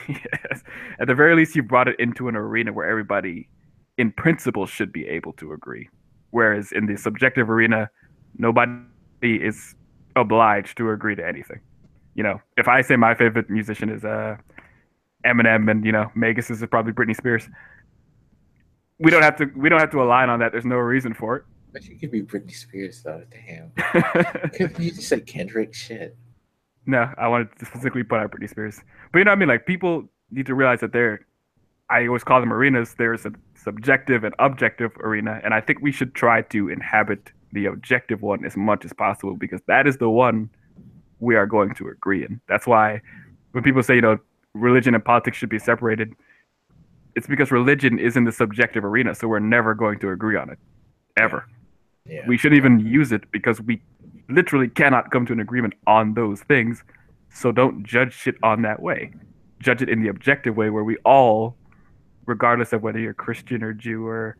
Yes. At the very least, you brought it into an arena where everybody, in principle, should be able to agree. Whereas in the subjective arena, nobody is obliged to agree to anything. If I say my favorite musician is Eminem, and Magus is probably Britney Spears, we don't have to align on that. There's no reason for it. But you could be Britney Spears though. Damn. You just say Kendrick shit. No, I wanted to specifically put out Britney Spears. But you know what I mean? Like, people need to realize that I always call them arenas. There's a subjective and objective arena, and I think we should try to inhabit the objective one as much as possible because that is the one we are going to agree in. That's why when people say, religion and politics should be separated, it's because religion is in the subjective arena, so we're never going to agree on it. Ever. Yeah. We shouldn't even use it because we literally cannot come to an agreement on those things. So don't judge shit on that way. Judge it in the objective way where we all, regardless of whether you're Christian or Jew or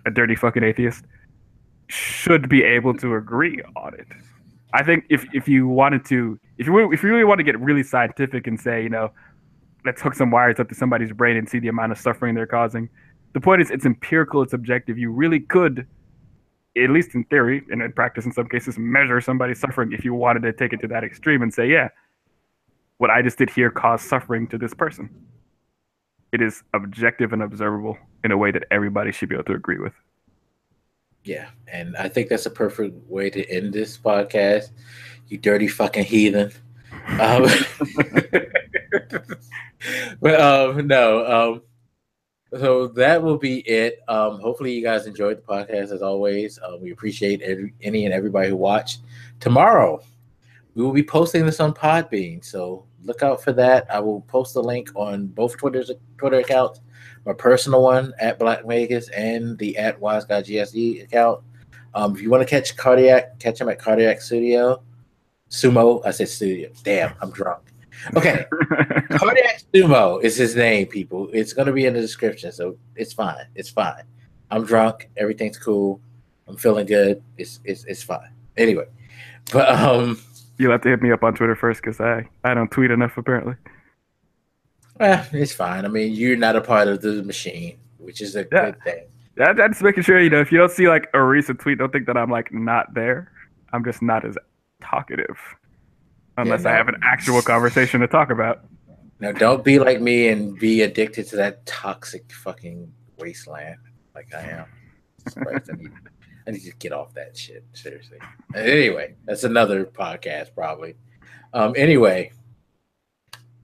a dirty fucking atheist, should be able to agree on it. I think if you wanted to, if you really want to get really scientific and say, let's hook some wires up to somebody's brain and see the amount of suffering they're causing, the point is it's empirical, it's objective. You really could, at least in theory, and in practice in some cases, measure somebody's suffering if you wanted to take it to that extreme and say, yeah, what I just did here caused suffering to this person. It is objective and observable in a way that everybody should be able to agree with. Yeah, and I think that's a perfect way to end this podcast. You dirty fucking heathen. But no. So that will be it. Hopefully you guys enjoyed the podcast as always. We appreciate any and everybody who watched. Tomorrow, we will be posting this on Podbean, so look out for that. I will post the link on both Twitter accounts, my personal one at Black Vegas and the at Wise Guy GSE account. If you want to catch Cardiac, catch him at Cardiac Sumo. I said studio. Damn, I'm drunk. Okay. Cardiac Sumo is his name, people. It's going to be in the description, so it's fine. It's fine. I'm drunk. Everything's cool. I'm feeling good. It's fine. Anyway, but you'll have to hit me up on Twitter first because I don't tweet enough apparently. It's fine. I mean, you're not a part of the machine, which is a good thing. I'm just making sure, if you don't see like a recent tweet, don't think that I'm like not there. I'm just not as talkative unless I have an actual conversation to talk about. Now, don't be like me and be addicted to that toxic fucking wasteland like I am. Christ, I need to get off that shit. Seriously. Anyway, that's another podcast probably. Anyway,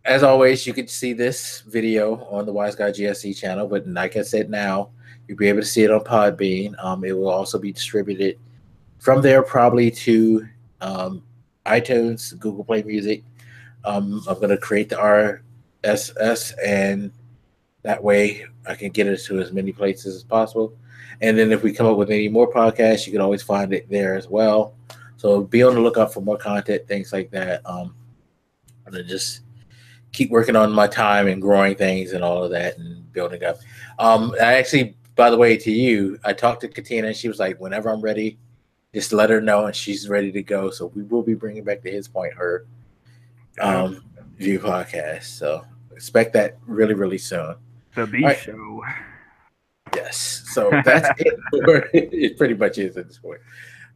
as always, you can see this video on the Wise Guy GSC channel, but like I said, now you'll be able to see it on Podbean. It will also be distributed from there probably to iTunes, Google Play Music. I'm going to create the RSS, and that way I can get it to as many places as possible. And then if we come up with any more podcasts, you can always find it there as well. So be on the lookout for more content, things like that. I'm gonna just keep working on my time and growing things and all of that and building up. I actually, by the way, to you, I talked to Katina and she was like, whenever I'm ready, just let her know and she's ready to go. So we will be bringing back to His Point her view podcast. So expect that really, really soon. The B show. Yes. So that's it. It pretty much is at this point.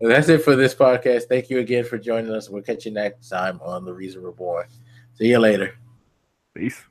Well, that's it for this podcast. Thank you again for joining us. We'll catch you next time on The Reason Reborn. See you later. Peace.